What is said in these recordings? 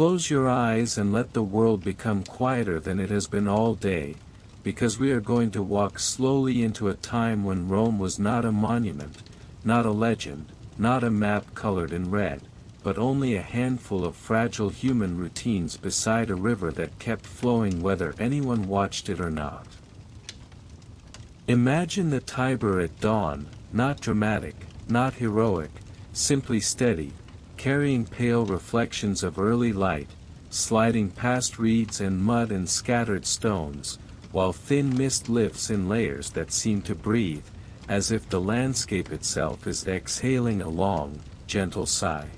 Close your eyes and let the world become quieter than it has been all day, because we are going to walk slowly into a time when Rome was not a monument, not a legend, not a map colored in red, but only a handful of fragile human routines beside a river that kept flowing whether anyone watched it or not. Imagine the Tiber at dawn, not dramatic, not heroic, simply steady, carrying pale reflections of early light, sliding past reeds and mud and scattered stones, while thin mist lifts in layers that seem to breathe, as if the landscape itself is exhaling a long, gentle sigh.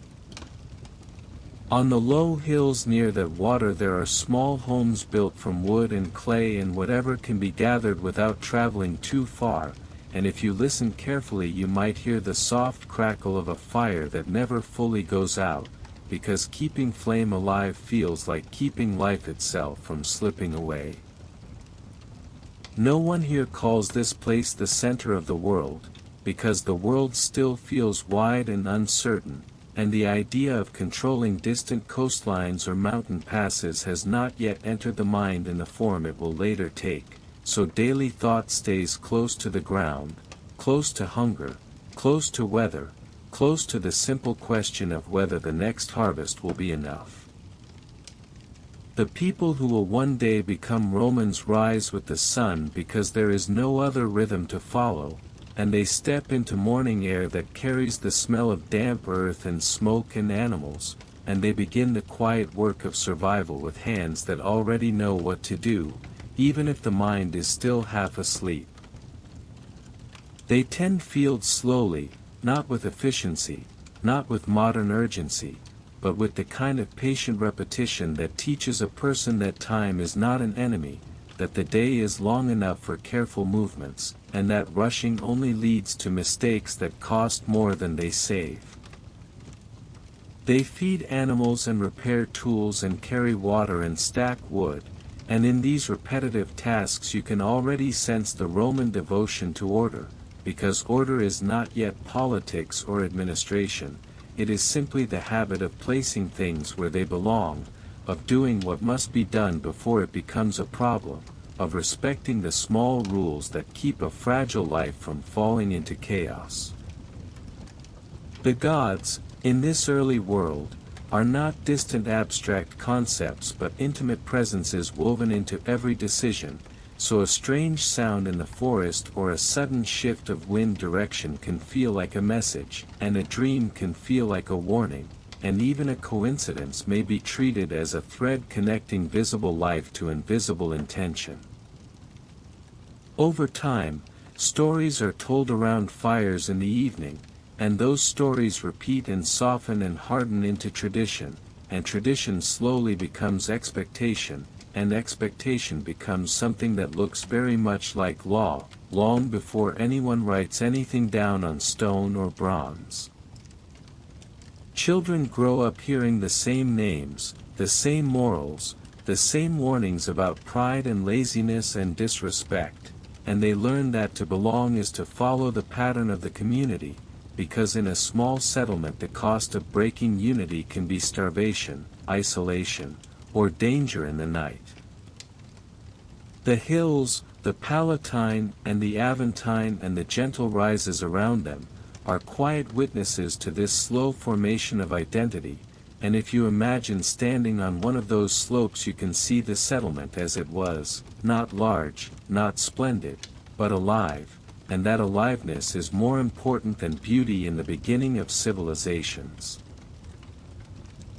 On the low hills near the water there are small homes built from wood and clay and whatever can be gathered without traveling too far, and if you listen carefully you might hear the soft crackle of a fire that never fully goes out, because keeping flame alive feels like keeping life itself from slipping away. No one here calls this place the center of the world, because the world still feels wide and uncertain, and the idea of controlling distant coastlines or mountain passes has not yet entered the mind in the form it will later take, so daily thought stays close to the ground, close to hunger, close to weather, close to the simple question of whether the next harvest will be enough. The people who will one day become Romans rise with the sun because there is no other rhythm to follow, and they step into morning air that carries the smell of damp earth and smoke and animals, and they begin the quiet work of survival with hands that already know what to do, even if the mind is still half asleep. They tend fields slowly, not with efficiency, not with modern urgency, but with the kind of patient repetition that teaches a person that time is not an enemy, that the day is long enough for careful movements, and that rushing only leads to mistakes that cost more than they save. They feed animals and repair tools and carry water and stack wood, and in these repetitive tasks you can already sense the Roman devotion to order, because order is not yet politics or administration, it is simply the habit of placing things where they belong, of doing what must be done before it becomes a problem, of respecting the small rules that keep a fragile life from falling into chaos. The gods, in this early world, are not distant abstract concepts but intimate presences woven into every decision, so a strange sound in the forest or a sudden shift of wind direction can feel like a message, and a dream can feel like a warning, and even a coincidence may be treated as a thread connecting visible life to invisible intention. Over time, stories are told around fires in the evening, and those stories repeat and soften and harden into tradition, and tradition slowly becomes expectation, and expectation becomes something that looks very much like law, long before anyone writes anything down on stone or bronze. Children grow up hearing the same names, the same morals, the same warnings about pride and laziness and disrespect, and they learn that to belong is to follow the pattern of the community, because in a small settlement the cost of breaking unity can be starvation, isolation, or danger in the night. The hills, the Palatine and the Aventine and the gentle rises around them, are quiet witnesses to this slow formation of identity, and if you imagine standing on one of those slopes you can see the settlement as it was, not large, not splendid, but alive, and that aliveness is more important than beauty in the beginning of civilizations.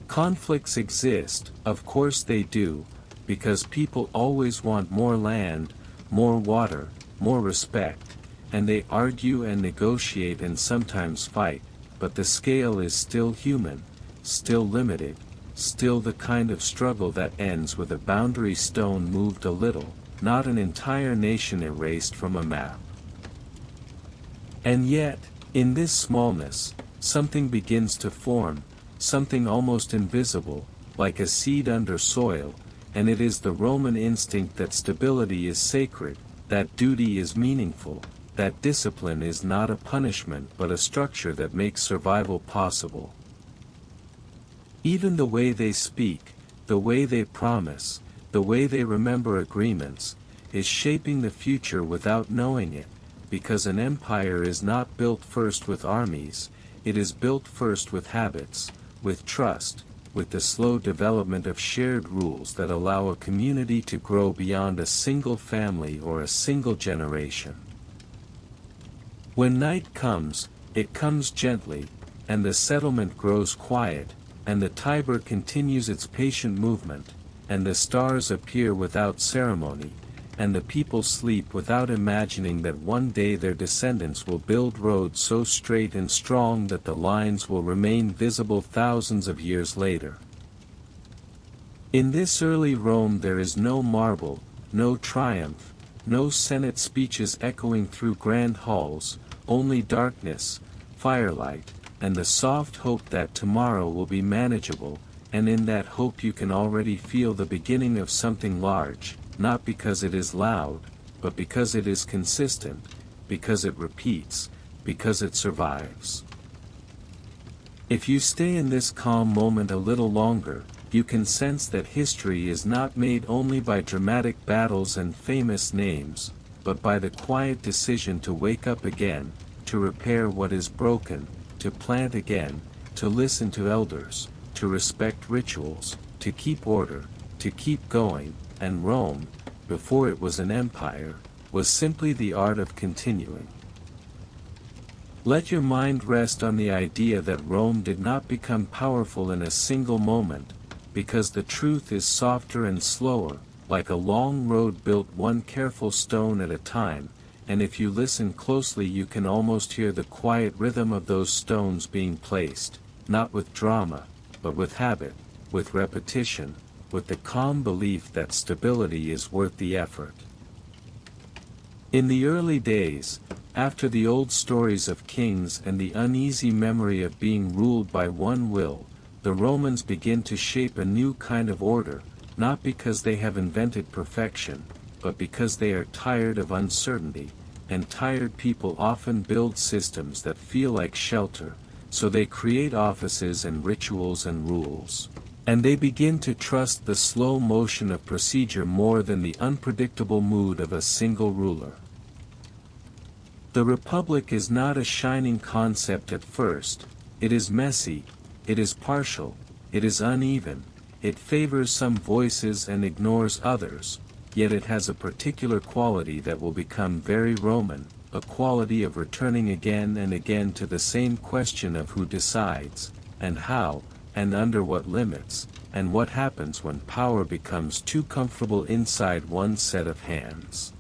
Conflicts exist, of course they do, because people always want more land, more water, more respect, and they argue and negotiate and sometimes fight, but the scale is still human, still limited, still the kind of struggle that ends with a boundary stone moved a little, not an entire nation erased from a map. And yet, in this smallness, something begins to form, something almost invisible, like a seed under soil, and it is the Roman instinct that stability is sacred, that duty is meaningful, that discipline is not a punishment but a structure that makes survival possible. Even the way they speak, the way they promise, the way they remember agreements, is shaping the future without knowing it, because an empire is not built first with armies, it is built first with habits, with trust, with the slow development of shared rules that allow a community to grow beyond a single family or a single generation. When night comes, it comes gently, and the settlement grows quiet, and the Tiber continues its patient movement, and the stars appear without ceremony, and the people sleep without imagining that one day their descendants will build roads so straight and strong that the lines will remain visible thousands of years later. In this early Rome there is no marble, no triumph, no Senate speeches echoing through grand halls, only darkness, firelight, and the soft hope that tomorrow will be manageable, and in that hope you can already feel the beginning of something large, not because it is loud, but because it is consistent, because it repeats, because it survives. If you stay in this calm moment a little longer, you can sense that history is not made only by dramatic battles and famous names, but by the quiet decision to wake up again, to repair what is broken, to plant again, to listen to elders, to respect rituals, to keep order, to keep going. And Rome, before it was an empire, was simply the art of continuing. Let your mind rest on the idea that Rome did not become powerful in a single moment, because the truth is softer and slower, like a long road built one careful stone at a time, and if you listen closely you can almost hear the quiet rhythm of those stones being placed, not with drama, but with habit, with repetition, with the calm belief that stability is worth the effort. In the early days, after the old stories of kings and the uneasy memory of being ruled by one will, the Romans begin to shape a new kind of order, not because they have invented perfection, but because they are tired of uncertainty, and tired people often build systems that feel like shelter, so they create offices and rituals and rules. And they begin to trust the slow motion of procedure more than the unpredictable mood of a single ruler. The Republic is not a shining concept at first, it is messy, it is partial, it is uneven, it favors some voices and ignores others, yet it has a particular quality that will become very Roman, a quality of returning again and again to the same question of who decides, and how, and under what limits, and what happens when power becomes too comfortable inside one set of hands.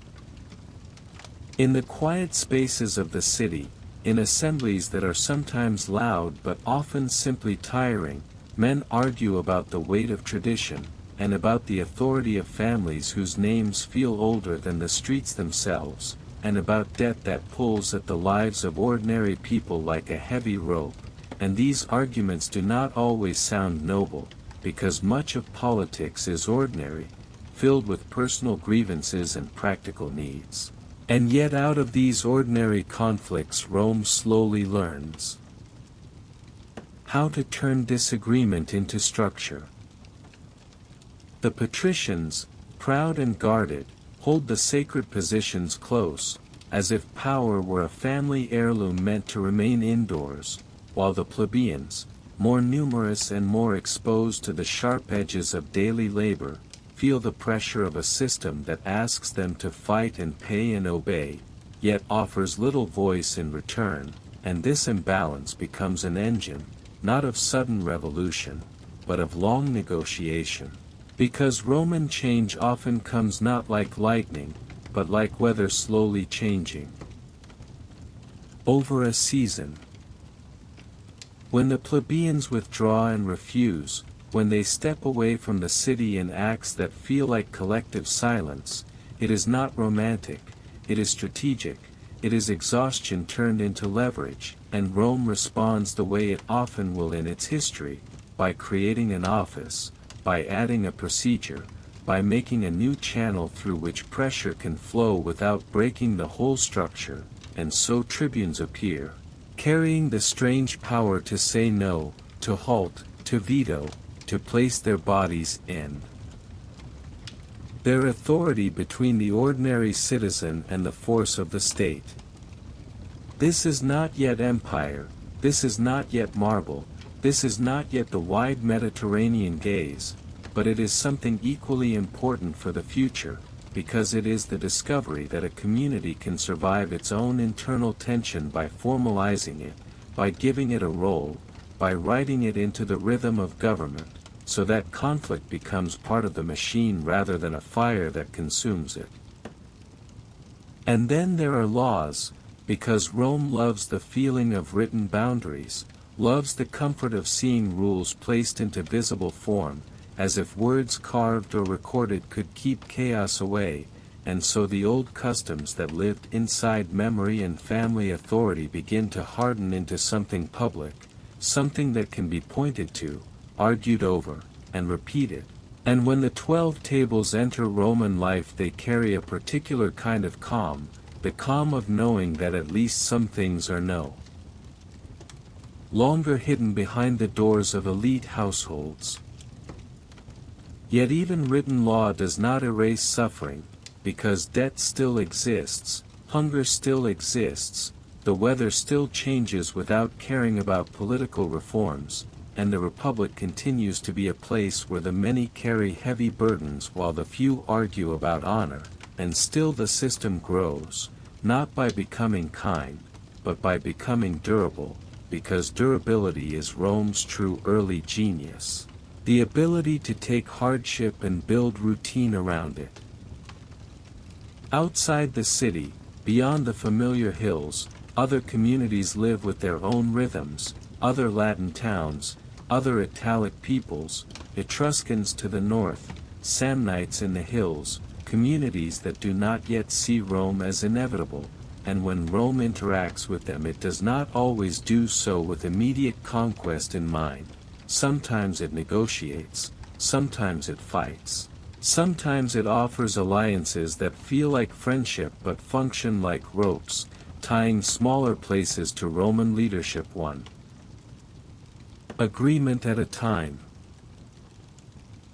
In the quiet spaces of the city, in assemblies that are sometimes loud but often simply tiring, men argue about the weight of tradition, and about the authority of families whose names feel older than the streets themselves, and about debt that pulls at the lives of ordinary people like a heavy rope. And these arguments do not always sound noble, because much of politics is ordinary, filled with personal grievances and practical needs. And yet out of these ordinary conflicts Rome slowly learns how to turn disagreement into structure. The patricians, proud and guarded, hold the sacred positions close, as if power were a family heirloom meant to remain indoors, while the plebeians, more numerous and more exposed to the sharp edges of daily labor, feel the pressure of a system that asks them to fight and pay and obey, yet offers little voice in return, and this imbalance becomes an engine, not of sudden revolution, but of long negotiation. Because Roman change often comes not like lightning, but like weather slowly changing over a season. When the plebeians withdraw and refuse, when they step away from the city in acts that feel like collective silence, it is not romantic, it is strategic, it is exhaustion turned into leverage, and Rome responds the way it often will in its history, by creating an office, by adding a procedure, by making a new channel through which pressure can flow without breaking the whole structure, and so tribunes appear, carrying the strange power to say no, to halt, to veto, to place their bodies in. Their authority between the ordinary citizen and the force of the state. This is not yet empire, this is not yet marble, this is not yet the wide Mediterranean gaze, but it is something equally important for the future, because it is the discovery that a community can survive its own internal tension by formalizing it, by giving it a role, by writing it into the rhythm of government, so that conflict becomes part of the machine rather than a fire that consumes it. And then there are laws, because Rome loves the feeling of written boundaries, loves the comfort of seeing rules placed into visible form, as if words carved or recorded could keep chaos away, and so the old customs that lived inside memory and family authority begin to harden into something public, something that can be pointed to, argued over, and repeated. And when the 12 tables enter Roman life, they carry a particular kind of calm, the calm of knowing that at least some things are no longer hidden behind the doors of elite households. Yet even written law does not erase suffering, because debt still exists, hunger still exists, the weather still changes without caring about political reforms, and the Republic continues to be a place where the many carry heavy burdens while the few argue about honor, and still the system grows, not by becoming kind, but by becoming durable, because durability is Rome's true early genius. The ability to take hardship and build routine around it. Outside the city, beyond the familiar hills, other communities live with their own rhythms, other Latin towns, other Italic peoples, Etruscans to the north, Samnites in the hills, communities that do not yet see Rome as inevitable, and when Rome interacts with them it does not always do so with immediate conquest in mind. Sometimes it negotiates, sometimes it fights. Sometimes it offers alliances that feel like friendship but function like ropes, tying smaller places to Roman leadership one agreement at a time.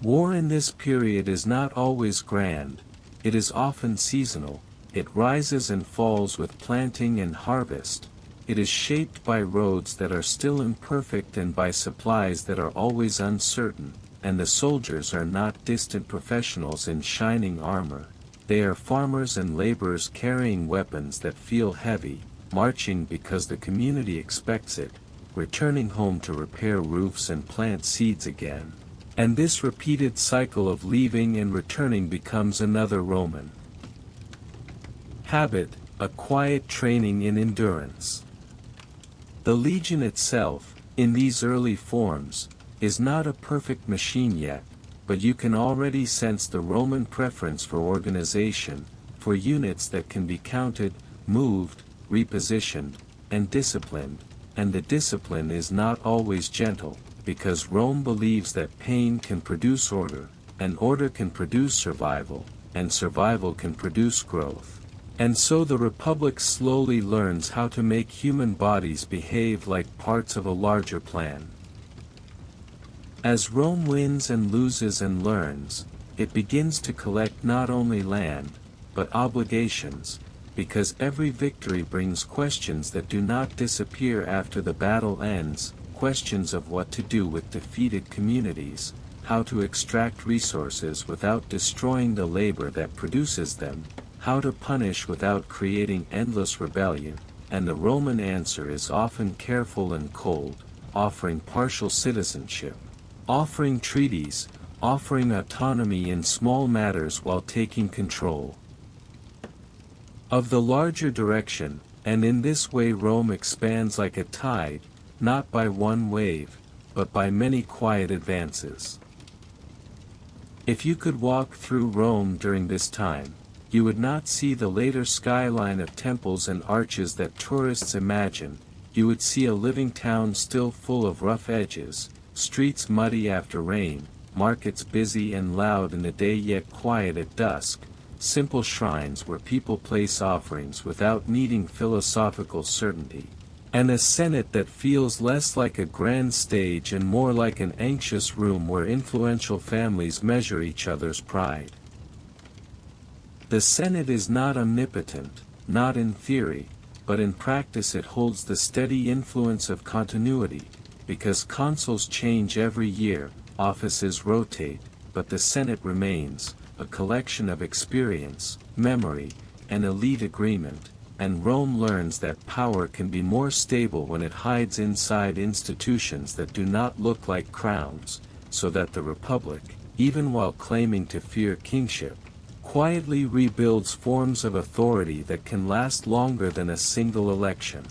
War in this period is not always grand, it is often seasonal, it rises and falls with planting and harvest. It is shaped by roads that are still imperfect and by supplies that are always uncertain, and the soldiers are not distant professionals in shining armor, they are farmers and laborers carrying weapons that feel heavy, marching because the community expects it, returning home to repair roofs and plant seeds again. And this repeated cycle of leaving and returning becomes another Roman habit, a quiet training in endurance. The legion itself, in these early forms, is not a perfect machine yet, but you can already sense the Roman preference for organization, for units that can be counted, moved, repositioned, and disciplined, and the discipline is not always gentle, because Rome believes that pain can produce order, and order can produce survival, and survival can produce growth. And so the Republic slowly learns how to make human bodies behave like parts of a larger plan. As Rome wins and loses and learns, it begins to collect not only land, but obligations, because every victory brings questions that do not disappear after the battle ends, questions of what to do with defeated communities, how to extract resources without destroying the labor that produces them, how to punish without creating endless rebellion, and the Roman answer is often careful and cold, offering partial citizenship, offering treaties, offering autonomy in small matters while taking control of the larger direction, and in this way Rome expands like a tide, not by one wave, but by many quiet advances. If you could walk through Rome during this time, you would not see the later skyline of temples and arches that tourists imagine, you would see a living town still full of rough edges, streets muddy after rain, markets busy and loud in the day yet quiet at dusk, simple shrines where people place offerings without needing philosophical certainty, And a Senate that feels less like a grand stage and more like an anxious room where influential families measure each other's pride. The Senate is not omnipotent, not in theory, but in practice it holds the steady influence of continuity, because consuls change every year, offices rotate, but the Senate remains, a collection of experience, memory, and elite agreement, and Rome learns that power can be more stable when it hides inside institutions that do not look like crowns, so that the Republic, even while claiming to fear kingship, quietly rebuilds forms of authority that can last longer than a single election.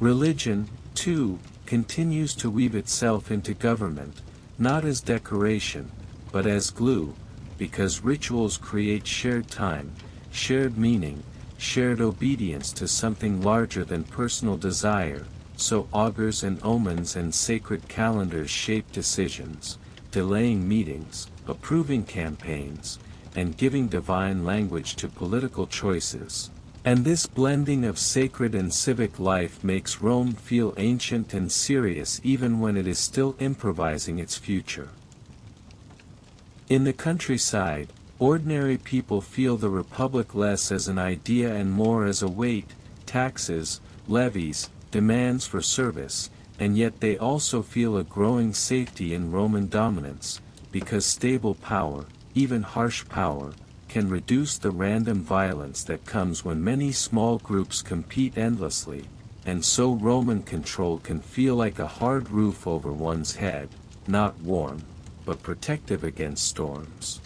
Religion, too, continues to weave itself into government, not as decoration, but as glue, because rituals create shared time, shared meaning, shared obedience to something larger than personal desire, so augurs and omens and sacred calendars shape decisions, delaying meetings, approving campaigns, and giving divine language to political choices. And this blending of sacred and civic life makes Rome feel ancient and serious even when it is still improvising its future. In the countryside, ordinary people feel the Republic less as an idea and more as a weight, taxes, levies, demands for service, and yet they also feel a growing safety in Roman dominance, because stable power, even harsh power, can reduce the random violence that comes when many small groups compete endlessly, and so Roman control can feel like a hard roof over one's head, not warm, but protective against storms.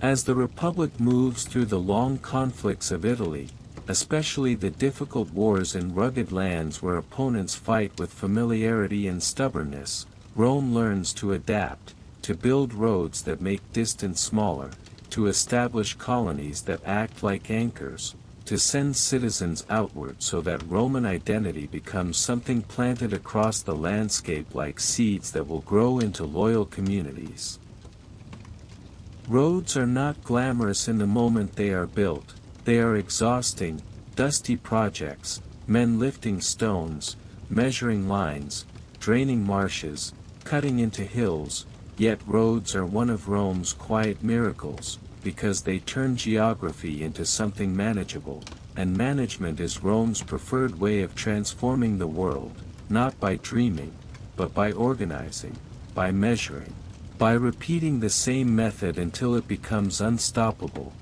As the Republic moves through the long conflicts of Italy, especially the difficult wars in rugged lands where opponents fight with familiarity and stubbornness, Rome learns to adapt, to build roads that make distance smaller, to establish colonies that act like anchors, to send citizens outward so that Roman identity becomes something planted across the landscape like seeds that will grow into loyal communities. Roads are not glamorous in the moment they are built, they are exhausting, dusty projects, men lifting stones, measuring lines, draining marshes, cutting into hills, yet roads are one of Rome's quiet miracles, because they turn geography into something manageable, and management is Rome's preferred way of transforming the world, not by dreaming, but by organizing, by measuring, by repeating the same method until it becomes unstoppable.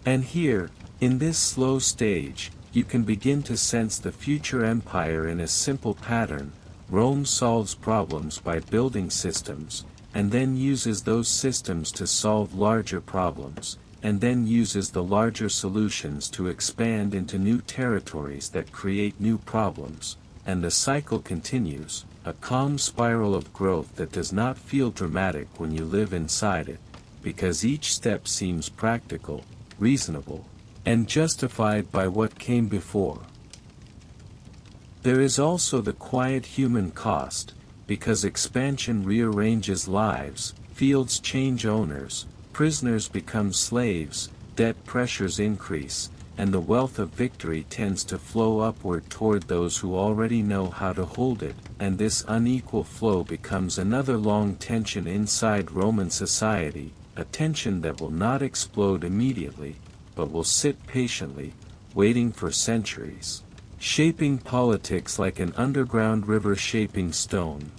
And here, in this slow stage, you can begin to sense the future empire in a simple pattern. Rome solves problems by building systems, and then uses those systems to solve larger problems, and then uses the larger solutions to expand into new territories that create new problems, and the cycle continues, a calm spiral of growth that does not feel dramatic when you live inside it, because each step seems practical, reasonable, and justified by what came before. There is also the quiet human cost, because expansion rearranges lives, fields change owners, prisoners become slaves, debt pressures increase, and the wealth of victory tends to flow upward toward those who already know how to hold it, and this unequal flow becomes another long tension inside Roman society, a tension that will not explode immediately, but will sit patiently, waiting for centuries, shaping politics like an underground river shaping stone.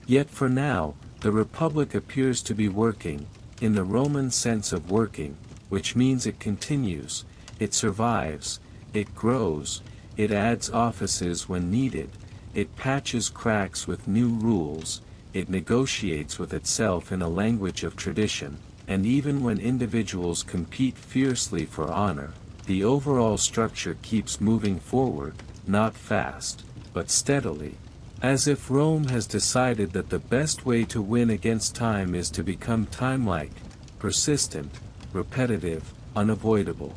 Yet for now, the Republic appears to be working, in the Roman sense of working, which means it continues, it survives, it grows, it adds offices when needed, it patches cracks with new rules, it negotiates with itself in a language of tradition, and even when individuals compete fiercely for honor, the overall structure keeps moving forward, not fast, but steadily, as if Rome has decided that the best way to win against time is to become time-like, persistent, repetitive, unavoidable.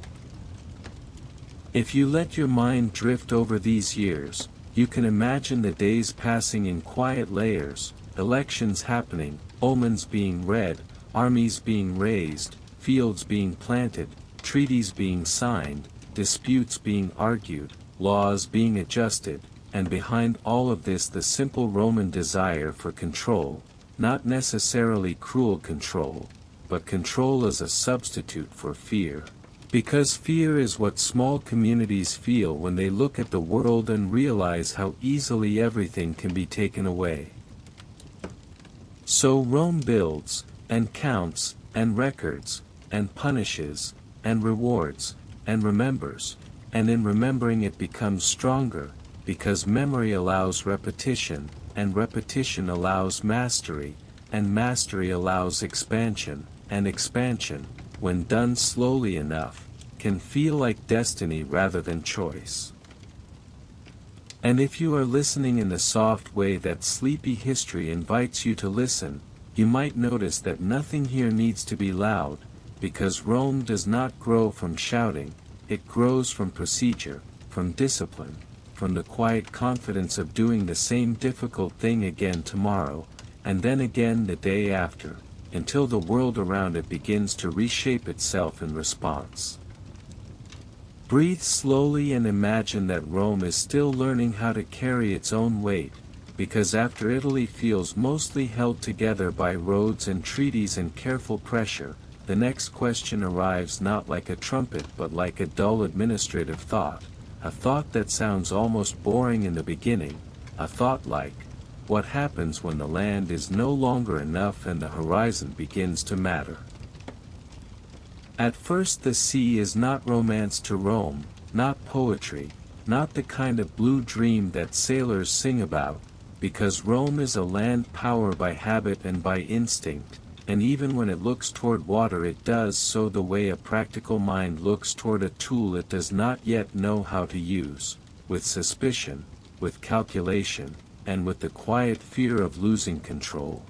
If you let your mind drift over these years, you can imagine the days passing in quiet layers, elections happening, omens being read, armies being raised, fields being planted, treaties being signed, disputes being argued, laws being adjusted, and behind all of this the simple Roman desire for control, not necessarily cruel control, but control as a substitute for fear. Because fear is what small communities feel when they look at the world and realize how easily everything can be taken away. So Rome builds, and counts, and records, and punishes, and rewards, and remembers, and in remembering it becomes stronger, because memory allows repetition, and repetition allows mastery, and mastery allows expansion, and expansion, when done slowly enough, can feel like destiny rather than choice. And if you are listening in the soft way that sleepy history invites you to listen, you might notice that nothing here needs to be loud, because Rome does not grow from shouting, it grows from procedure, from discipline, from the quiet confidence of doing the same difficult thing again tomorrow, and then again the day after, until the world around it begins to reshape itself in response. Breathe slowly and imagine that Rome is still learning how to carry its own weight, because after Italy feels mostly held together by roads and treaties and careful pressure, the next question arrives not like a trumpet but like a dull administrative thought, a thought that sounds almost boring in the beginning, a thought like, what happens when the land is no longer enough and the horizon begins to matter? At first the sea is not romance to Rome, not poetry, not the kind of blue dream that sailors sing about, because Rome is a land power by habit and by instinct, and even when it looks toward water it does so the way a practical mind looks toward a tool it does not yet know how to use, with suspicion, with calculation, and with the quiet fear of losing control.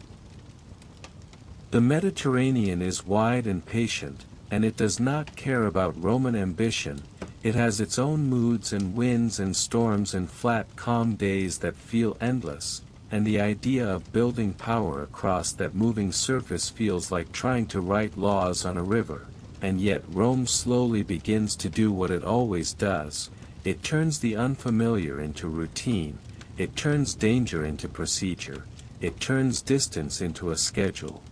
The Mediterranean is wide and patient, and it does not care about Roman ambition. It has its own moods and winds and storms and flat calm days that feel endless, and the idea of building power across that moving surface feels like trying to write laws on a river, and yet Rome slowly begins to do what it always does, it turns the unfamiliar into routine, it turns danger into procedure, it turns distance into a schedule.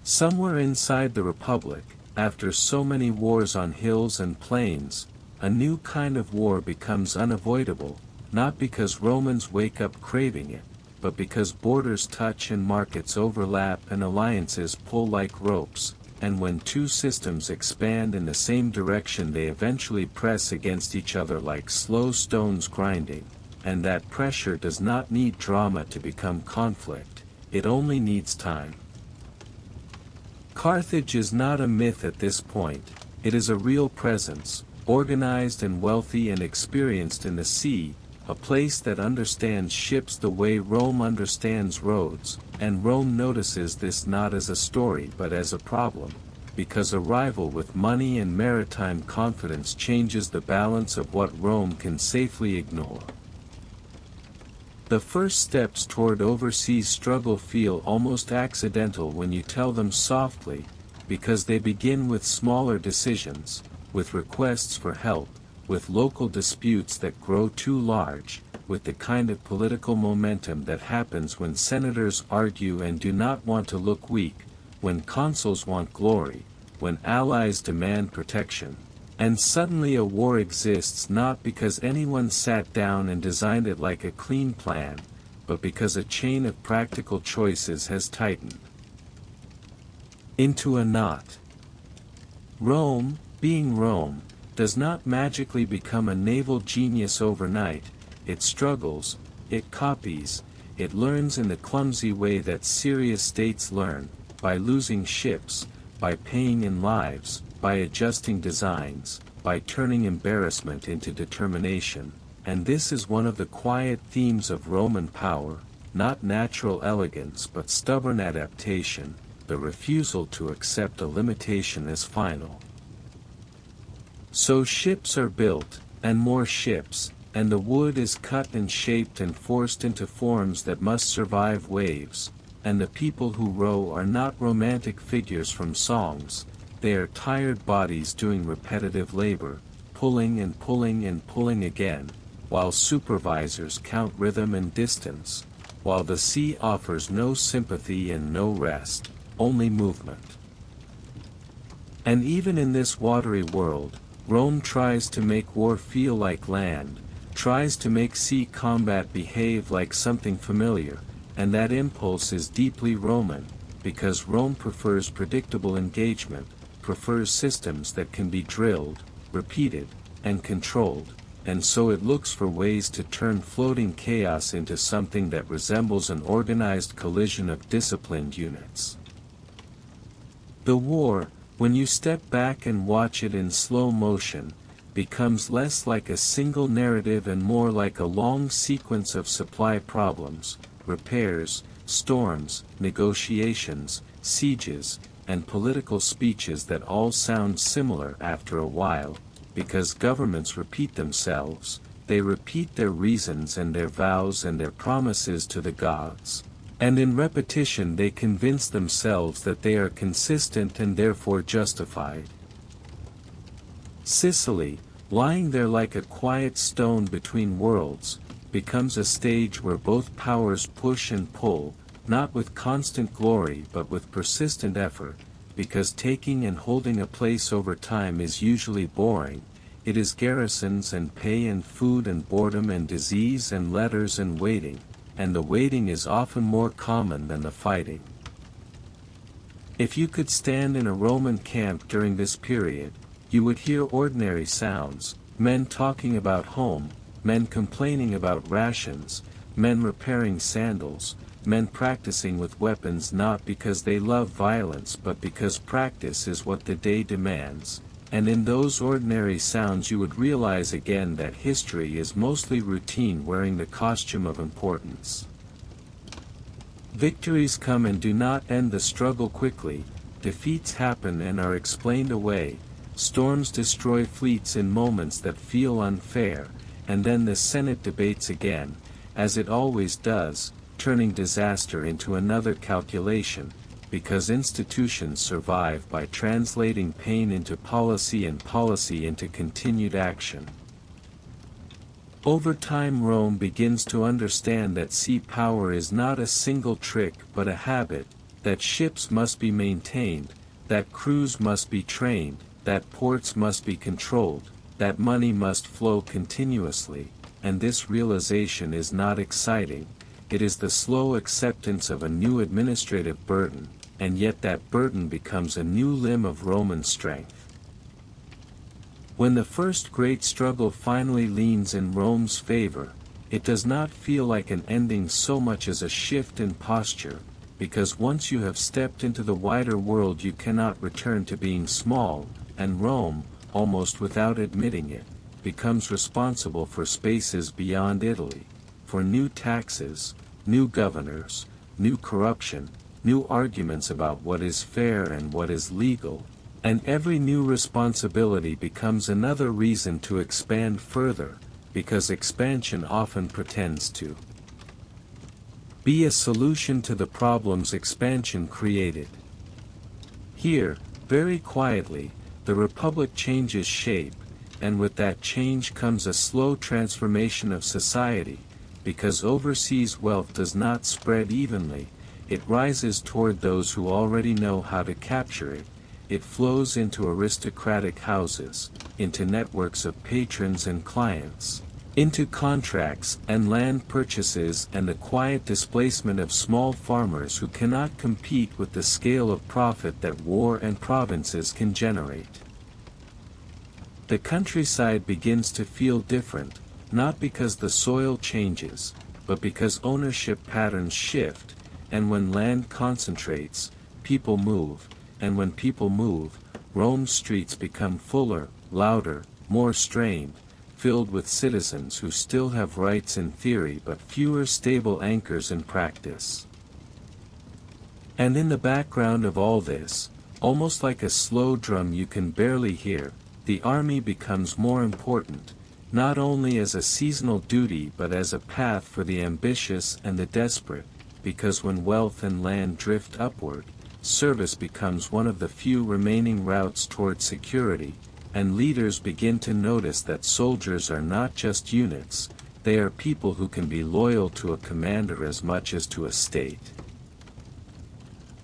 Somewhere inside the Republic, after so many wars on hills and plains, a new kind of war becomes unavoidable, not because Romans wake up craving it, but because borders touch and markets overlap and alliances pull like ropes, and when two systems expand in the same direction they eventually press against each other like slow stones grinding, and that pressure does not need drama to become conflict, it only needs time. Carthage is not a myth at this point, it is a real presence, organized and wealthy and experienced in the sea, a place that understands ships the way Rome understands roads, and Rome notices this not as a story but as a problem, because a rival with money and maritime confidence changes the balance of what Rome can safely ignore. The first steps toward overseas struggle feel almost accidental when you tell them softly, because they begin with smaller decisions, with requests for help, with local disputes that grow too large, with the kind of political momentum that happens when senators argue and do not want to look weak, when consuls want glory, when allies demand protection. And suddenly a war exists not because anyone sat down and designed it like a clean plan, but because a chain of practical choices has tightened into a knot. Rome, being Rome, does not magically become a naval genius overnight, it struggles, it copies, it learns in the clumsy way that serious states learn, by losing ships, by paying in lives, by adjusting designs, by turning embarrassment into determination, and this is one of the quiet themes of Roman power, not natural elegance but stubborn adaptation, the refusal to accept a limitation as final. So ships are built, and more ships, and the wood is cut and shaped and forced into forms that must survive waves, and the people who row are not romantic figures from songs, they are tired bodies doing repetitive labor, pulling and pulling and pulling again, while supervisors count rhythm and distance, while the sea offers no sympathy and no rest, only movement. And even in this watery world, Rome tries to make war feel like land, tries to make sea combat behave like something familiar, and that impulse is deeply Roman, because Rome prefers predictable engagement, prefers systems that can be drilled, repeated, and controlled, and so it looks for ways to turn floating chaos into something that resembles an organized collision of disciplined units. The war, when you step back and watch it in slow motion, becomes less like a single narrative and more like a long sequence of supply problems, repairs, storms, negotiations, sieges, and political speeches that all sound similar after a while, because governments repeat themselves, they repeat their reasons and their vows and their promises to the gods. And in repetition they convince themselves that they are consistent and therefore justified. Sicily, lying there like a quiet stone between worlds, becomes a stage where both powers push and pull, not with constant glory but with persistent effort, because taking and holding a place over time is usually boring. It is garrisons and pay and food and boredom and disease and letters and waiting, and the waiting is often more common than the fighting. If you could stand in a Roman camp during this period, you would hear ordinary sounds, men talking about home, men complaining about rations, men repairing sandals, men practicing with weapons not because they love violence but because practice is what the day demands, and in those ordinary sounds you would realize again that history is mostly routine wearing the costume of importance. Victories come and do not end the struggle quickly, defeats happen and are explained away, storms destroy fleets in moments that feel unfair, and then the Senate debates again, as it always does, turning disaster into another calculation, because institutions survive by translating pain into policy and policy into continued action. Over time Rome begins to understand that sea power is not a single trick but a habit, that ships must be maintained, that crews must be trained, that ports must be controlled, that money must flow continuously, and this realization is not exciting, it is the slow acceptance of a new administrative burden, and yet that burden becomes a new limb of Roman strength. When the first great struggle finally leans in Rome's favor, it does not feel like an ending so much as a shift in posture, because once you have stepped into the wider world you cannot return to being small, and Rome, almost without admitting it, becomes responsible for spaces beyond Italy, for new taxes, new governors, new corruption, new arguments about what is fair and what is legal, and every new responsibility becomes another reason to expand further, because expansion often pretends to be a solution to the problems expansion created. Here, very quietly, the Republic changes shape, and with that change comes a slow transformation of society, because overseas wealth does not spread evenly, it rises toward those who already know how to capture it, it flows into aristocratic houses, into networks of patrons and clients, into contracts and land purchases and the quiet displacement of small farmers who cannot compete with the scale of profit that war and provinces can generate. The countryside begins to feel different, not because the soil changes, but because ownership patterns shift, and when land concentrates, people move, and when people move, Rome's streets become fuller, louder, more strained, filled with citizens who still have rights in theory but fewer stable anchors in practice. And in the background of all this, almost like a slow drum you can barely hear, the army becomes more important, not only as a seasonal duty but as a path for the ambitious and the desperate, because when wealth and land drift upward, service becomes one of the few remaining routes toward security, and leaders begin to notice that soldiers are not just units, they are people who can be loyal to a commander as much as to a state.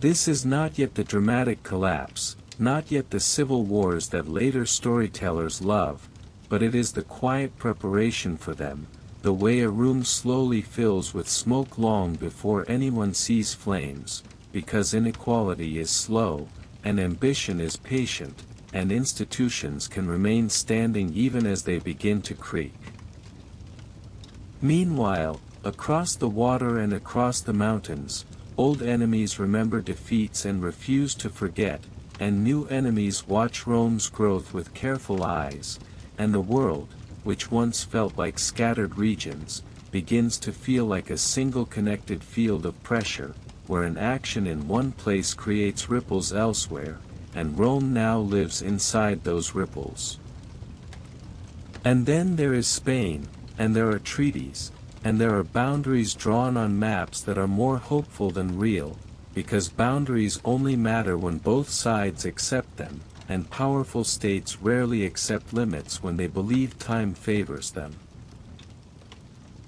This is not yet the dramatic collapse, not yet the civil wars that later storytellers love, but it is the quiet preparation for them, the way a room slowly fills with smoke long before anyone sees flames, because inequality is slow, and ambition is patient, and institutions can remain standing even as they begin to creak. Meanwhile, across the water and across the mountains, old enemies remember defeats and refuse to forget, and new enemies watch Rome's growth with careful eyes, and the world, which once felt like scattered regions, begins to feel like a single connected field of pressure, where an action in one place creates ripples elsewhere, and Rome now lives inside those ripples. And then there is Spain, and there are treaties, and there are boundaries drawn on maps that are more hopeful than real, because boundaries only matter when both sides accept them, and powerful states rarely accept limits when they believe time favors them.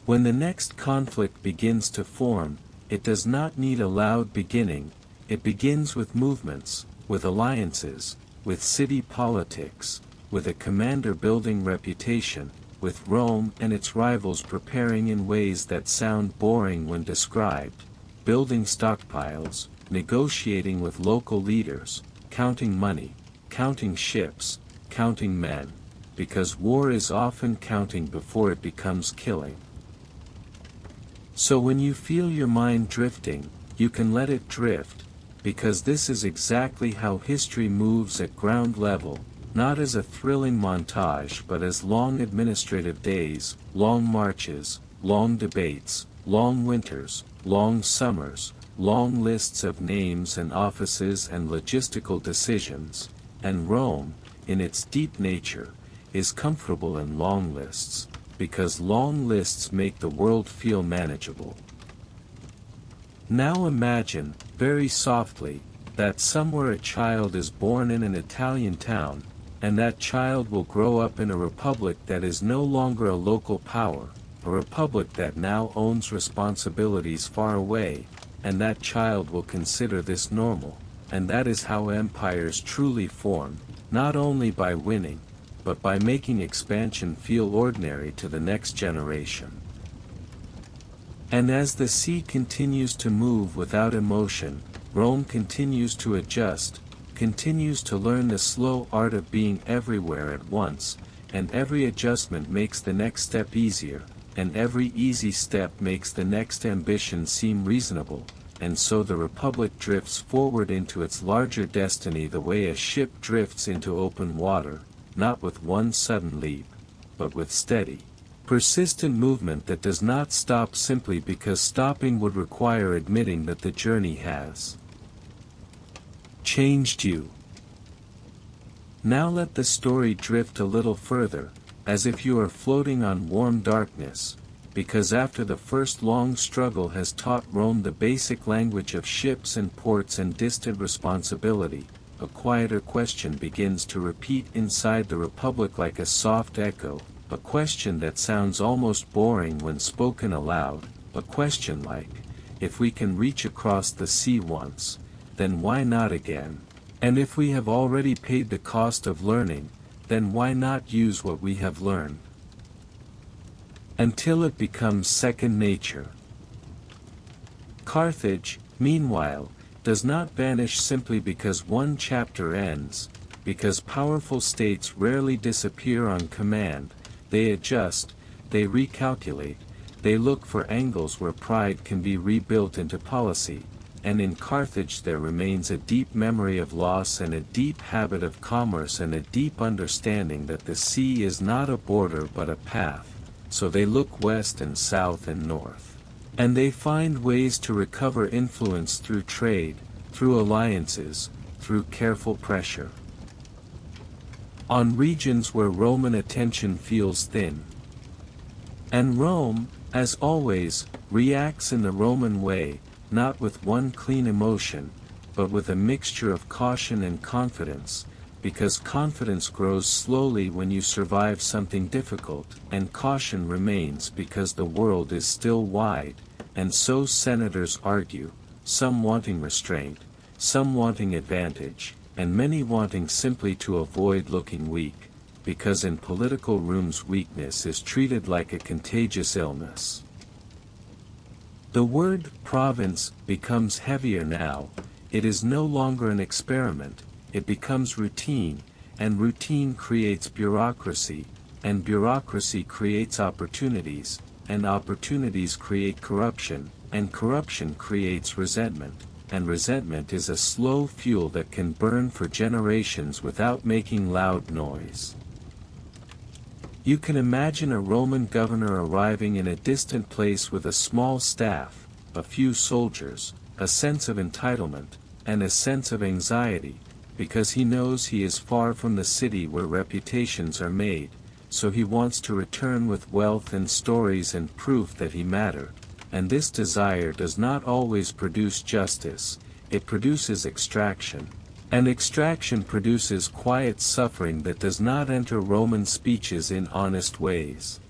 When the next conflict begins to form, it does not need a loud beginning, it begins with movements, with alliances, with city politics, with a commander building reputation, with Rome and its rivals preparing in ways that sound boring when described, building stockpiles, negotiating with local leaders, counting money, counting ships, counting men, because war is often counting before it becomes killing. So when you feel your mind drifting, you can let it drift, because this is exactly how history moves at ground level, not as a thrilling montage but as long administrative days, long marches, long debates, long winters, long summers, long lists of names and offices and logistical decisions, and Rome, in its deep nature, is comfortable in long lists, because long lists make the world feel manageable. Now imagine, very softly, that somewhere a child is born in an Italian town, and that child will grow up in a republic that is no longer a local power, a republic that now owns responsibilities far away, and that child will consider this normal, and that is how empires truly form, not only by winning, but by making expansion feel ordinary to the next generation. And as the sea continues to move without emotion, Rome continues to adjust, continues to learn the slow art of being everywhere at once, and every adjustment makes the next step easier, and every easy step makes the next ambition seem reasonable, and so the Republic drifts forward into its larger destiny the way a ship drifts into open water, not with one sudden leap, but with steady, persistent movement that does not stop simply because stopping would require admitting that the journey has changed you. Now let the story drift a little further, as if you are floating on warm darkness, because after the first long struggle has taught Rome the basic language of ships and ports and distant responsibility, a quieter question begins to repeat inside the Republic like a soft echo, a question that sounds almost boring when spoken aloud, a question like, if we can reach across the sea once, then why not again? And if we have already paid the cost of learning, then why not use what we have learned? Until it becomes second nature. Carthage, meanwhile, does not vanish simply because one chapter ends, because powerful states rarely disappear on command, they adjust, they recalculate, they look for angles where pride can be rebuilt into policy, and in Carthage there remains a deep memory of loss and a deep habit of commerce and a deep understanding that the sea is not a border but a path, so they look west and south and north. And they find ways to recover influence through trade, through alliances, through careful pressure. On regions where Roman attention feels thin. And Rome, as always, reacts in the Roman way, not with one clean emotion, but with a mixture of caution and confidence, because confidence grows slowly when you survive something difficult, and caution remains because the world is still wide, and so senators argue, some wanting restraint, some wanting advantage, and many wanting simply to avoid looking weak, because in political rooms weakness is treated like a contagious illness. The word province becomes heavier now. It is no longer an experiment, it becomes routine, and routine creates bureaucracy, and bureaucracy creates opportunities, and opportunities create corruption, and corruption creates resentment, and resentment is a slow fuel that can burn for generations without making loud noise. You can imagine a Roman governor arriving in a distant place with a small staff, a few soldiers, a sense of entitlement, and a sense of anxiety, because he knows he is far from the city where reputations are made, so he wants to return with wealth and stories and proof that he mattered, and this desire does not always produce justice, it produces extraction, and extraction produces quiet suffering that does not enter Roman speeches in honest ways.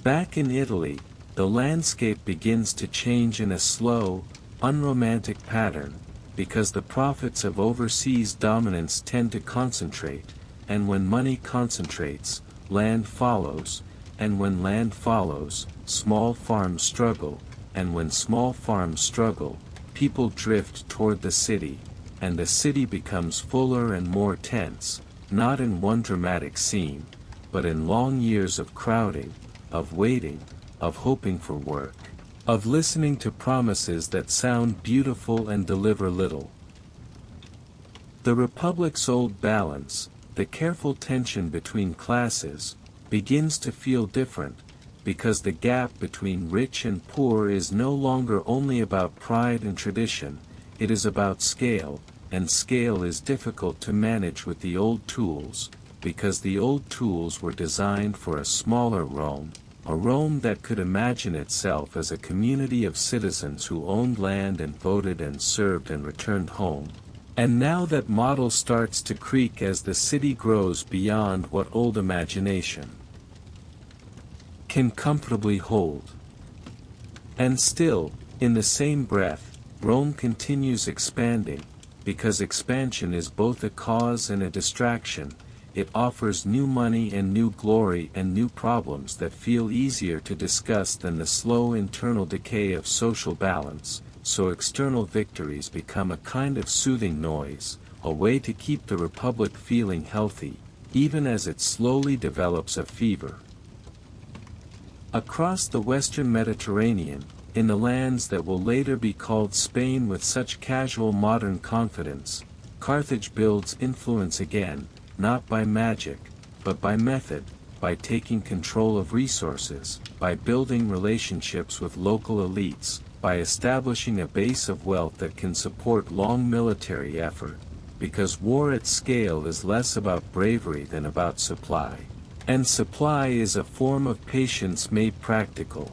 Back in Italy, the landscape begins to change in a slow, unromantic pattern, because the profits of overseas dominance tend to concentrate, and when money concentrates, land follows, and when land follows, small farms struggle, and when small farms struggle, people drift toward the city, and the city becomes fuller and more tense, not in one dramatic scene, but in long years of crowding, of waiting, of hoping for work, of listening to promises that sound beautiful and deliver little. The Republic's old balance, the careful tension between classes, begins to feel different, because the gap between rich and poor is no longer only about pride and tradition, it is about scale, and scale is difficult to manage with the old tools, because the old tools were designed for a smaller Rome, a Rome that could imagine itself as a community of citizens who owned land and voted and served and returned home. And now that model starts to creak as the city grows beyond what old imagination can comfortably hold. And still, in the same breath, Rome continues expanding, because expansion is both a cause and a distraction. It offers new money and new glory and new problems that feel easier to discuss than the slow internal decay of social balance, so external victories become a kind of soothing noise, a way to keep the Republic feeling healthy, even as it slowly develops a fever. Across the western Mediterranean, in the lands that will later be called Spain with such casual modern confidence, Carthage builds influence again, not by magic, but by method, by taking control of resources, by building relationships with local elites, by establishing a base of wealth that can support long military effort, because war at scale is less about bravery than about supply. And supply is a form of patience made practical.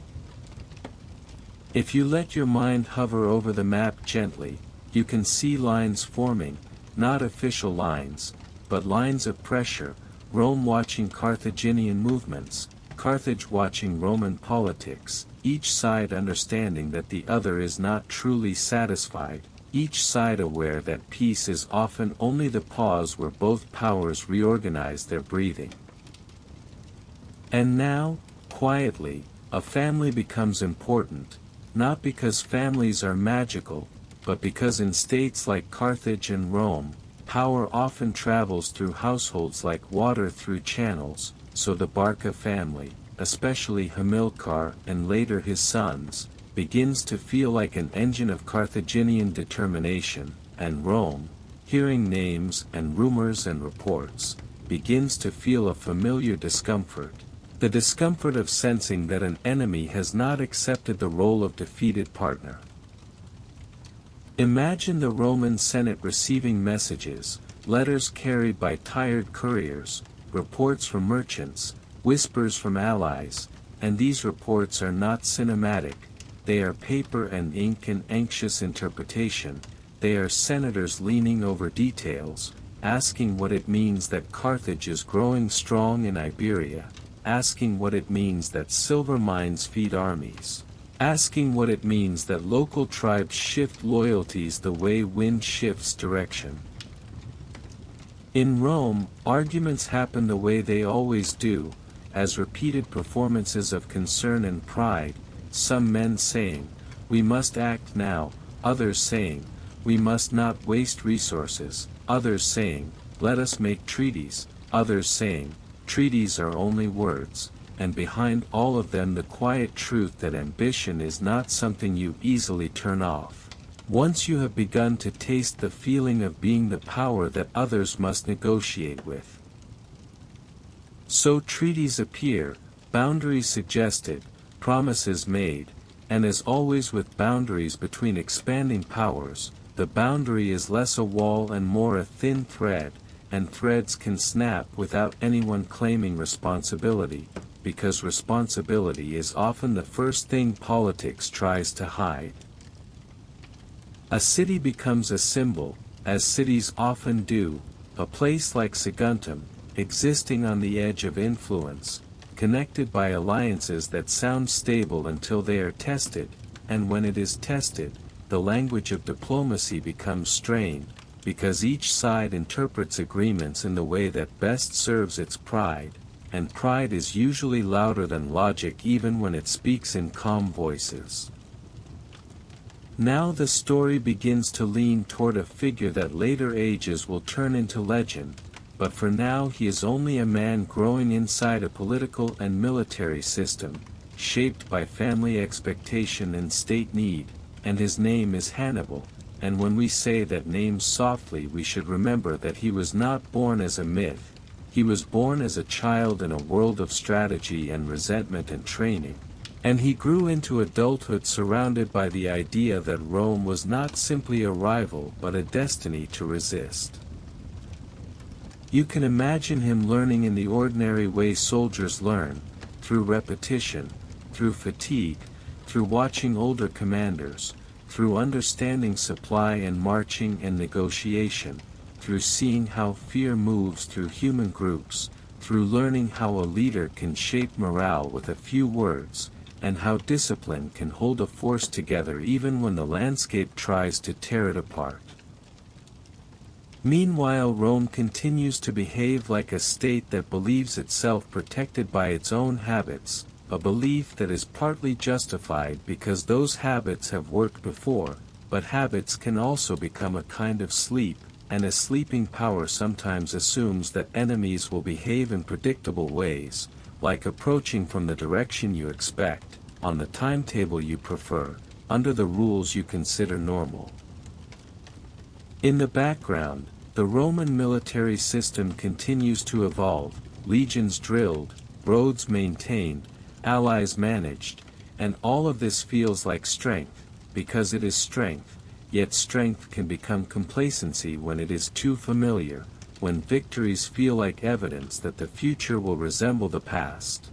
If you let your mind hover over the map gently, you can see lines forming, not official lines, but lines of pressure, Rome watching Carthaginian movements, Carthage watching Roman politics, each side understanding that the other is not truly satisfied, each side aware that peace is often only the pause where both powers reorganize their breathing. And now, quietly, a family becomes important, not because families are magical, but because in states like Carthage and Rome, power often travels through households like water through channels, so the Barca family, especially Hamilcar and later his sons, begins to feel like an engine of Carthaginian determination, and Rome, hearing names and rumors and reports, begins to feel a familiar discomfort, the discomfort of sensing that an enemy has not accepted the role of defeated partner. Imagine the Roman Senate receiving messages, letters carried by tired couriers, reports from merchants, whispers from allies, and these reports are not cinematic, they are paper and ink and anxious interpretation, they are senators leaning over details, asking what it means that Carthage is growing strong in Iberia, asking what it means that silver mines feed armies, asking what it means that local tribes shift loyalties the way wind shifts direction. In Rome, arguments happen the way they always do, as repeated performances of concern and pride, some men saying, "We must act now," others saying, "We must not waste resources," others saying, "Let us make treaties," others saying, "Treaties are only words," and behind all of them the quiet truth that ambition is not something you easily turn off. Once you have begun to taste the feeling of being the power that others must negotiate with. So treaties appear, boundaries suggested, promises made, and as always with boundaries between expanding powers, the boundary is less a wall and more a thin thread, and threads can snap without anyone claiming responsibility, because responsibility is often the first thing politics tries to hide. A city becomes a symbol, as cities often do, a place like Saguntum, existing on the edge of influence, connected by alliances that sound stable until they are tested, and when it is tested, the language of diplomacy becomes strained, because each side interprets agreements in the way that best serves its pride, and pride is usually louder than logic even when it speaks in calm voices. Now the story begins to lean toward a figure that later ages will turn into legend, but for now he is only a man growing inside a political and military system, shaped by family expectation and state need, and his name is Hannibal, and when we say that name softly we should remember that he was not born as a myth, he was born as a child in a world of strategy and resentment and training. And he grew into adulthood surrounded by the idea that Rome was not simply a rival but a destiny to resist. You can imagine him learning in the ordinary way soldiers learn, through repetition, through fatigue, through watching older commanders, through understanding supply and marching and negotiation, through seeing how fear moves through human groups, through learning how a leader can shape morale with a few words, and how discipline can hold a force together even when the landscape tries to tear it apart. Meanwhile, Rome continues to behave like a state that believes itself protected by its own habits, a belief that is partly justified because those habits have worked before, but habits can also become a kind of sleep, and a sleeping power sometimes assumes that enemies will behave in predictable ways, like approaching from the direction you expect, on the timetable you prefer, under the rules you consider normal. In the background, the Roman military system continues to evolve, legions drilled, roads maintained, allies managed, and all of this feels like strength, because it is strength, yet strength can become complacency when it is too familiar, when victories feel like evidence that the future will resemble the past.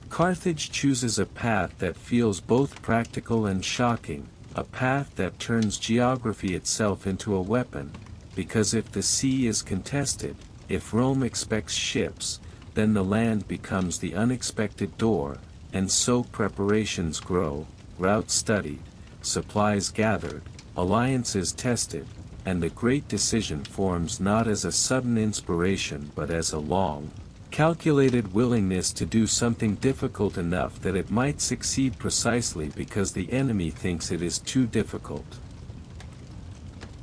Carthage chooses a path that feels both practical and shocking, a path that turns geography itself into a weapon, because if the sea is contested, if Rome expects ships, then the land becomes the unexpected door, and so preparations grow, routes studied, supplies gathered, alliances tested, and the great decision forms not as a sudden inspiration but as a long, calculated willingness to do something difficult enough that it might succeed precisely because the enemy thinks it is too difficult.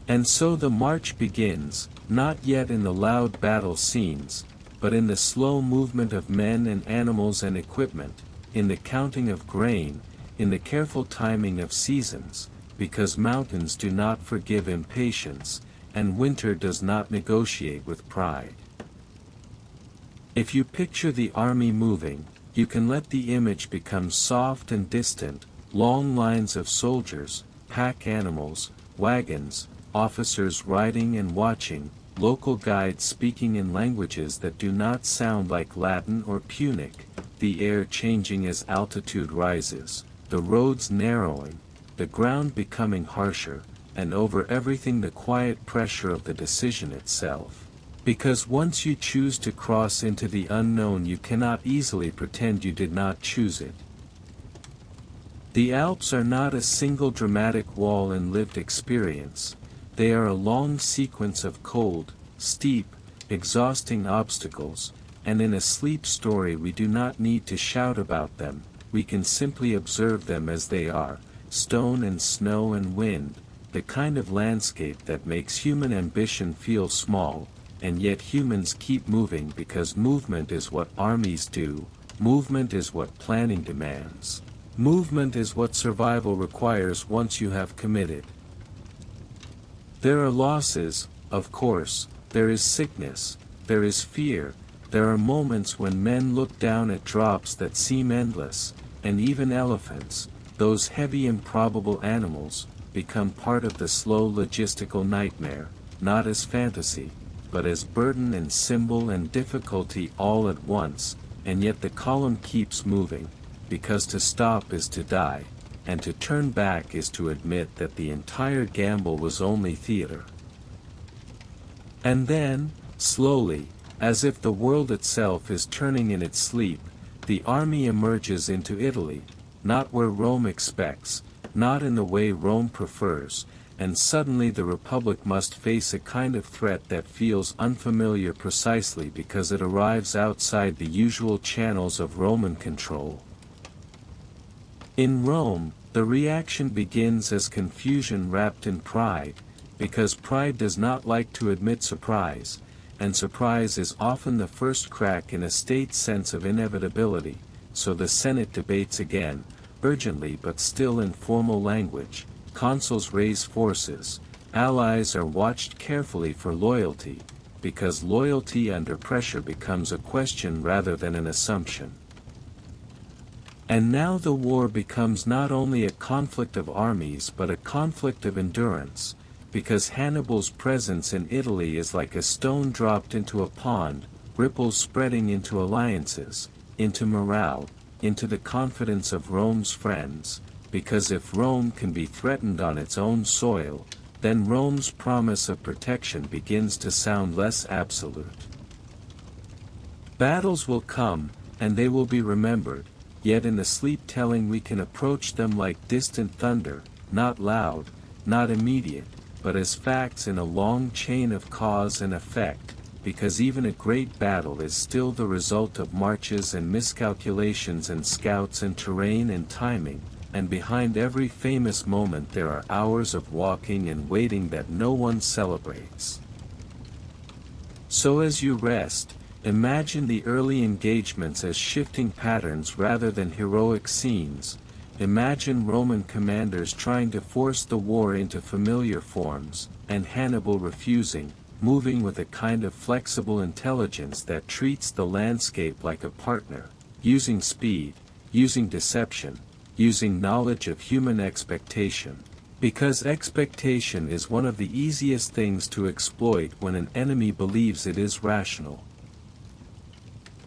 And so the march begins, not yet in the loud battle scenes, but in the slow movement of men and animals and equipment, in the counting of grain, in the careful timing of seasons, because mountains do not forgive impatience, and winter does not negotiate with pride. If you picture the army moving, you can let the image become soft and distant, long lines of soldiers, pack animals, wagons, officers riding and watching, local guides speaking in languages that do not sound like Latin or Punic, the air changing as altitude rises, the roads narrowing, the ground becoming harsher, and over everything the quiet pressure of the decision itself. Because once you choose to cross into the unknown, you cannot easily pretend you did not choose it. The Alps are not a single dramatic wall in lived experience, they are a long sequence of cold, steep, exhausting obstacles, and in a sleep story we do not need to shout about them, we can simply observe them as they are, stone and snow and wind, the kind of landscape that makes human ambition feel small, and yet humans keep moving because movement is what armies do, movement is what planning demands. Movement is what survival requires once you have committed. There are losses, of course, there is sickness, there is fear, there are moments when men look down at drops that seem endless, and even elephants, those heavy improbable animals, become part of the slow logistical nightmare, not as fantasy, but as burden and symbol and difficulty all at once, and yet the column keeps moving, because to stop is to die, and to turn back is to admit that the entire gamble was only theater. And then, slowly, as if the world itself is turning in its sleep, the army emerges into Italy, not where Rome expects, not in the way Rome prefers, and suddenly the Republic must face a kind of threat that feels unfamiliar precisely because it arrives outside the usual channels of Roman control. In Rome, the reaction begins as confusion wrapped in pride, because pride does not like to admit surprise, and surprise is often the first crack in a state's sense of inevitability, so the Senate debates again, urgently but still in formal language, consuls raise forces, allies are watched carefully for loyalty, because loyalty under pressure becomes a question rather than an assumption. And now the war becomes not only a conflict of armies but a conflict of endurance, because Hannibal's presence in Italy is like a stone dropped into a pond, ripples spreading into alliances, into morale, into the confidence of Rome's friends, because if Rome can be threatened on its own soil, then Rome's promise of protection begins to sound less absolute. Battles will come, and they will be remembered, yet in the sleep-telling we can approach them like distant thunder, not loud, not immediate, but as facts in a long chain of cause and effect, because even a great battle is still the result of marches and miscalculations and scouts and terrain and timing, and behind every famous moment there are hours of walking and waiting that no one celebrates. So as you rest, imagine the early engagements as shifting patterns rather than heroic scenes. Imagine Roman commanders trying to force the war into familiar forms, and Hannibal refusing, moving with a kind of flexible intelligence that treats the landscape like a partner, using speed, using deception, using knowledge of human expectation. Because expectation is one of the easiest things to exploit when an enemy believes it is rational.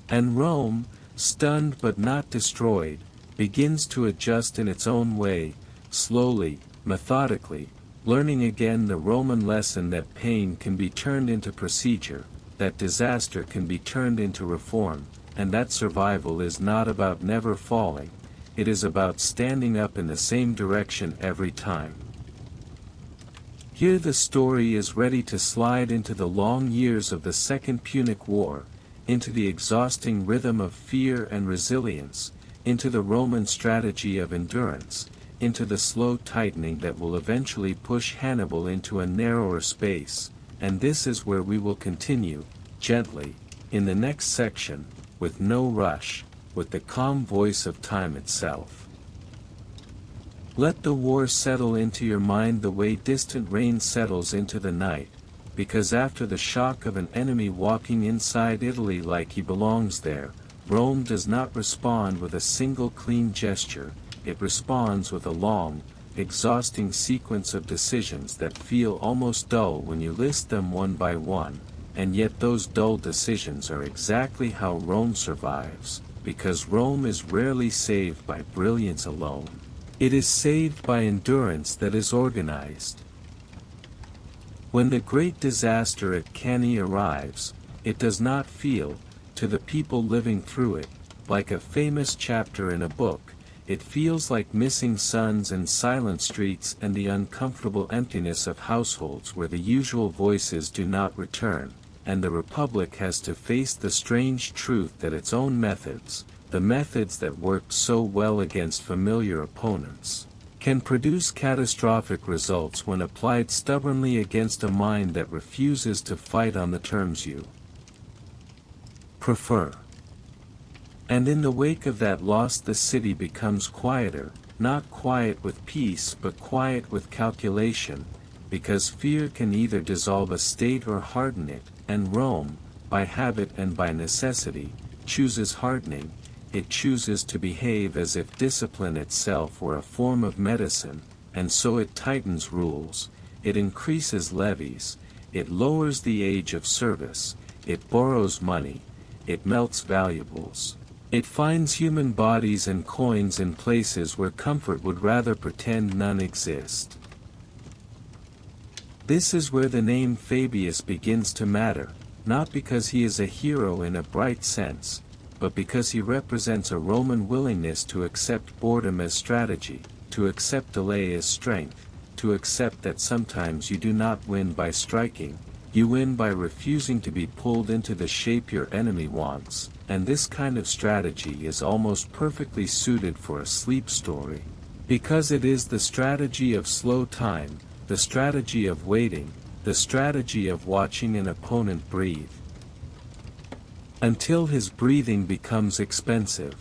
And Rome, stunned but not destroyed, begins to adjust in its own way, slowly, methodically, learning again the Roman lesson that pain can be turned into procedure, that disaster can be turned into reform, and that survival is not about never falling, it is about standing up in the same direction every time. Here the story is ready to slide into the long years of the Second Punic War, into the exhausting rhythm of fear and resilience, into the Roman strategy of endurance, into the slow tightening that will eventually push Hannibal into a narrower space, and this is where we will continue, gently, in the next section, with no rush, with the calm voice of time itself. Let the war settle into your mind the way distant rain settles into the night, because after the shock of an enemy walking inside Italy like he belongs there, Rome does not respond with a single clean gesture, it responds with a long, exhausting sequence of decisions that feel almost dull when you list them one by one, and yet those dull decisions are exactly how Rome survives, because Rome is rarely saved by brilliance alone. It is saved by endurance that is organized. When the great disaster at Cannae arrives, it does not feel, to the people living through it, like a famous chapter in a book. It feels like missing sons and silent streets and the uncomfortable emptiness of households where the usual voices do not return, and the Republic has to face the strange truth that its own methods, the methods that worked so well against familiar opponents, can produce catastrophic results when applied stubbornly against a mind that refuses to fight on the terms you prefer. And in the wake of that loss the city becomes quieter, not quiet with peace but quiet with calculation, because fear can either dissolve a state or harden it, and Rome, by habit and by necessity, chooses hardening. It chooses to behave as if discipline itself were a form of medicine, and so it tightens rules, it increases levies, it lowers the age of service, it borrows money, it melts valuables. It finds human bodies and coins in places where comfort would rather pretend none exist. This is where the name Fabius begins to matter, not because he is a hero in a bright sense, but because he represents a Roman willingness to accept boredom as strategy, to accept delay as strength, to accept that sometimes you do not win by striking, you win by refusing to be pulled into the shape your enemy wants, and this kind of strategy is almost perfectly suited for a sleep story. Because it is the strategy of slow time, the strategy of waiting, the strategy of watching an opponent breathe until his breathing becomes expensive.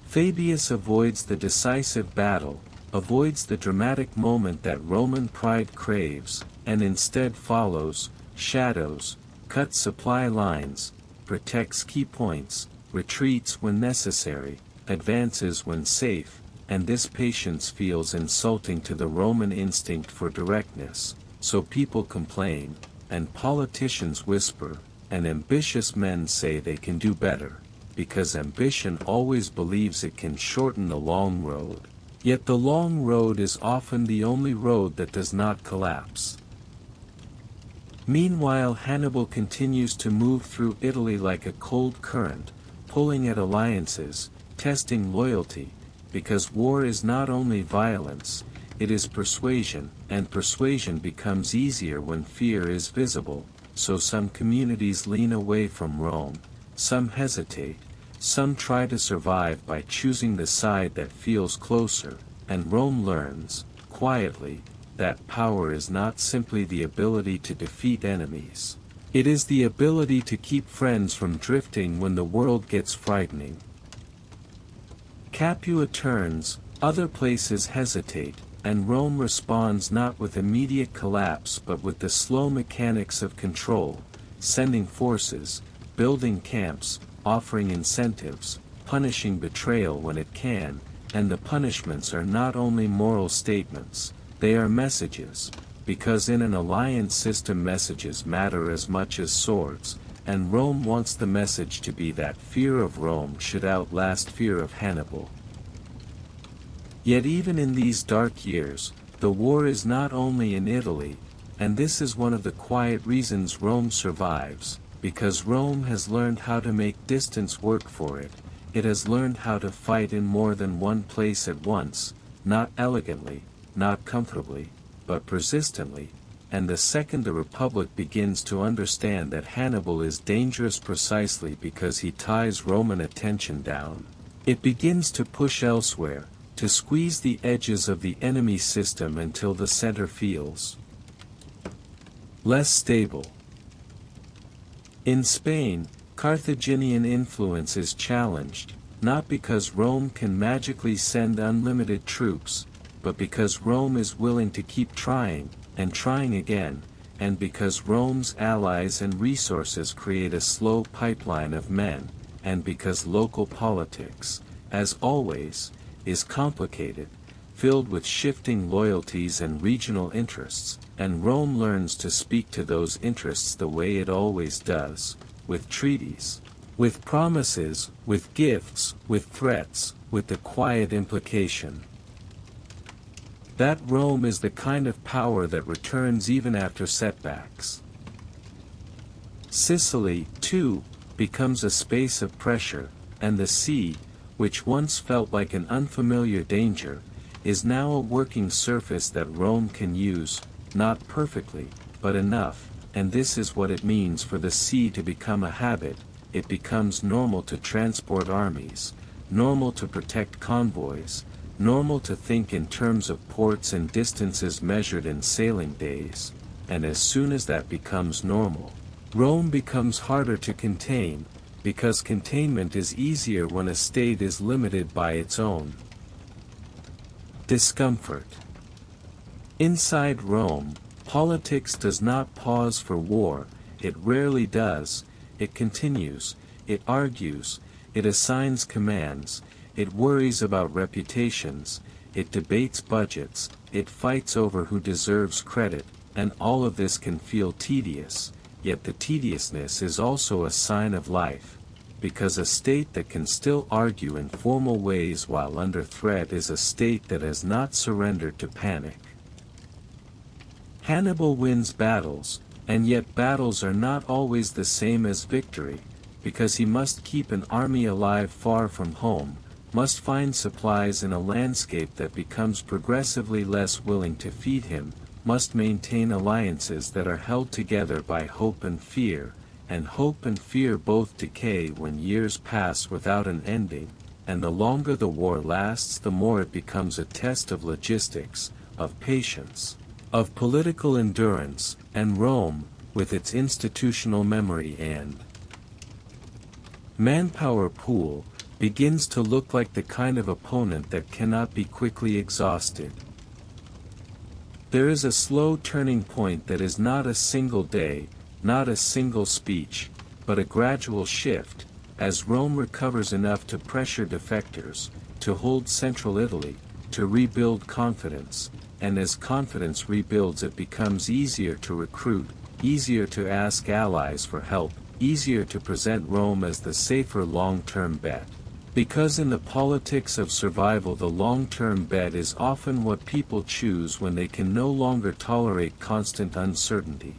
Fabius avoids the decisive battle, avoids the dramatic moment that Roman pride craves, and instead follows, shadows, cuts supply lines, protects key points, retreats when necessary, advances when safe, and this patience feels insulting to the Roman instinct for directness, so people complain, and politicians whisper, and ambitious men say they can do better, because ambition always believes it can shorten the long road. Yet the long road is often the only road that does not collapse. Meanwhile Hannibal continues to move through Italy like a cold current, pulling at alliances, testing loyalty, because war is not only violence, it is persuasion, and persuasion becomes easier when fear is visible, so some communities lean away from Rome, some hesitate, some try to survive by choosing the side that feels closer, and Rome learns, quietly, that power is not simply the ability to defeat enemies. It is the ability to keep friends from drifting when the world gets frightening. Capua turns, other places hesitate, and Rome responds not with immediate collapse but with the slow mechanics of control, sending forces, building camps, offering incentives, punishing betrayal when it can, and the punishments are not only moral statements, they are messages, because in an alliance system messages matter as much as swords, and Rome wants the message to be that fear of Rome should outlast fear of Hannibal. Yet even in these dark years, the war is not only in Italy, and this is one of the quiet reasons Rome survives, because Rome has learned how to make distance work for it. It has learned how to fight in more than one place at once, not elegantly, not comfortably, but persistently, and the second the Republic begins to understand that Hannibal is dangerous precisely because he ties Roman attention down, it begins to push elsewhere, to squeeze the edges of the enemy system until the center feels less stable. In Spain, Carthaginian influence is challenged, not because Rome can magically send unlimited troops, but because Rome is willing to keep trying, and trying again, and because Rome's allies and resources create a slow pipeline of men, and because local politics, as always, is complicated, filled with shifting loyalties and regional interests, and Rome learns to speak to those interests the way it always does, with treaties, with promises, with gifts, with threats, with the quiet implication That Rome is the kind of power that returns even after setbacks. Sicily, too, becomes a space of pressure, and the sea, which once felt like an unfamiliar danger, is now a working surface that Rome can use, not perfectly, but enough, and this is what it means for the sea to become a habit. It becomes normal to transport armies, normal to protect convoys, normal to think in terms of ports and distances measured in sailing days, and as soon as that becomes normal, Rome becomes harder to contain, because containment is easier when a state is limited by its own discomfort. Inside Rome, politics does not pause for war, it rarely does. It continues, it argues, it assigns commands, it worries about reputations, it debates budgets, it fights over who deserves credit, and all of this can feel tedious, yet the tediousness is also a sign of life, because a state that can still argue in formal ways while under threat is a state that has not surrendered to panic. Hannibal wins battles, and yet battles are not always the same as victory, because he must keep an army alive far from home, must find supplies in a landscape that becomes progressively less willing to feed him, must maintain alliances that are held together by hope and fear both decay when years pass without an ending, and the longer the war lasts the more it becomes a test of logistics, of patience, of political endurance, and Rome, with its institutional memory and manpower pool, begins to look like the kind of opponent that cannot be quickly exhausted. There is a slow turning point that is not a single day, not a single speech, but a gradual shift, as Rome recovers enough to pressure defectors, to hold central Italy, to rebuild confidence, and as confidence rebuilds it becomes easier to recruit, easier to ask allies for help, easier to present Rome as the safer long-term bet. Because in the politics of survival the long-term bet is often what people choose when they can no longer tolerate constant uncertainty.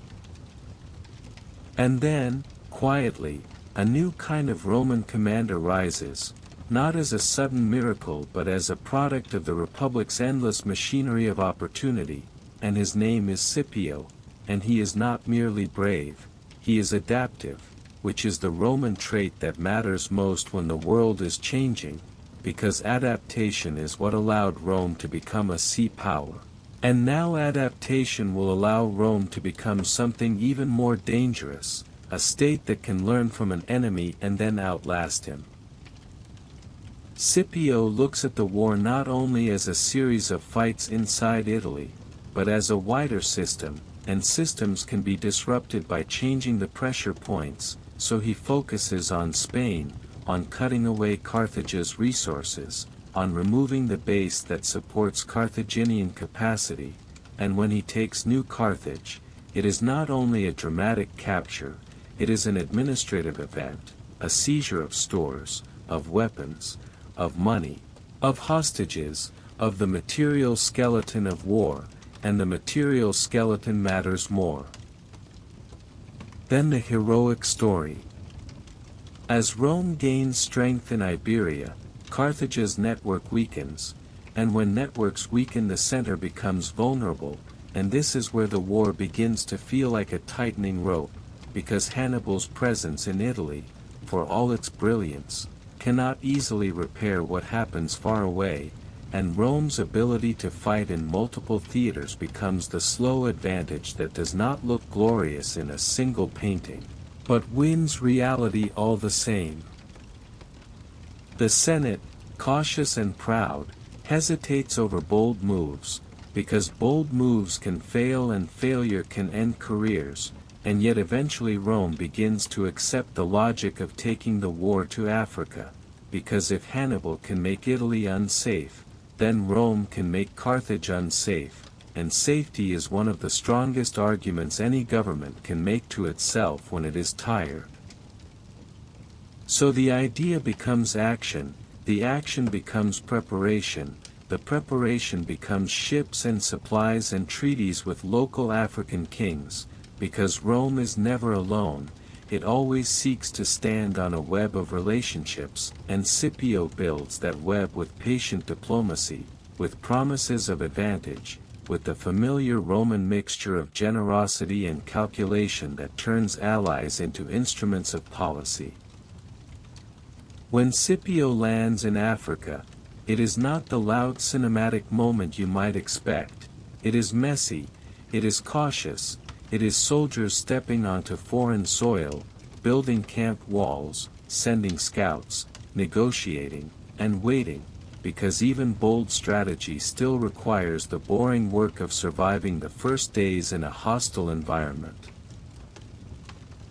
And then, quietly, a new kind of Roman command arises, not as a sudden miracle but as a product of the Republic's endless machinery of opportunity, and his name is Scipio, and he is not merely brave, he is adaptive, which is the Roman trait that matters most when the world is changing, because adaptation is what allowed Rome to become a sea power. And now adaptation will allow Rome to become something even more dangerous, a state that can learn from an enemy and then outlast him. Scipio looks at the war not only as a series of fights inside Italy, but as a wider system, and systems can be disrupted by changing the pressure points, so he focuses on Spain, on cutting away Carthage's resources, on removing the base that supports Carthaginian capacity, and when he takes New Carthage, it is not only a dramatic capture, it is an administrative event, a seizure of stores, of weapons, of money, of hostages, of the material skeleton of war, and the material skeleton matters more than the heroic story. As Rome gains strength in Iberia, Carthage's network weakens, and when networks weaken the center becomes vulnerable, and this is where the war begins to feel like a tightening rope, because Hannibal's presence in Italy, for all its brilliance, cannot easily repair what happens far away, and Rome's ability to fight in multiple theaters becomes the slow advantage that does not look glorious in a single painting, but wins reality all the same. The Senate, cautious and proud, hesitates over bold moves, because bold moves can fail and failure can end careers, and yet eventually Rome begins to accept the logic of taking the war to Africa, because if Hannibal can make Italy unsafe, then Rome can make Carthage unsafe, and safety is one of the strongest arguments any government can make to itself when it is tired. So the idea becomes action, the action becomes preparation, the preparation becomes ships and supplies and treaties with local African kings, because Rome is never alone, it always seeks to stand on a web of relationships, and Scipio builds that web with patient diplomacy, with promises of advantage, with the familiar Roman mixture of generosity and calculation that turns allies into instruments of policy. When Scipio lands in Africa, it is not the loud cinematic moment you might expect. It is messy, it is cautious, it is soldiers stepping onto foreign soil, building camp walls, sending scouts, negotiating, and waiting, because even bold strategy still requires the boring work of surviving the first days in a hostile environment.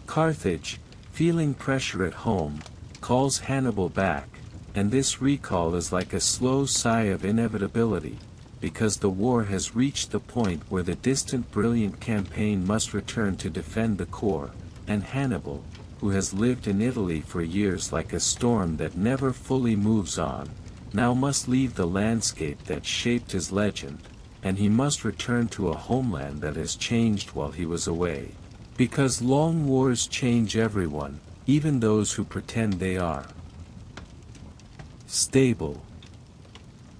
Carthage, feeling pressure at home, calls Hannibal back, and this recall is like a slow sigh of inevitability, because the war has reached the point where the distant brilliant campaign must return to defend the core, and Hannibal, who has lived in Italy for years like a storm that never fully moves on, now must leave the landscape that shaped his legend, and he must return to a homeland that has changed while he was away. Because long wars change everyone, even those who pretend they are. Stable.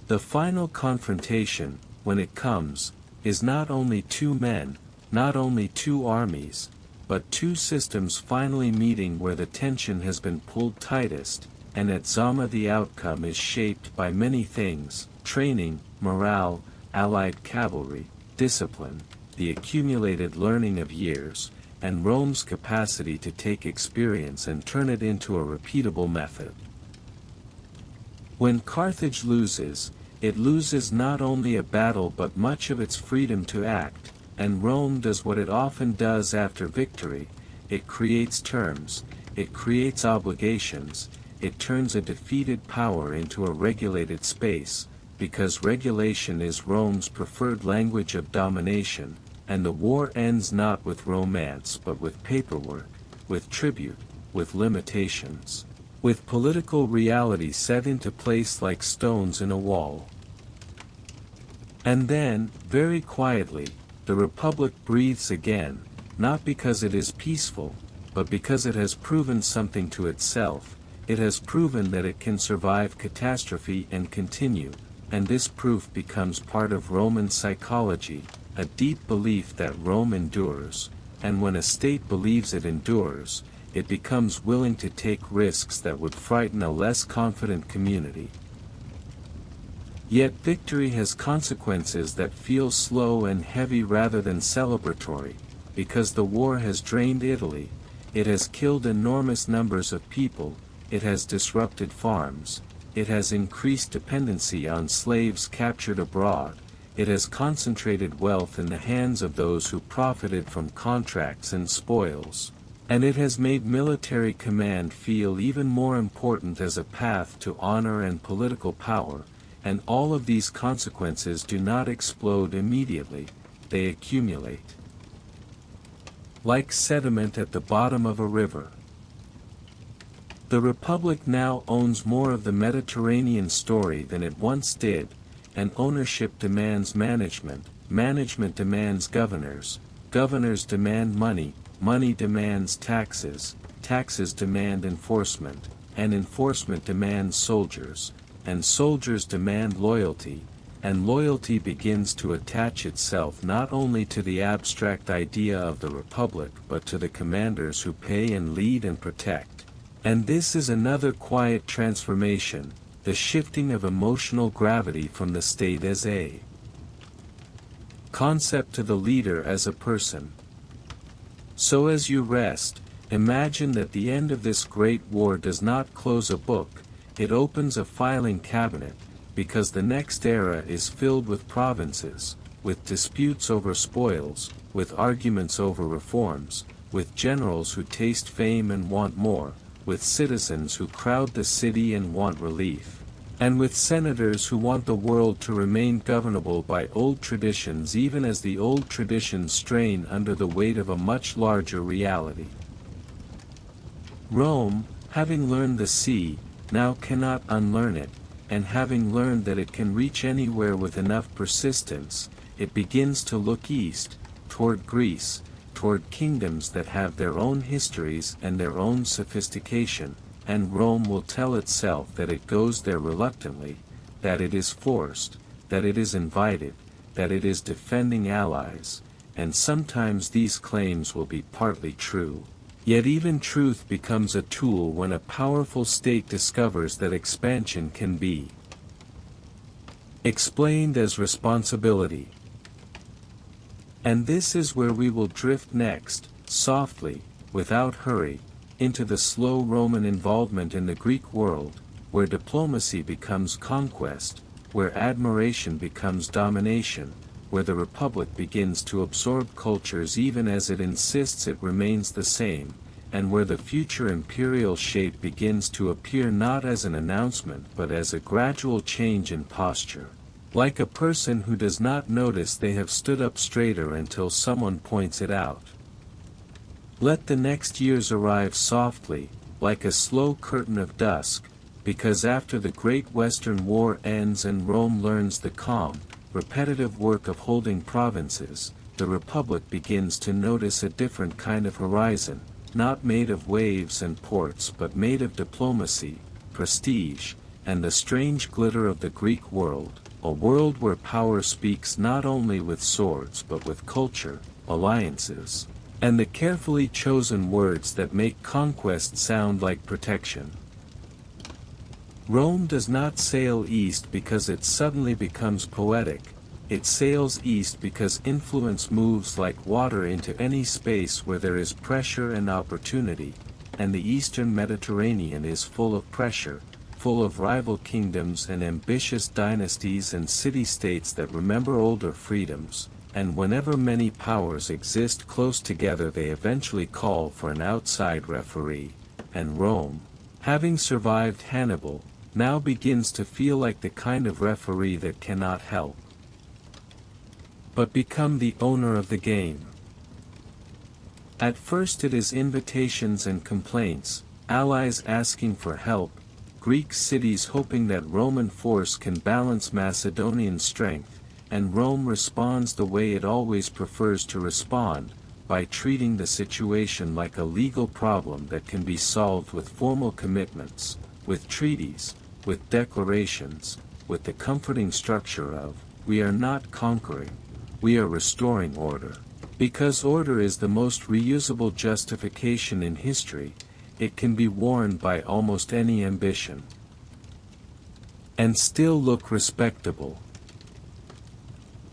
The final confrontation, when it comes, is not only two men, not only two armies, but two systems finally meeting where the tension has been pulled tightest, and at Zama the outcome is shaped by many things: training, morale, allied cavalry, discipline, the accumulated learning of years, and Rome's capacity to take experience and turn it into a repeatable method. When Carthage loses, it loses not only a battle but much of its freedom to act, and Rome does what it often does after victory: it creates terms, it creates obligations, it turns a defeated power into a regulated space, because regulation is Rome's preferred language of domination, and the war ends not with romance but with paperwork, with tribute, with limitations, with political reality set into place like stones in a wall. And then, very quietly, the Republic breathes again, not because it is peaceful, but because it has proven something to itself. It has proven that it can survive catastrophe and continue, and this proof becomes part of Roman psychology, a deep belief that Rome endures, and when a state believes it endures, it becomes willing to take risks that would frighten a less confident community. Yet victory has consequences that feel slow and heavy rather than celebratory, because the war has drained Italy, it has killed enormous numbers of people, it has disrupted farms, it has increased dependency on slaves captured abroad, it has concentrated wealth in the hands of those who profited from contracts and spoils, and it has made military command feel even more important as a path to honor and political power, and all of these consequences do not explode immediately, they accumulate. Like sediment at the bottom of a river. The Republic now owns more of the Mediterranean story than it once did, and ownership demands management, management demands governors, governors demand money, money demands taxes, taxes demand enforcement, and enforcement demands soldiers, and soldiers demand loyalty, and loyalty begins to attach itself not only to the abstract idea of the Republic but to the commanders who pay and lead and protect. And this is another quiet transformation, the shifting of emotional gravity from the state as a concept to the leader as a person. So as you rest, imagine that the end of this great war does not close a book, it opens a filing cabinet, because the next era is filled with provinces, with disputes over spoils, with arguments over reforms, with generals who taste fame and want more, with citizens who crowd the city and want relief, and with senators who want the world to remain governable by old traditions even as the old traditions strain under the weight of a much larger reality. Rome, having learned the sea, now cannot unlearn it, and having learned that it can reach anywhere with enough persistence, it begins to look east, toward Greece, toward kingdoms that have their own histories and their own sophistication, and Rome will tell itself that it goes there reluctantly, that it is forced, that it is invited, that it is defending allies, and sometimes these claims will be partly true. Yet even truth becomes a tool when a powerful state discovers that expansion can be explained as responsibility. And this is where we will drift next, softly, without hurry, into the slow Roman involvement in the Greek world, where diplomacy becomes conquest, where admiration becomes domination, where the Republic begins to absorb cultures even as it insists it remains the same, and where the future imperial shape begins to appear not as an announcement but as a gradual change in posture. Like a person who does not notice they have stood up straighter until someone points it out. Let the next years arrive softly, like a slow curtain of dusk, because after the Great Western War ends and Rome learns the calm, repetitive work of holding provinces, the Republic begins to notice a different kind of horizon, not made of waves and ports but made of diplomacy, prestige, and the strange glitter of the Greek world, a world where power speaks not only with swords but with culture, alliances, and the carefully chosen words that make conquest sound like protection. Rome does not sail east because it suddenly becomes poetic, it sails east because influence moves like water into any space where there is pressure and opportunity, and the eastern Mediterranean is full of pressure, full of rival kingdoms and ambitious dynasties and city-states that remember older freedoms, and whenever many powers exist close together they eventually call for an outside referee, and Rome, having survived Hannibal, now begins to feel like the kind of referee that cannot help but become the owner of the game. At first it is invitations and complaints, allies asking for help, Greek cities hoping that Roman force can balance Macedonian strength, and Rome responds the way it always prefers to respond, by treating the situation like a legal problem that can be solved with formal commitments, with treaties, with declarations, with the comforting structure of, we are not conquering, we are restoring order. Because order is the most reusable justification in history, it can be worn by almost any ambition and still look respectable.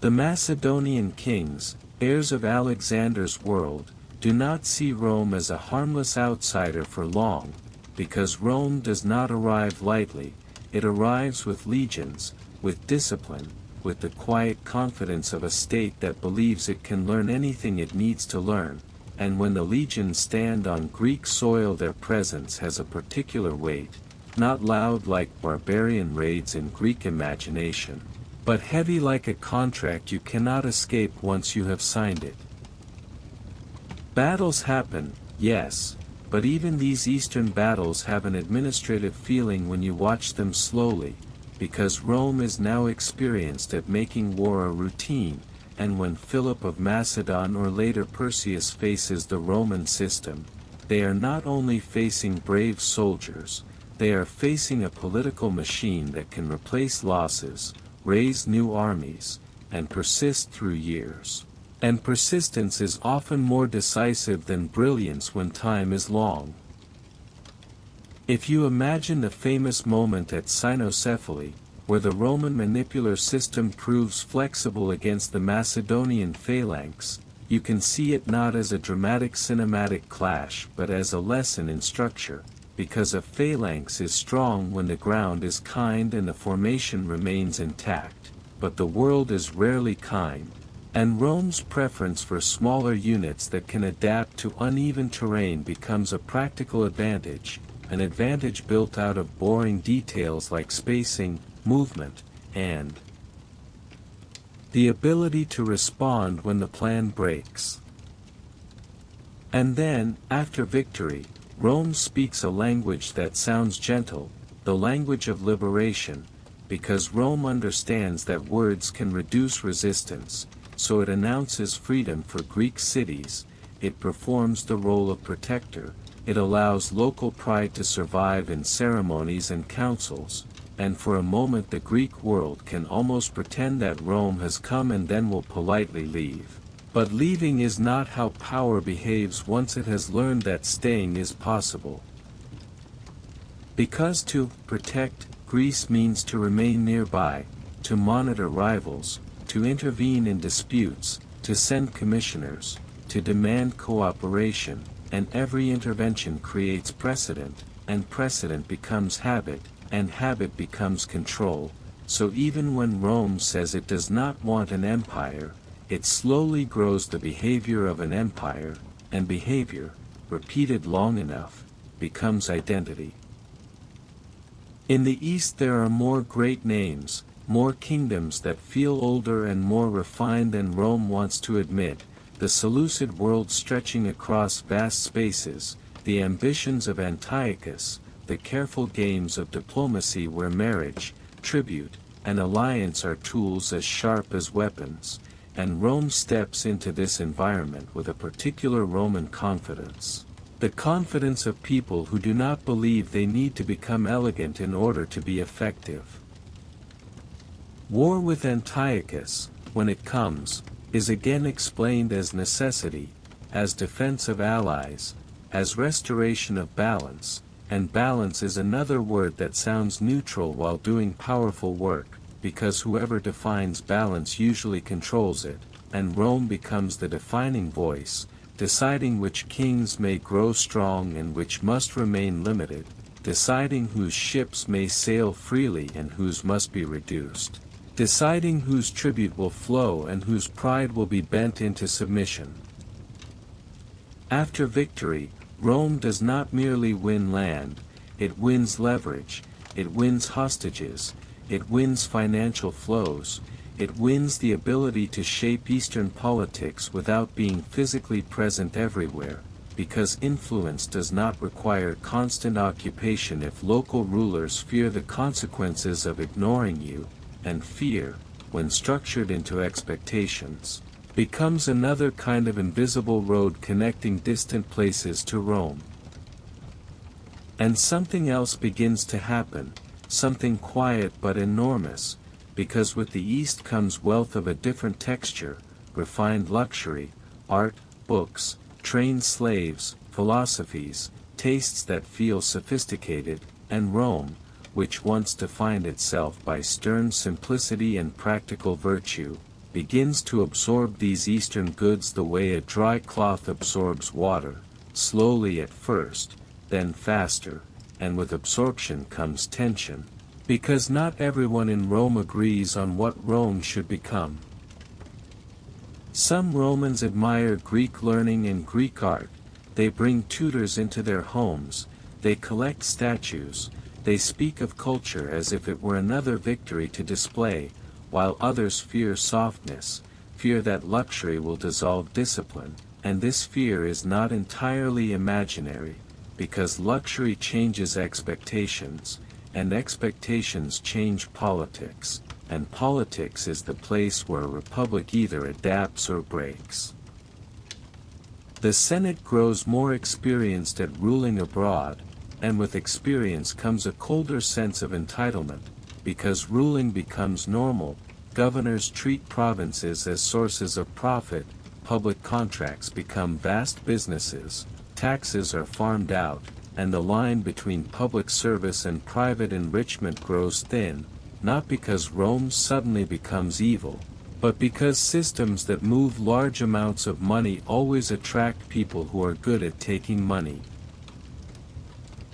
The Macedonian kings, heirs of Alexander's world, do not see Rome as a harmless outsider for long, because Rome does not arrive lightly, it arrives with legions, with discipline, with the quiet confidence of a state that believes it can learn anything it needs to learn, and when the legions stand on Greek soil their presence has a particular weight, not loud like barbarian raids in Greek imagination, but heavy like a contract you cannot escape once you have signed it. Battles happen, yes, but even these eastern battles have an administrative feeling when you watch them slowly, because Rome is now experienced at making war a routine, and when Philip of Macedon or later Perseus faces the Roman system, they are not only facing brave soldiers, they are facing a political machine that can replace losses, raise new armies, and persist through years. And persistence is often more decisive than brilliance when time is long. If you imagine the famous moment at Cynocephaly, where the Roman manipular system proves flexible against the Macedonian phalanx, you can see it not as a dramatic cinematic clash but as a lesson in structure, because a phalanx is strong when the ground is kind and the formation remains intact, but the world is rarely kind, and Rome's preference for smaller units that can adapt to uneven terrain becomes a practical advantage, an advantage built out of boring details like spacing, movement, and the ability to respond when the plan breaks. And then, after victory, Rome speaks a language that sounds gentle, the language of liberation, because Rome understands that words can reduce resistance, so it announces freedom for Greek cities, it performs the role of protector, it allows local pride to survive in ceremonies and councils, and for a moment the Greek world can almost pretend that Rome has come and then will politely leave. But leaving is not how power behaves once it has learned that staying is possible. Because to protect Greece means to remain nearby, to monitor rivals, to intervene in disputes, to send commissioners, to demand cooperation, and every intervention creates precedent, and precedent becomes habit, and habit becomes control, so even when Rome says it does not want an empire, it slowly grows the behavior of an empire, and behavior, repeated long enough, becomes identity. In the East there are more great names, more kingdoms that feel older and more refined than Rome wants to admit, the Seleucid world stretching across vast spaces, the ambitions of Antiochus, the careful games of diplomacy where marriage, tribute, and alliance are tools as sharp as weapons, and Rome steps into this environment with a particular Roman confidence. The confidence of people who do not believe they need to become elegant in order to be effective. War with Antiochus, when it comes, is again explained as necessity, as defense of allies, as restoration of balance, and balance is another word that sounds neutral while doing powerful work, because whoever defines balance usually controls it, and Rome becomes the defining voice, deciding which kings may grow strong and which must remain limited, deciding whose ships may sail freely and whose must be reduced, deciding whose tribute will flow and whose pride will be bent into submission. After victory, Rome does not merely win land, it wins leverage, it wins hostages, it wins financial flows, it wins the ability to shape Eastern politics without being physically present everywhere, because influence does not require constant occupation if local rulers fear the consequences of ignoring you, and fear, when structured into expectations, becomes another kind of invisible road connecting distant places to Rome. And something else begins to happen, something quiet but enormous, because with the East comes wealth of a different texture, refined luxury, art, books, trained slaves, philosophies, tastes that feel sophisticated, and Rome, which once defined itself by stern simplicity and practical virtue, begins to absorb these Eastern goods the way a dry cloth absorbs water, slowly at first, then faster, and with absorption comes tension, because not everyone in Rome agrees on what Rome should become. Some Romans admire Greek learning and Greek art, they bring tutors into their homes, they collect statues, they speak of culture as if it were another victory to display, while others fear softness, fear that luxury will dissolve discipline, and this fear is not entirely imaginary, because luxury changes expectations, and expectations change politics, and politics is the place where a republic either adapts or breaks. The Senate grows more experienced at ruling abroad, and with experience comes a colder sense of entitlement, because ruling becomes normal, governors treat provinces as sources of profit, public contracts become vast businesses, taxes are farmed out, and the line between public service and private enrichment grows thin, not because Rome suddenly becomes evil, but because systems that move large amounts of money always attract people who are good at taking money.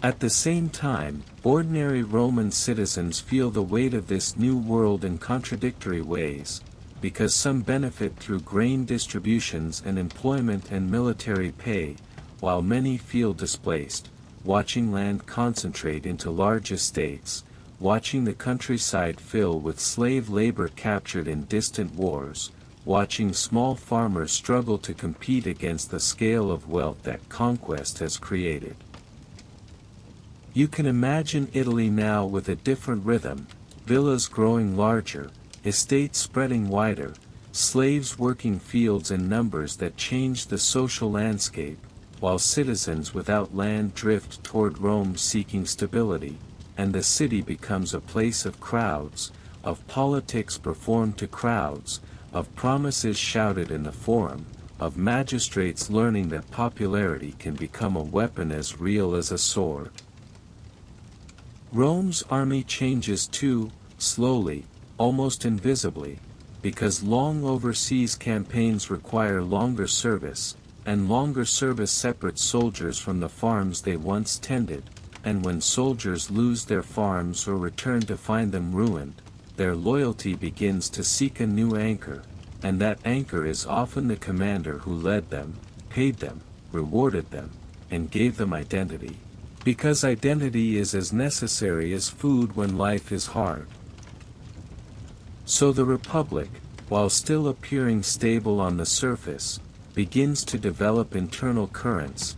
At the same time, ordinary Roman citizens feel the weight of this new world in contradictory ways, because some benefit through grain distributions and employment and military pay, while many feel displaced, watching land concentrate into large estates, watching the countryside fill with slave labor captured in distant wars, watching small farmers struggle to compete against the scale of wealth that conquest has created. You can imagine Italy now with a different rhythm, villas growing larger, estates spreading wider, slaves working fields in numbers that changed the social landscape, while citizens without land drift toward Rome seeking stability, and the city becomes a place of crowds, of politics performed to crowds, of promises shouted in the forum, of magistrates learning that popularity can become a weapon as real as a sword. Rome's army changes too, slowly, almost invisibly, because long overseas campaigns require longer service, and longer service separates soldiers from the farms they once tended, and when soldiers lose their farms or return to find them ruined, their loyalty begins to seek a new anchor, and that anchor is often the commander who led them, paid them, rewarded them, and gave them identity. Because identity is as necessary as food when life is hard. So the Republic, while still appearing stable on the surface, begins to develop internal currents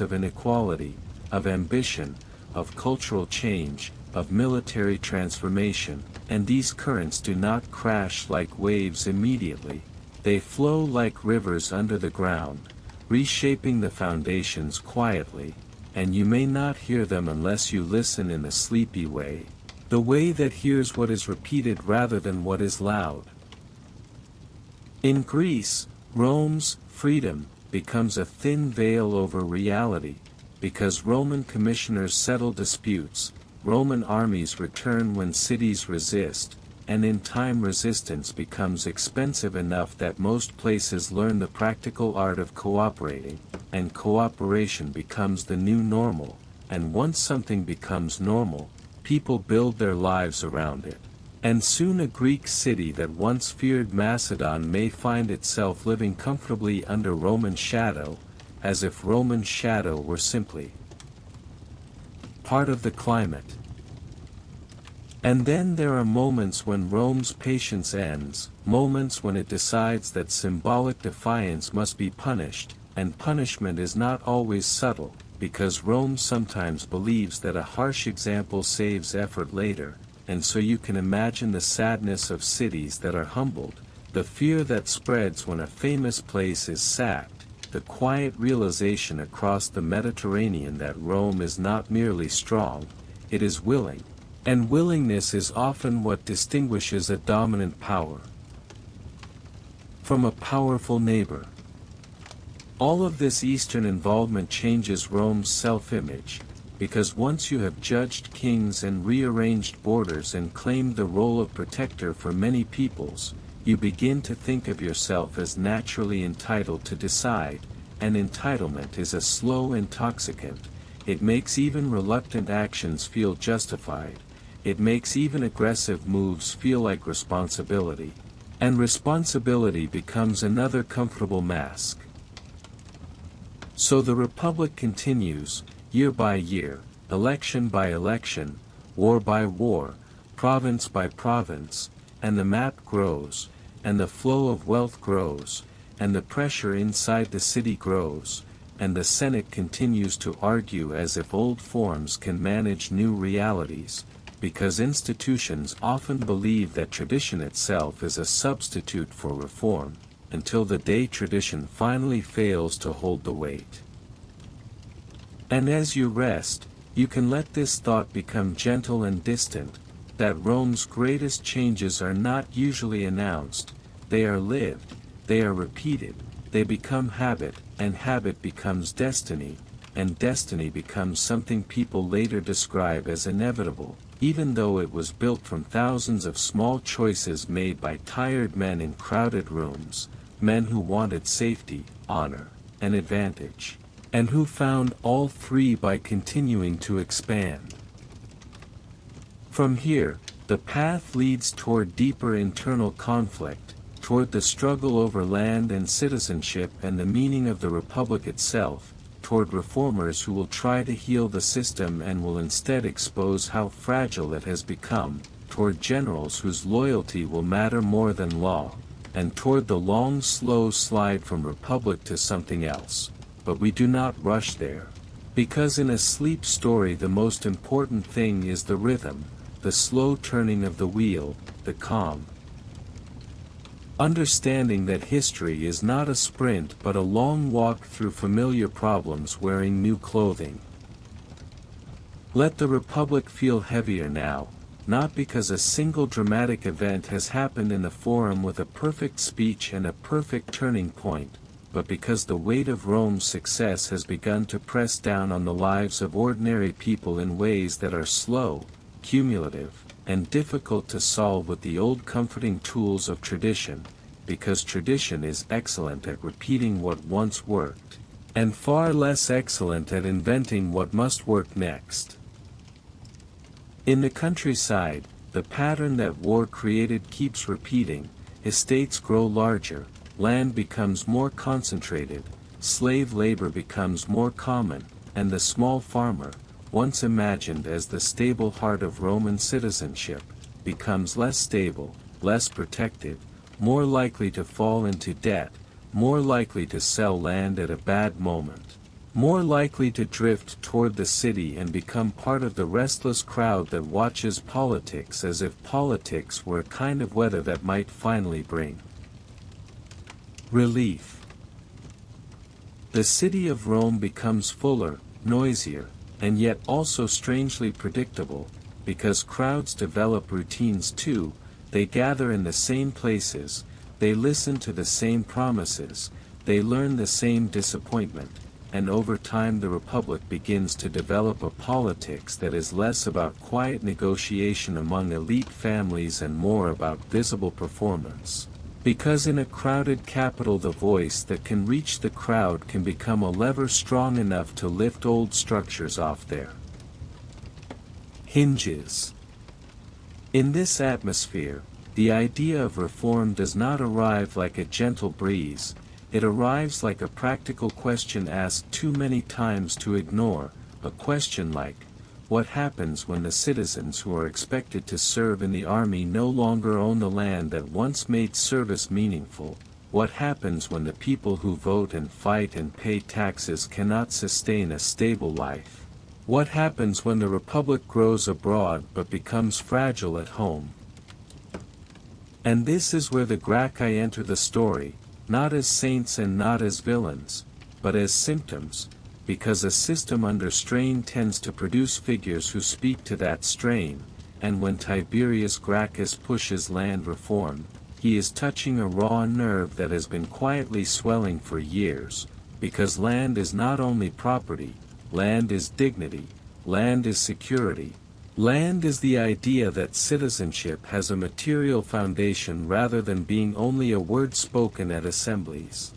of inequality, of ambition, of cultural change, of military transformation, and these currents do not crash like waves immediately, they flow like rivers under the ground, reshaping the foundations quietly, and you may not hear them unless you listen in a sleepy way, the way that hears what is repeated rather than what is loud. In Greece, Rome's freedom becomes a thin veil over reality, because Roman commissioners settle disputes, Roman armies return when cities resist, and in time resistance becomes expensive enough that most places learn the practical art of cooperating, and cooperation becomes the new normal, and once something becomes normal, people build their lives around it. And soon a Greek city that once feared Macedon may find itself living comfortably under Roman shadow, as if Roman shadow were simply part of the climate. And then there are moments when Rome's patience ends, moments when it decides that symbolic defiance must be punished, and punishment is not always subtle, because Rome sometimes believes that a harsh example saves effort later, and so you can imagine the sadness of cities that are humbled, the fear that spreads when a famous place is sacked, the quiet realization across the Mediterranean that Rome is not merely strong, it is willing. And willingness is often what distinguishes a dominant power from a powerful neighbor. All of this Eastern involvement changes Rome's self-image, because once you have judged kings and rearranged borders and claimed the role of protector for many peoples, you begin to think of yourself as naturally entitled to decide, and entitlement is a slow intoxicant. It makes even reluctant actions feel justified. It makes even aggressive moves feel like responsibility. And responsibility becomes another comfortable mask. So the Republic continues, year by year, election by election, war by war, province by province, and the map grows, and the flow of wealth grows, and the pressure inside the city grows, and the Senate continues to argue as if old forms can manage new realities, because institutions often believe that tradition itself is a substitute for reform, until the day tradition finally fails to hold the weight. And as you rest, you can let this thought become gentle and distant, that Rome's greatest changes are not usually announced, they are lived, they are repeated, they become habit, and habit becomes destiny, and destiny becomes something people later describe as inevitable, even though it was built from thousands of small choices made by tired men in crowded rooms, men who wanted safety, honor, and advantage, and who found all three by continuing to expand. From here, the path leads toward deeper internal conflict, toward the struggle over land and citizenship and the meaning of the Republic itself, toward reformers who will try to heal the system and will instead expose how fragile it has become, toward generals whose loyalty will matter more than law, and toward the long slow slide from Republic to something else. But we do not rush there. Because in a sleep story the most important thing is the rhythm, the slow turning of the wheel, the calm understanding that history is not a sprint but a long walk through familiar problems wearing new clothing. Let the Republic feel heavier now, not because a single dramatic event has happened in the Forum with a perfect speech and a perfect turning point, but because the weight of Rome's success has begun to press down on the lives of ordinary people in ways that are slow, cumulative, and difficult to solve with the old comforting tools of tradition, because tradition is excellent at repeating what once worked, and far less excellent at inventing what must work next. In the countryside, the pattern that war created keeps repeating: estates grow larger, land becomes more concentrated, slave labor becomes more common, and the small farmer, once imagined as the stable heart of Roman citizenship, becomes less stable, less protected, more likely to fall into debt, more likely to sell land at a bad moment, more likely to drift toward the city and become part of the restless crowd that watches politics as if politics were a kind of weather that might finally bring relief. The city of Rome becomes fuller, noisier, and yet also strangely predictable, because crowds develop routines too. They gather in the same places, they listen to the same promises, they learn the same disappointment, and over time the Republic begins to develop a politics that is less about quiet negotiation among elite families and more about visible performance. Because in a crowded capital the voice that can reach the crowd can become a lever strong enough to lift old structures off their hinges. In this atmosphere, the idea of reform does not arrive like a gentle breeze, it arrives like a practical question asked too many times to ignore, a question like, what happens when the citizens who are expected to serve in the army no longer own the land that once made service meaningful? What happens when the people who vote and fight and pay taxes cannot sustain a stable life? What happens when the Republic grows abroad but becomes fragile at home? And this is where the Gracchi enter the story, not as saints and not as villains, but as symptoms, because a system under strain tends to produce figures who speak to that strain, and when Tiberius Gracchus pushes land reform, he is touching a raw nerve that has been quietly swelling for years, because land is not only property, land is dignity, land is security, land is the idea that citizenship has a material foundation rather than being only a word spoken at assemblies.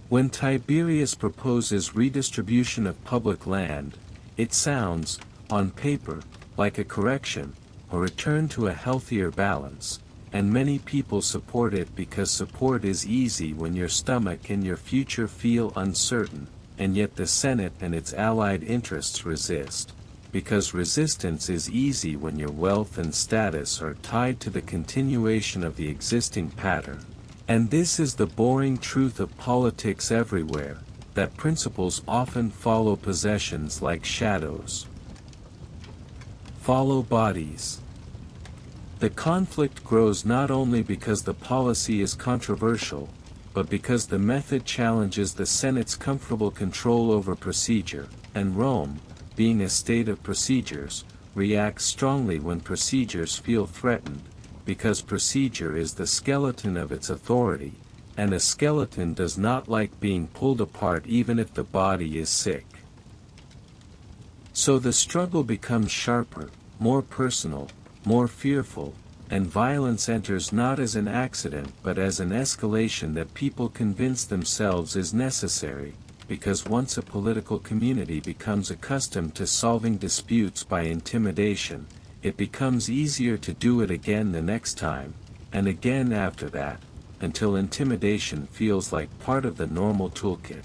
When Tiberius proposes redistribution of public land, it sounds, on paper, like a correction, a return to a healthier balance, and many people support it because support is easy when your stomach and your future feel uncertain, and yet the Senate and its allied interests resist, because resistance is easy when your wealth and status are tied to the continuation of the existing pattern. And this is the boring truth of politics everywhere, that principles often follow possessions like shadows. Follow bodies. The conflict grows not only because the policy is controversial, but because the method challenges the Senate's comfortable control over procedure, and Rome, being a state of procedures, reacts strongly when procedures feel threatened, because procedure is the skeleton of its authority, and a skeleton does not like being pulled apart even if the body is sick. So the struggle becomes sharper, more personal, more fearful, and violence enters not as an accident but as an escalation that people convince themselves is necessary, because once a political community becomes accustomed to solving disputes by intimidation, it becomes easier to do it again the next time, and again after that, until intimidation feels like part of the normal toolkit.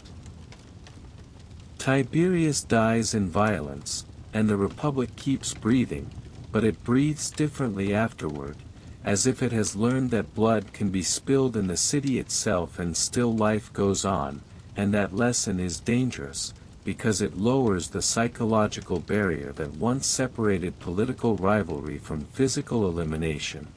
Tiberius dies in violence, and the Republic keeps breathing, but it breathes differently afterward, as if it has learned that blood can be spilled in the city itself and still life goes on, and that lesson is dangerous, because it lowers the psychological barrier that once separated political rivalry from physical elimination.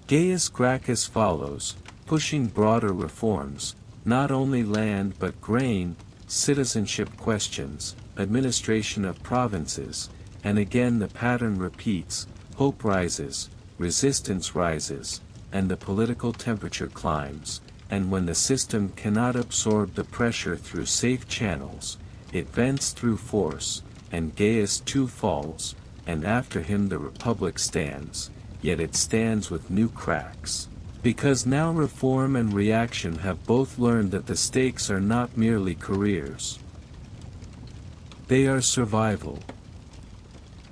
Gaius Gracchus follows, pushing broader reforms, not only land but grain, citizenship questions, administration of provinces, and again the pattern repeats, hope rises, resistance rises, and the political temperature climbs, and when the system cannot absorb the pressure through safe channels, it vents through force, and Gaius too falls, and after him the Republic stands, yet it stands with new cracks. Because now reform and reaction have both learned that the stakes are not merely careers. They are survival.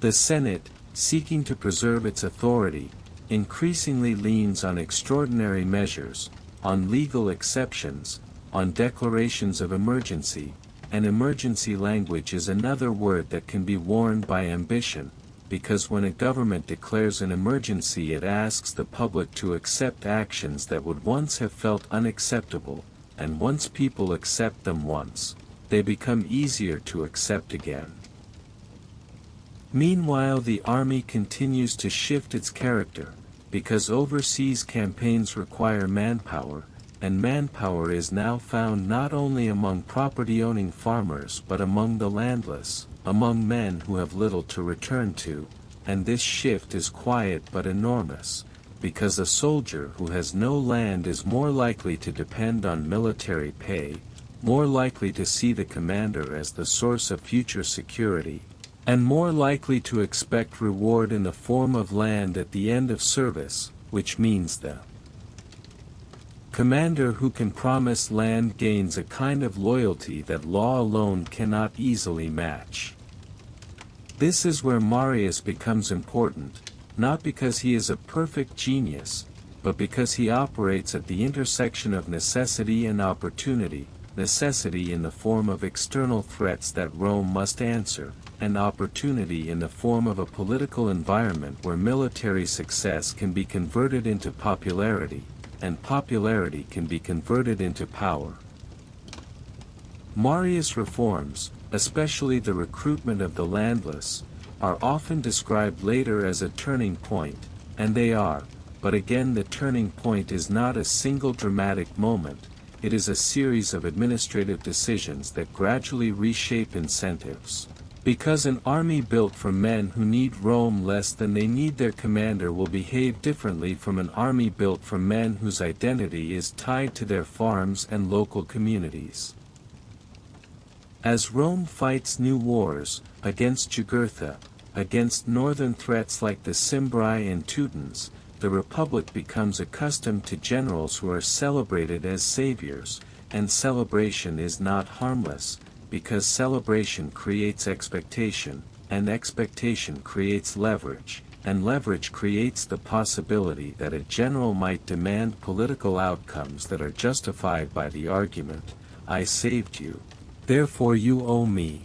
The Senate, seeking to preserve its authority, increasingly leans on extraordinary measures, on legal exceptions, on declarations of emergency, and emergency language is another word that can be worn by ambition, because when a government declares an emergency it asks the public to accept actions that would once have felt unacceptable, and once people accept them once, they become easier to accept again. Meanwhile the army continues to shift its character, because overseas campaigns require manpower, and manpower is now found not only among property-owning farmers but among the landless, among men who have little to return to, and this shift is quiet but enormous, because a soldier who has no land is more likely to depend on military pay, more likely to see the commander as the source of future security, and more likely to expect reward in the form of land at the end of service, which means the commander who can promise land gains a kind of loyalty that law alone cannot easily match. This is where Marius becomes important, not because he is a perfect genius, but because he operates at the intersection of necessity and opportunity, necessity in the form of external threats that Rome must answer, and opportunity in the form of a political environment where military success can be converted into popularity, and popularity can be converted into power. Marius' reforms, especially the recruitment of the landless, are often described later as a turning point, and they are, but again the turning point is not a single dramatic moment, it is a series of administrative decisions that gradually reshape incentives. Because an army built from men who need Rome less than they need their commander will behave differently from an army built from men whose identity is tied to their farms and local communities. As Rome fights new wars, against Jugurtha, against northern threats like the Cimbri and Teutons, the Republic becomes accustomed to generals who are celebrated as saviors, and celebration is not harmless, because celebration creates expectation, and expectation creates leverage, and leverage creates the possibility that a general might demand political outcomes that are justified by the argument, "I saved you, therefore you owe me."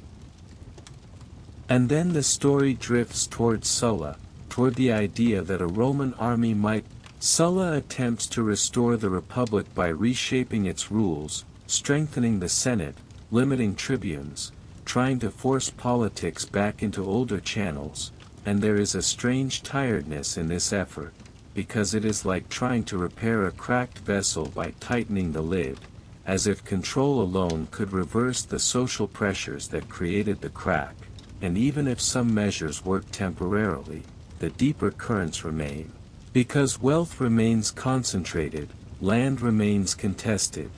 And then the story drifts toward Sulla, toward the idea that a Roman army might. Sulla attempts to restore the Republic by reshaping its rules, strengthening the Senate, limiting tribunes, trying to force politics back into older channels, and there is a strange tiredness in this effort, because it is like trying to repair a cracked vessel by tightening the lid, as if control alone could reverse the social pressures that created the crack, and even if some measures work temporarily, the deeper currents remain. Because wealth remains concentrated, land remains contested.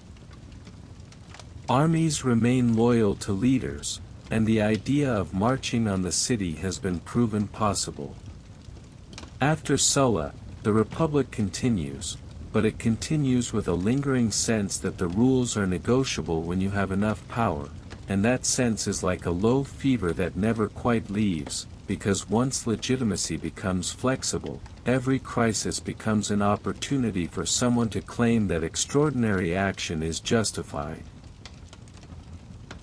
Armies remain loyal to leaders, and the idea of marching on the city has been proven possible. After Sulla, the Republic continues, but it continues with a lingering sense that the rules are negotiable when you have enough power, and that sense is like a low fever that never quite leaves, because once legitimacy becomes flexible, every crisis becomes an opportunity for someone to claim that extraordinary action is justified.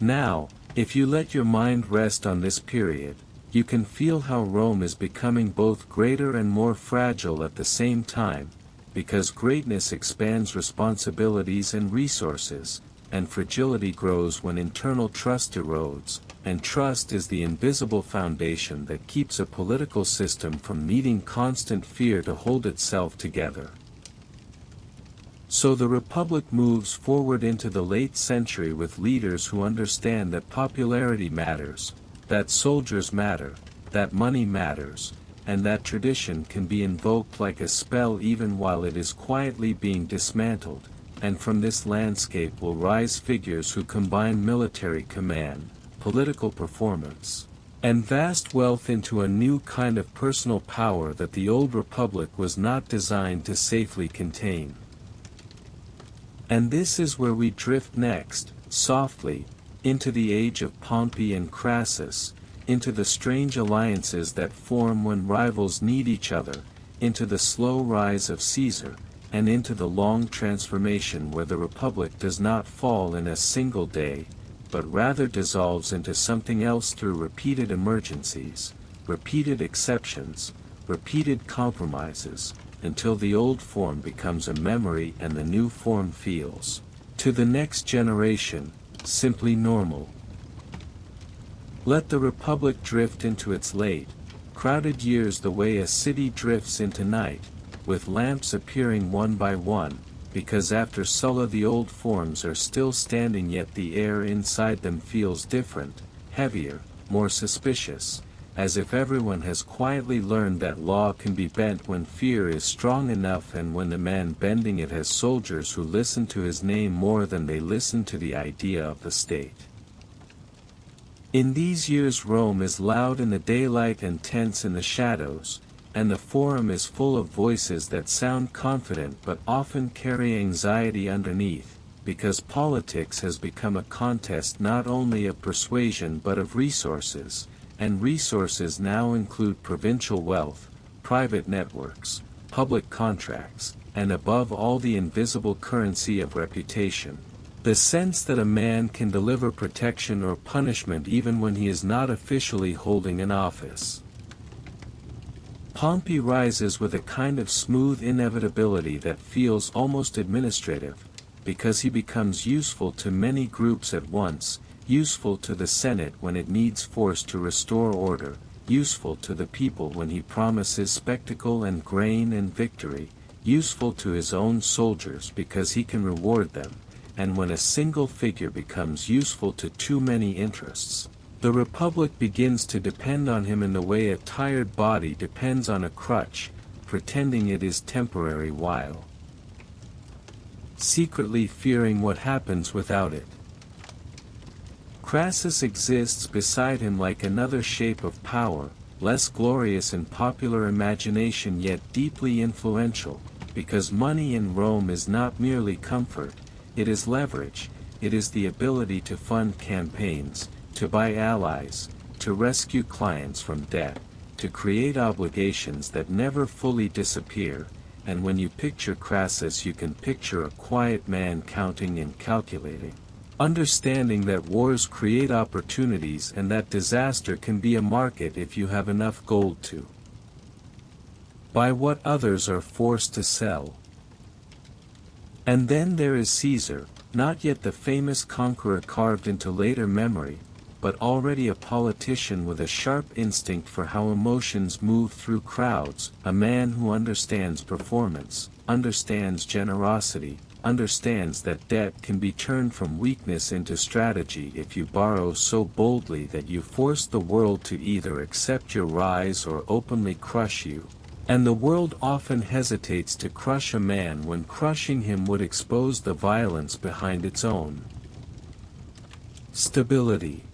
Now, if you let your mind rest on this period, you can feel how Rome is becoming both greater and more fragile at the same time, because greatness expands responsibilities and resources, and fragility grows when internal trust erodes, and trust is the invisible foundation that keeps a political system from needing constant fear to hold itself together. So the Republic moves forward into the late century with leaders who understand that popularity matters, that soldiers matter, that money matters, and that tradition can be invoked like a spell even while it is quietly being dismantled, and from this landscape will rise figures who combine military command, political performance, and vast wealth into a new kind of personal power that the old Republic was not designed to safely contain. And this is where we drift next, softly, into the age of Pompey and Crassus, into the strange alliances that form when rivals need each other, into the slow rise of Caesar, and into the long transformation where the Republic does not fall in a single day, but rather dissolves into something else through repeated emergencies, repeated exceptions, repeated compromises, until the old form becomes a memory and the new form feels, to the next generation, simply normal. Let the Republic drift into its late, crowded years the way a city drifts into night, with lamps appearing one by one, because after Sulla the old forms are still standing yet the air inside them feels different, heavier, more suspicious, as if everyone has quietly learned that law can be bent when fear is strong enough and when the man bending it has soldiers who listen to his name more than they listen to the idea of the state. In these years Rome is loud in the daylight and tense in the shadows, and the Forum is full of voices that sound confident but often carry anxiety underneath, because politics has become a contest not only of persuasion but of resources, and resources now include provincial wealth, private networks, public contracts, and above all the invisible currency of reputation. The sense that a man can deliver protection or punishment even when he is not officially holding an office. Pompey rises with a kind of smooth inevitability that feels almost administrative, because he becomes useful to many groups at once, useful to the Senate when it needs force to restore order, useful to the people when he promises spectacle and grain and victory, useful to his own soldiers because he can reward them, and when a single figure becomes useful to too many interests, the Republic begins to depend on him in the way a tired body depends on a crutch, pretending it is temporary while secretly fearing what happens without it. Crassus exists beside him like another shape of power, less glorious in popular imagination yet deeply influential, because money in Rome is not merely comfort, it is leverage, it is the ability to fund campaigns, to buy allies, to rescue clients from debt, to create obligations that never fully disappear, and when you picture Crassus you can picture a quiet man counting and calculating, understanding that wars create opportunities and that disaster can be a market if you have enough gold to buy what others are forced to sell. And then there is Caesar, not yet the famous conqueror carved into later memory, but already a politician with a sharp instinct for how emotions move through crowds, a man who understands performance, understands generosity, understands that debt can be turned from weakness into strategy if you borrow so boldly that you force the world to either accept your rise or openly crush you. And the world often hesitates to crush a man when crushing him would expose the violence behind its own stability.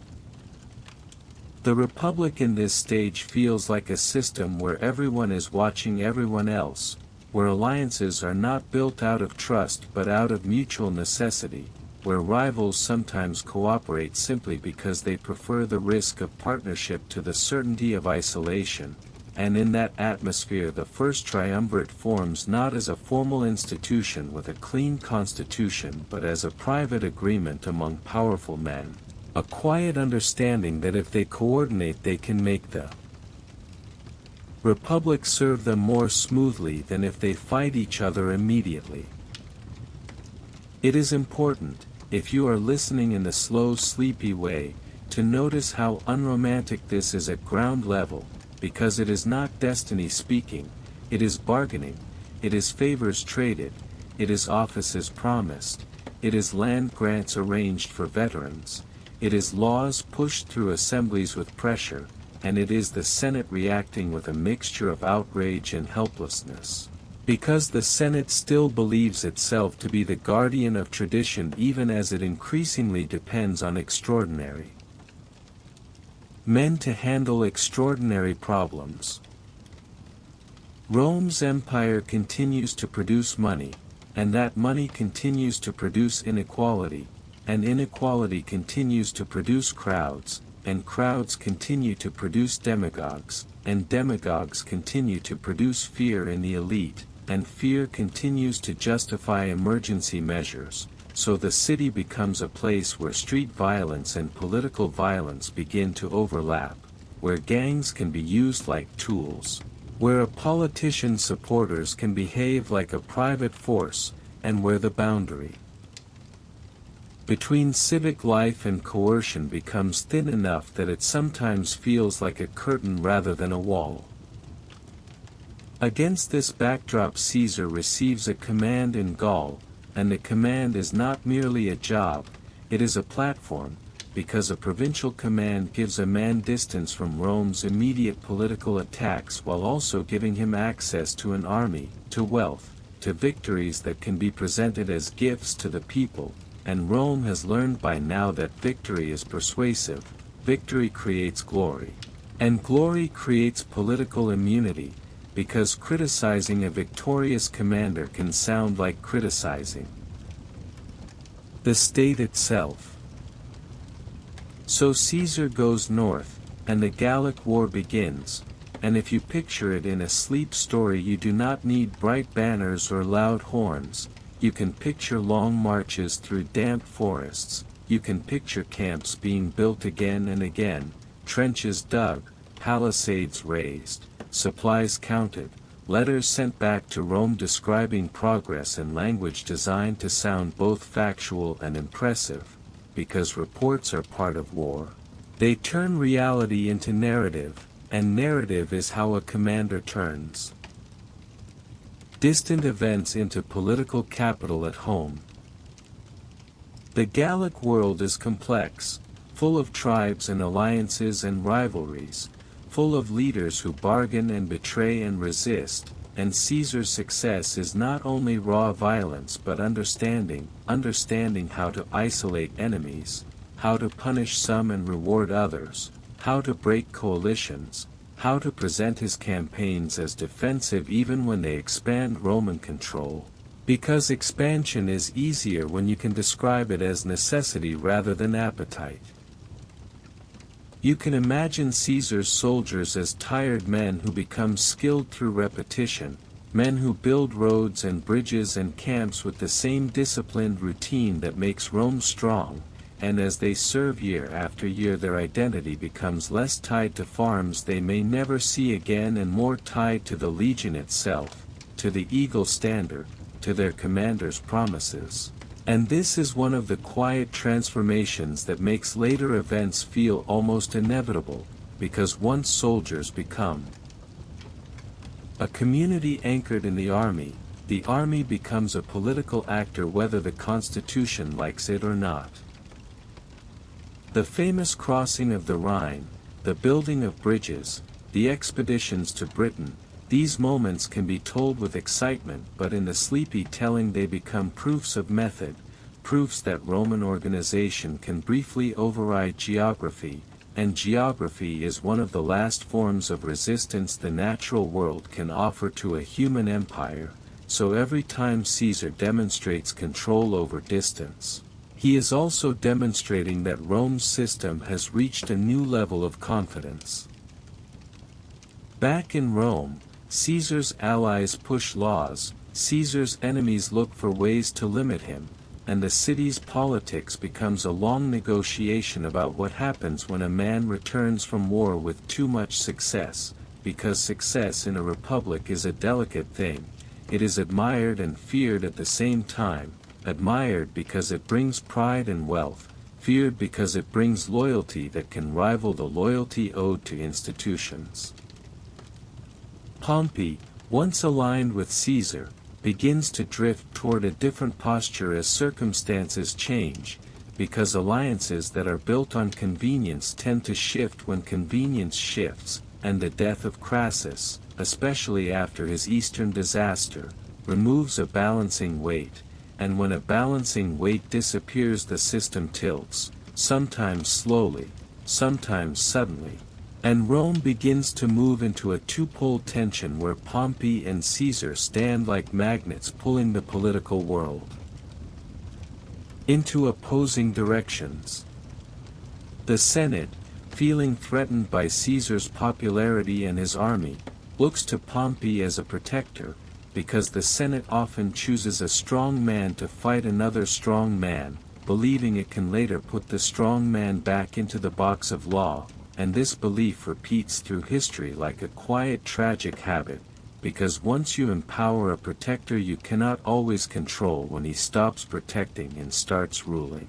The Republic in this stage feels like a system where everyone is watching everyone else, where alliances are not built out of trust but out of mutual necessity, where rivals sometimes cooperate simply because they prefer the risk of partnership to the certainty of isolation. And in that atmosphere the first triumvirate forms not as a formal institution with a clean constitution but as a private agreement among powerful men, a quiet understanding that if they coordinate they can make the Republic serve them more smoothly than if they fight each other immediately. It is important, if you are listening in the slow sleepy way, to notice how unromantic this is at ground level, because it is not destiny speaking, it is bargaining, it is favors traded, it is offices promised, it is land grants arranged for veterans, it is laws pushed through assemblies with pressure, and it is the Senate reacting with a mixture of outrage and helplessness. Because the Senate still believes itself to be the guardian of tradition even as it increasingly depends on extraordinary men to handle extraordinary problems. Rome's empire continues to produce money, and that money continues to produce inequality, and inequality continues to produce crowds, and crowds continue to produce demagogues, and demagogues continue to produce fear in the elite, and fear continues to justify emergency measures, so the city becomes a place where street violence and political violence begin to overlap, where gangs can be used like tools, where a politician's supporters can behave like a private force, and where the boundary between civic life and coercion becomes thin enough that it sometimes feels like a curtain rather than a wall. Against this backdrop, Caesar receives a command in Gaul, and the command is not merely a job, it is a platform, because a provincial command gives a man distance from Rome's immediate political attacks while also giving him access to an army, to wealth, to victories that can be presented as gifts to the people, and Rome has learned by now that victory is persuasive, victory creates glory, and glory creates political immunity, because criticizing a victorious commander can sound like criticizing the state itself. So Caesar goes north, and the Gallic War begins, and if you picture it in a sleep story, you do not need bright banners or loud horns, you can picture long marches through damp forests, you can picture camps being built again and again, trenches dug, palisades raised, supplies counted, letters sent back to Rome describing progress and language designed to sound both factual and impressive, because reports are part of war. They turn reality into narrative, and narrative is how a commander turns distant events into political capital at home. The Gallic world is complex, full of tribes and alliances and rivalries, full of leaders who bargain and betray and resist, and Caesar's success is not only raw violence but understanding how to isolate enemies, how to punish some and reward others, how to break coalitions, how to present his campaigns as defensive even when they expand Roman control, because expansion is easier when you can describe it as necessity rather than appetite. You can imagine Caesar's soldiers as tired men who become skilled through repetition, men who build roads and bridges and camps with the same disciplined routine that makes Rome strong, and as they serve year after year their identity becomes less tied to farms they may never see again and more tied to the legion itself, to the eagle standard, to their commander's promises. And this is one of the quiet transformations that makes later events feel almost inevitable, because once soldiers become a community anchored in the army becomes a political actor whether the Constitution likes it or not. The famous crossing of the Rhine, the building of bridges, the expeditions to Britain, these moments can be told with excitement, but in the sleepy telling they become proofs of method, proofs that Roman organization can briefly override geography, and geography is one of the last forms of resistance the natural world can offer to a human empire, so every time Caesar demonstrates control over distance, he is also demonstrating that Rome's system has reached a new level of confidence. Back in Rome, Caesar's allies push laws, Caesar's enemies look for ways to limit him, and the city's politics becomes a long negotiation about what happens when a man returns from war with too much success, because success in a republic is a delicate thing, it is admired and feared at the same time, admired because it brings pride and wealth, feared because it brings loyalty that can rival the loyalty owed to institutions. Pompey, once aligned with Caesar, begins to drift toward a different posture as circumstances change, because alliances that are built on convenience tend to shift when convenience shifts, and the death of Crassus, especially after his Eastern disaster, removes a balancing weight, and when a balancing weight disappears the system tilts, sometimes slowly, sometimes suddenly, and Rome begins to move into a two-pole tension where Pompey and Caesar stand like magnets pulling the political world into opposing directions. The Senate, feeling threatened by Caesar's popularity and his army, looks to Pompey as a protector, because the Senate often chooses a strong man to fight another strong man, believing it can later put the strong man back into the box of law, and this belief repeats through history like a quiet tragic habit, because once you empower a protector you cannot always control when he stops protecting and starts ruling.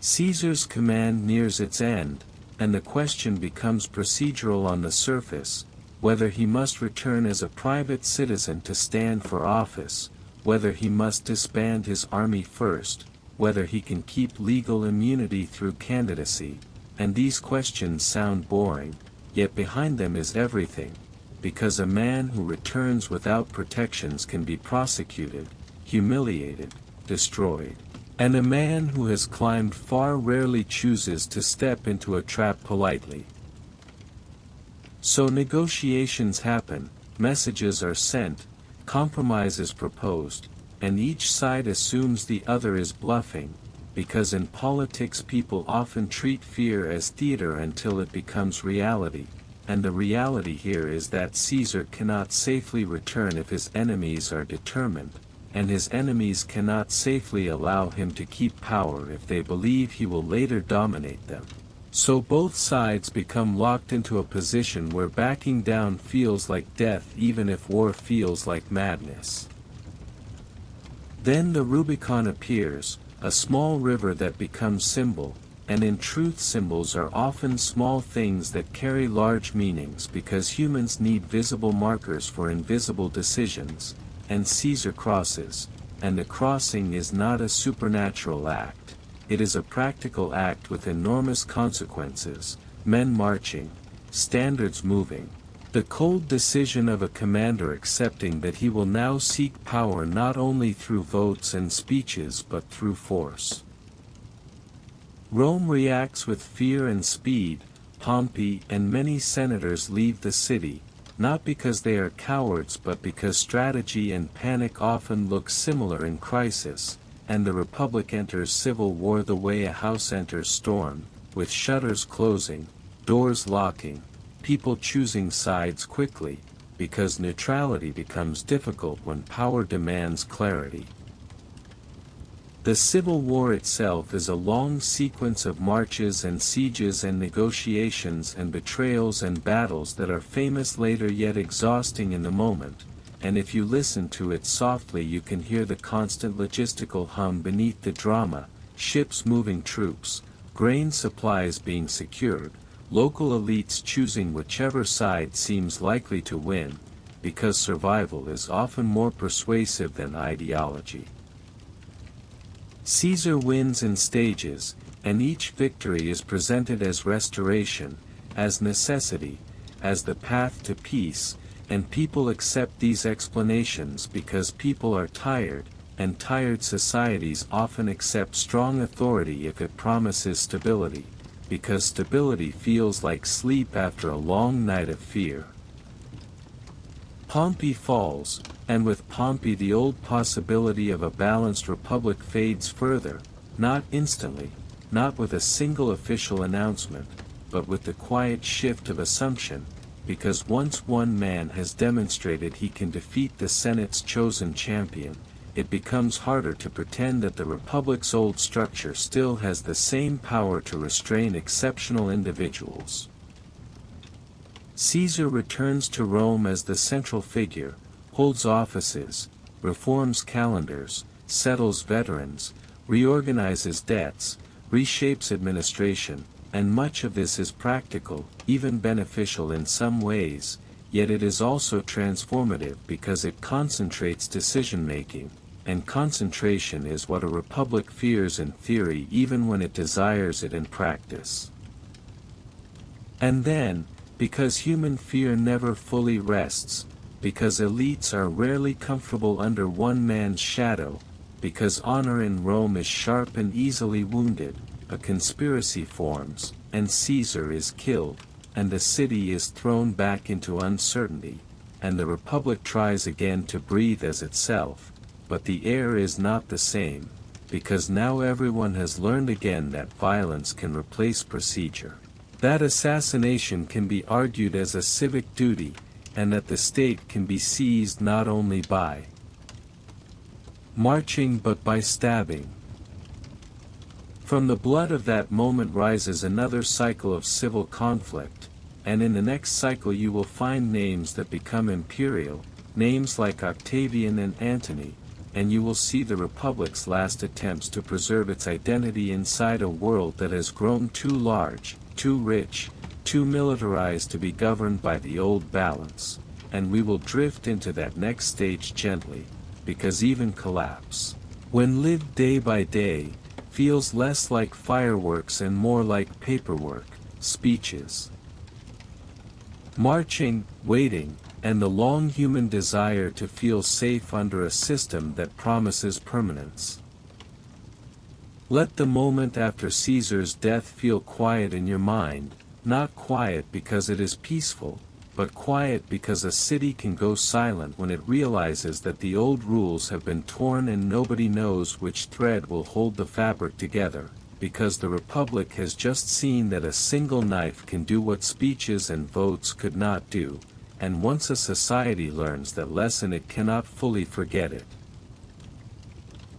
Caesar's command nears its end, and the question becomes procedural on the surface, whether he must return as a private citizen to stand for office, whether he must disband his army first, whether he can keep legal immunity through candidacy, and these questions sound boring, yet behind them is everything, because a man who returns without protections can be prosecuted, humiliated, destroyed, and a man who has climbed far rarely chooses to step into a trap politely. So negotiations happen, messages are sent, compromise is proposed, and each side assumes the other is bluffing, because in politics people often treat fear as theater until it becomes reality, and the reality here is that Caesar cannot safely return if his enemies are determined, and his enemies cannot safely allow him to keep power if they believe he will later dominate them. So both sides become locked into a position where backing down feels like death even if war feels like madness. Then the Rubicon appears, a small river that becomes symbol, and in truth symbols are often small things that carry large meanings because humans need visible markers for invisible decisions, and Caesar crosses, and the crossing is not a supernatural act. It is a practical act with enormous consequences, men marching, standards moving, the cold decision of a commander accepting that he will now seek power not only through votes and speeches but through force. Rome reacts with fear and speed. Pompey and many senators leave the city, not because they are cowards but because strategy and panic often look similar in crisis, and the Republic enters civil war the way a house enters storm, with shutters closing, doors locking, people choosing sides quickly, because neutrality becomes difficult when power demands clarity. The Civil War itself is a long sequence of marches and sieges and negotiations and betrayals and battles that are famous later yet exhausting in the moment, and if you listen to it softly you can hear the constant logistical hum beneath the drama, ships moving, troops, grain supplies being secured, local elites choosing whichever side seems likely to win, because survival is often more persuasive than ideology. Caesar wins in stages, and each victory is presented as restoration, as necessity, as the path to peace, and people accept these explanations because people are tired, and tired societies often accept strong authority if it promises stability, because stability feels like sleep after a long night of fear. Pompey falls, and with Pompey the old possibility of a balanced republic fades further, not instantly, not with a single official announcement, but with the quiet shift of assumption, because once one man has demonstrated he can defeat the Senate's chosen champion, it becomes harder to pretend that the Republic's old structure still has the same power to restrain exceptional individuals. Caesar returns to Rome as the central figure, holds offices, reforms calendars, settles veterans, reorganizes debts, reshapes administration, and much of this is practical, even beneficial in some ways, yet it is also transformative because it concentrates decision-making, and concentration is what a republic fears in theory even when it desires it in practice. And then, because human fear never fully rests, because elites are rarely comfortable under one man's shadow, because honor in Rome is sharp and easily wounded, a conspiracy forms, and Caesar is killed, and the city is thrown back into uncertainty, and the republic tries again to breathe as itself, but the air is not the same, because now everyone has learned again that violence can replace procedure, that assassination can be argued as a civic duty, and that the state can be seized not only by marching but by stabbing. From the blood of that moment rises another cycle of civil conflict, and in the next cycle you will find names that become imperial, names like Octavian and Antony, and you will see the Republic's last attempts to preserve its identity inside a world that has grown too large, too rich, too militarized to be governed by the old balance, and we will drift into that next stage gently, because even collapse, when lived day by day, feels less like fireworks and more like paperwork, speeches, marching, waiting, and the long human desire to feel safe under a system that promises permanence. Let the moment after Caesar's death feel quiet in your mind, not quiet because it is peaceful, but quiet because a city can go silent when it realizes that the old rules have been torn and nobody knows which thread will hold the fabric together, because the Republic has just seen that a single knife can do what speeches and votes could not do, and once a society learns that lesson it cannot fully forget it.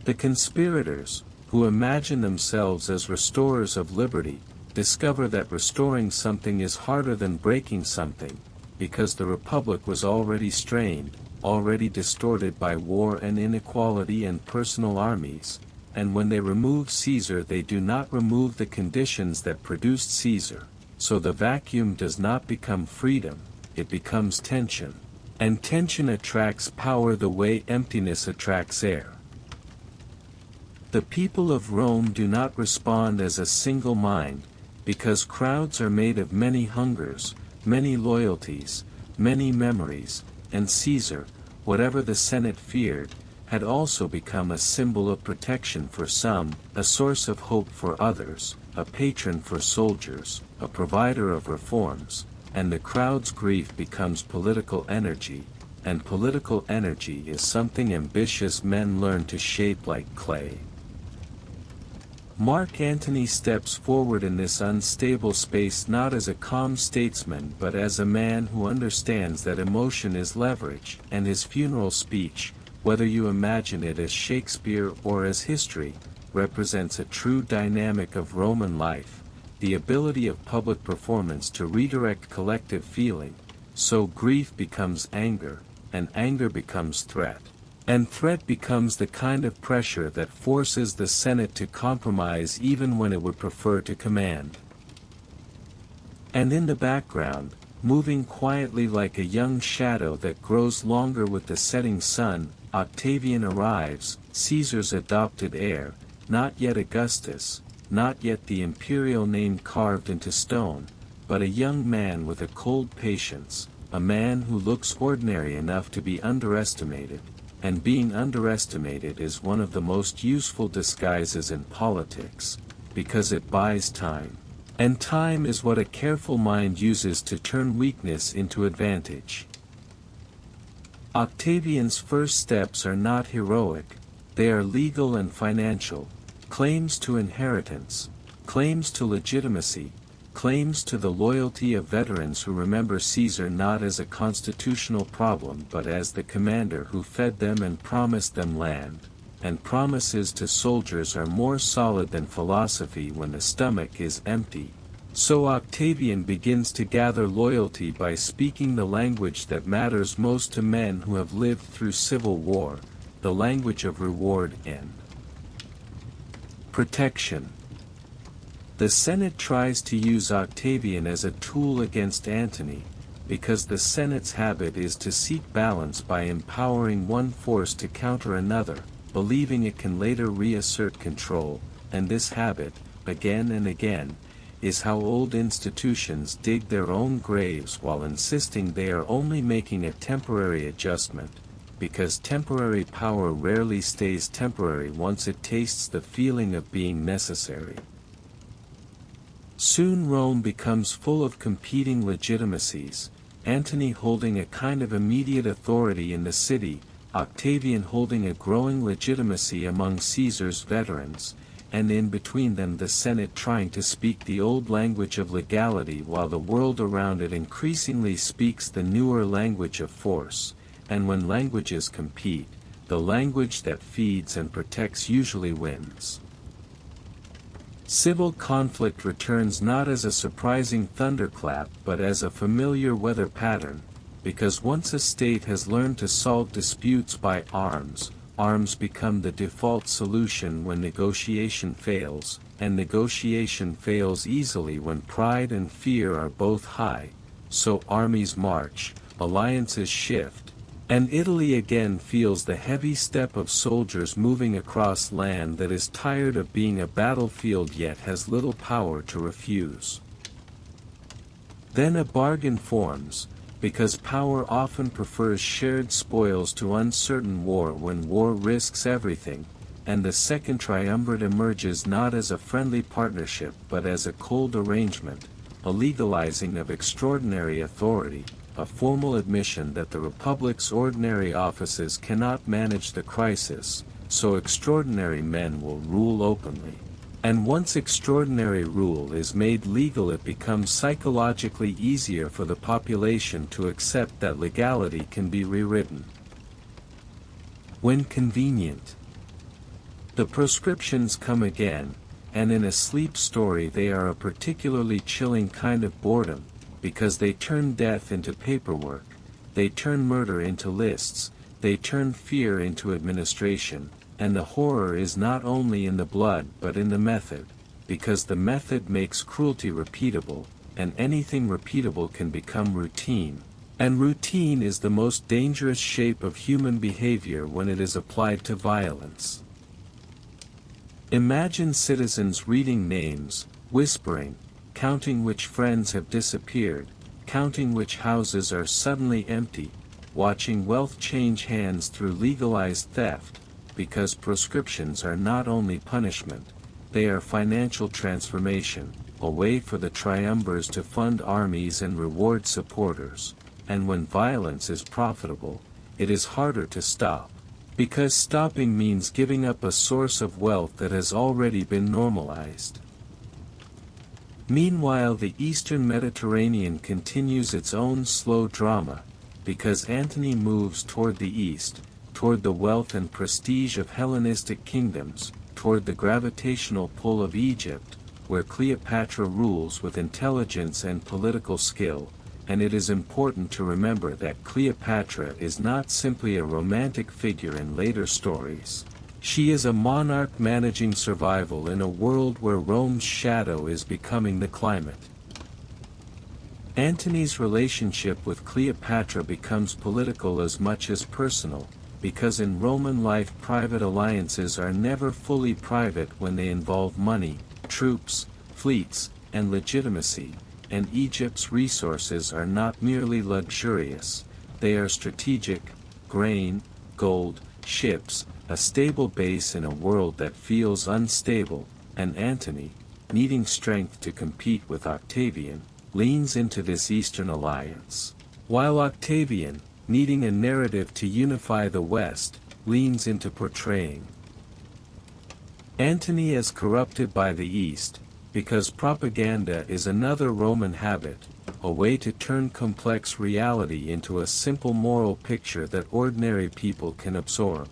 The conspirators, who imagine themselves as restorers of liberty, discover that restoring something is harder than breaking something, because the Republic was already strained, already distorted by war and inequality and personal armies, and when they remove Caesar they do not remove the conditions that produced Caesar, so the vacuum does not become freedom, it becomes tension, and tension attracts power the way emptiness attracts air. The people of Rome do not respond as a single mind, because crowds are made of many hungers, many loyalties, many memories, and Caesar, whatever the Senate feared, had also become a symbol of protection for some, a source of hope for others, a patron for soldiers, a provider of reforms, and the crowd's grief becomes political energy, and political energy is something ambitious men learn to shape like clay. Mark Antony steps forward in this unstable space not as a calm statesman but as a man who understands that emotion is leverage, and his funeral speech, whether you imagine it as Shakespeare or as history, represents a true dynamic of Roman life, the ability of public performance to redirect collective feeling, so grief becomes anger, and anger becomes threat. And threat becomes the kind of pressure that forces the Senate to compromise even when it would prefer to command. And in the background, moving quietly like a young shadow that grows longer with the setting sun, Octavian arrives, Caesar's adopted heir, not yet Augustus, not yet the imperial name carved into stone, but a young man with a cold patience, a man who looks ordinary enough to be underestimated. And being underestimated is one of the most useful disguises in politics, because it buys time. And time is what a careful mind uses to turn weakness into advantage. Octavian's first steps are not heroic, they are legal and financial, claims to inheritance, claims to legitimacy, claims to the loyalty of veterans who remember Caesar not as a constitutional problem but as the commander who fed them and promised them land, and promises to soldiers are more solid than philosophy when the stomach is empty. So Octavian begins to gather loyalty by speaking the language that matters most to men who have lived through civil war, the language of reward and protection. The Senate tries to use Octavian as a tool against Antony, because the Senate's habit is to seek balance by empowering one force to counter another, believing it can later reassert control, and this habit, again and again, is how old institutions dig their own graves while insisting they are only making a temporary adjustment, because temporary power rarely stays temporary once it tastes the feeling of being necessary. Soon Rome becomes full of competing legitimacies, Antony holding a kind of immediate authority in the city, Octavian holding a growing legitimacy among Caesar's veterans, and in between them the Senate trying to speak the old language of legality while the world around it increasingly speaks the newer language of force, and when languages compete, the language that feeds and protects usually wins. Civil conflict returns not as a surprising thunderclap but as a familiar weather pattern, because once a state has learned to solve disputes by arms, arms become the default solution when negotiation fails, and negotiation fails easily when pride and fear are both high, so armies march, alliances shift, and Italy again feels the heavy step of soldiers moving across land that is tired of being a battlefield yet has little power to refuse. Then a bargain forms, because power often prefers shared spoils to uncertain war when war risks everything, and the second triumvirate emerges not as a friendly partnership but as a cold arrangement, a legalizing of extraordinary authority, a formal admission that the Republic's ordinary offices cannot manage the crisis, so extraordinary men will rule openly. And once extraordinary rule is made legal, it becomes psychologically easier for the population to accept that legality can be rewritten when convenient. The proscriptions come again, and in a sleep story they are a particularly chilling kind of boredom, because they turn death into paperwork, they turn murder into lists, they turn fear into administration. And the horror is not only in the blood but in the method, because the method makes cruelty repeatable, and anything repeatable can become routine, and routine is the most dangerous shape of human behavior when it is applied to violence. Imagine citizens reading names, whispering, counting which friends have disappeared, counting which houses are suddenly empty, watching wealth change hands through legalized theft, because proscriptions are not only punishment, they are financial transformation, a way for the triumvirs to fund armies and reward supporters, and when violence is profitable, it is harder to stop, because stopping means giving up a source of wealth that has already been normalized. Meanwhile, the Eastern Mediterranean continues its own slow drama, because Antony moves toward the east, toward the wealth and prestige of Hellenistic kingdoms, toward the gravitational pull of Egypt, where Cleopatra rules with intelligence and political skill, and it is important to remember that Cleopatra is not simply a romantic figure in later stories. She is a monarch managing survival in a world where Rome's shadow is becoming the climate. Antony's relationship with Cleopatra becomes political as much as personal, because in Roman life private alliances are never fully private when they involve money, troops, fleets, and legitimacy, and Egypt's resources are not merely luxurious, they are strategic: grain, gold, ships, a stable base in a world that feels unstable, and Antony, needing strength to compete with Octavian, leans into this Eastern alliance, while Octavian, needing a narrative to unify the West, leans into portraying Antony as corrupted by the East, because propaganda is another Roman habit, a way to turn complex reality into a simple moral picture that ordinary people can absorb.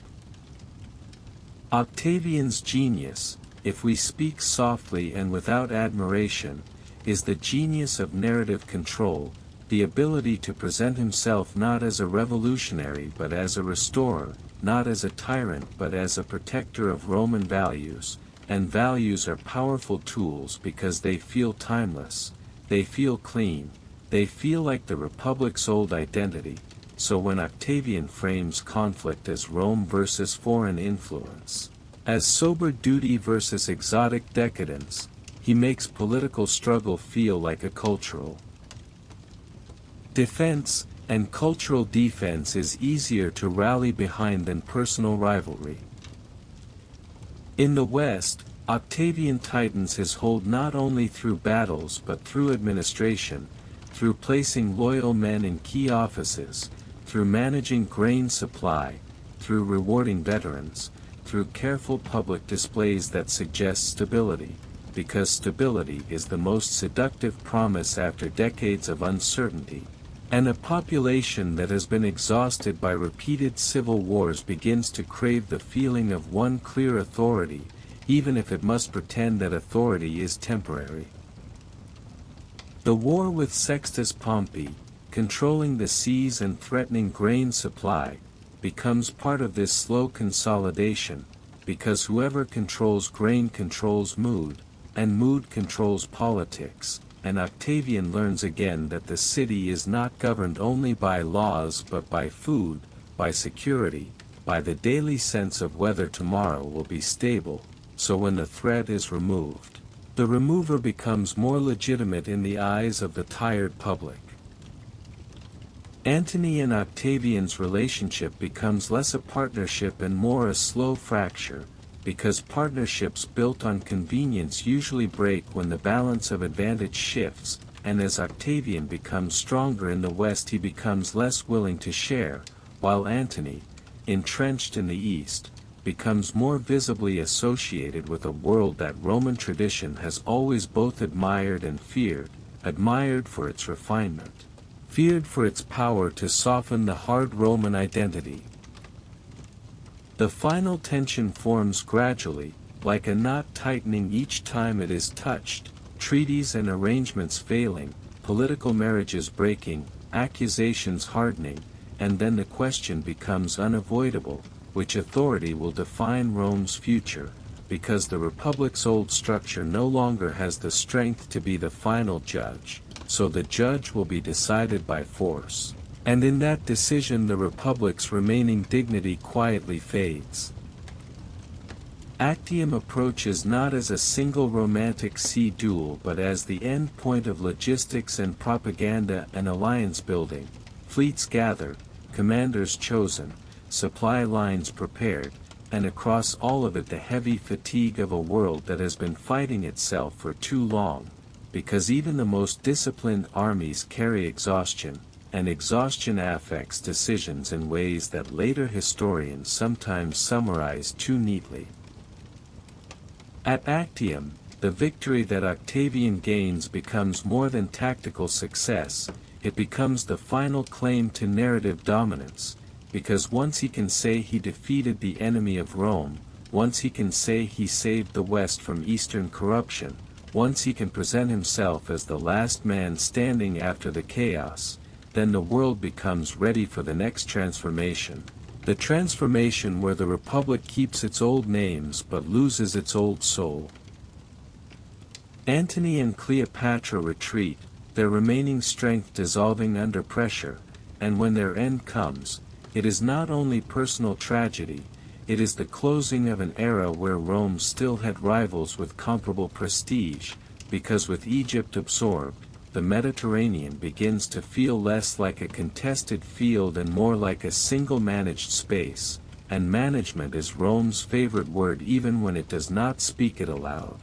Octavian's genius, if we speak softly and without admiration, is the genius of narrative control, the ability to present himself not as a revolutionary but as a restorer, not as a tyrant but as a protector of Roman values, and values are powerful tools because they feel timeless, they feel clean, they feel like the Republic's old identity. So when Octavian frames conflict as Rome versus foreign influence, as sober duty versus exotic decadence, he makes political struggle feel like a cultural defense, and cultural defense is easier to rally behind than personal rivalry. In the West, Octavian tightens his hold not only through battles but through administration, through placing loyal men in key offices, through managing grain supply, through rewarding veterans, through careful public displays that suggest stability, because stability is the most seductive promise after decades of uncertainty, and a population that has been exhausted by repeated civil wars begins to crave the feeling of one clear authority, even if it must pretend that authority is temporary. The war with Sextus Pompey, controlling the seas and threatening grain supply, becomes part of this slow consolidation, because whoever controls grain controls mood, and mood controls politics, and Octavian learns again that the city is not governed only by laws but by food, by security, by the daily sense of whether tomorrow will be stable. So when the threat is removed, the remover becomes more legitimate in the eyes of the tired public. Antony and Octavian's relationship becomes less a partnership and more a slow fracture, because partnerships built on convenience usually break when the balance of advantage shifts, and as Octavian becomes stronger in the West he becomes less willing to share, while Antony, entrenched in the East, becomes more visibly associated with a world that Roman tradition has always both admired and feared, admired for its refinement, feared for its power to soften the hard Roman identity. The final tension forms gradually, like a knot tightening each time it is touched, treaties and arrangements failing, political marriages breaking, accusations hardening, and then the question becomes unavoidable: which authority will define Rome's future, because the Republic's old structure no longer has the strength to be the final judge, so the judge will be decided by force, and in that decision the Republic's remaining dignity quietly fades. Actium approaches not as a single romantic sea duel but as the end point of logistics and propaganda and alliance building, fleets gather, commanders chosen, supply lines prepared, and across all of it the heavy fatigue of a world that has been fighting itself for too long, because even the most disciplined armies carry exhaustion, and exhaustion affects decisions in ways that later historians sometimes summarize too neatly. At Actium, the victory that Octavian gains becomes more than tactical success, it becomes the final claim to narrative dominance, because once he can say he defeated the enemy of Rome, once he can say he saved the West from Eastern corruption, once he can present himself as the last man standing after the chaos, then the world becomes ready for the next transformation. The transformation where the Republic keeps its old names but loses its old soul. Antony and Cleopatra retreat, their remaining strength dissolving under pressure, and when their end comes, it is not only personal tragedy, it is the closing of an era where Rome still had rivals with comparable prestige, because with Egypt absorbed, the Mediterranean begins to feel less like a contested field and more like a single managed space, and management is Rome's favorite word even when it does not speak it aloud.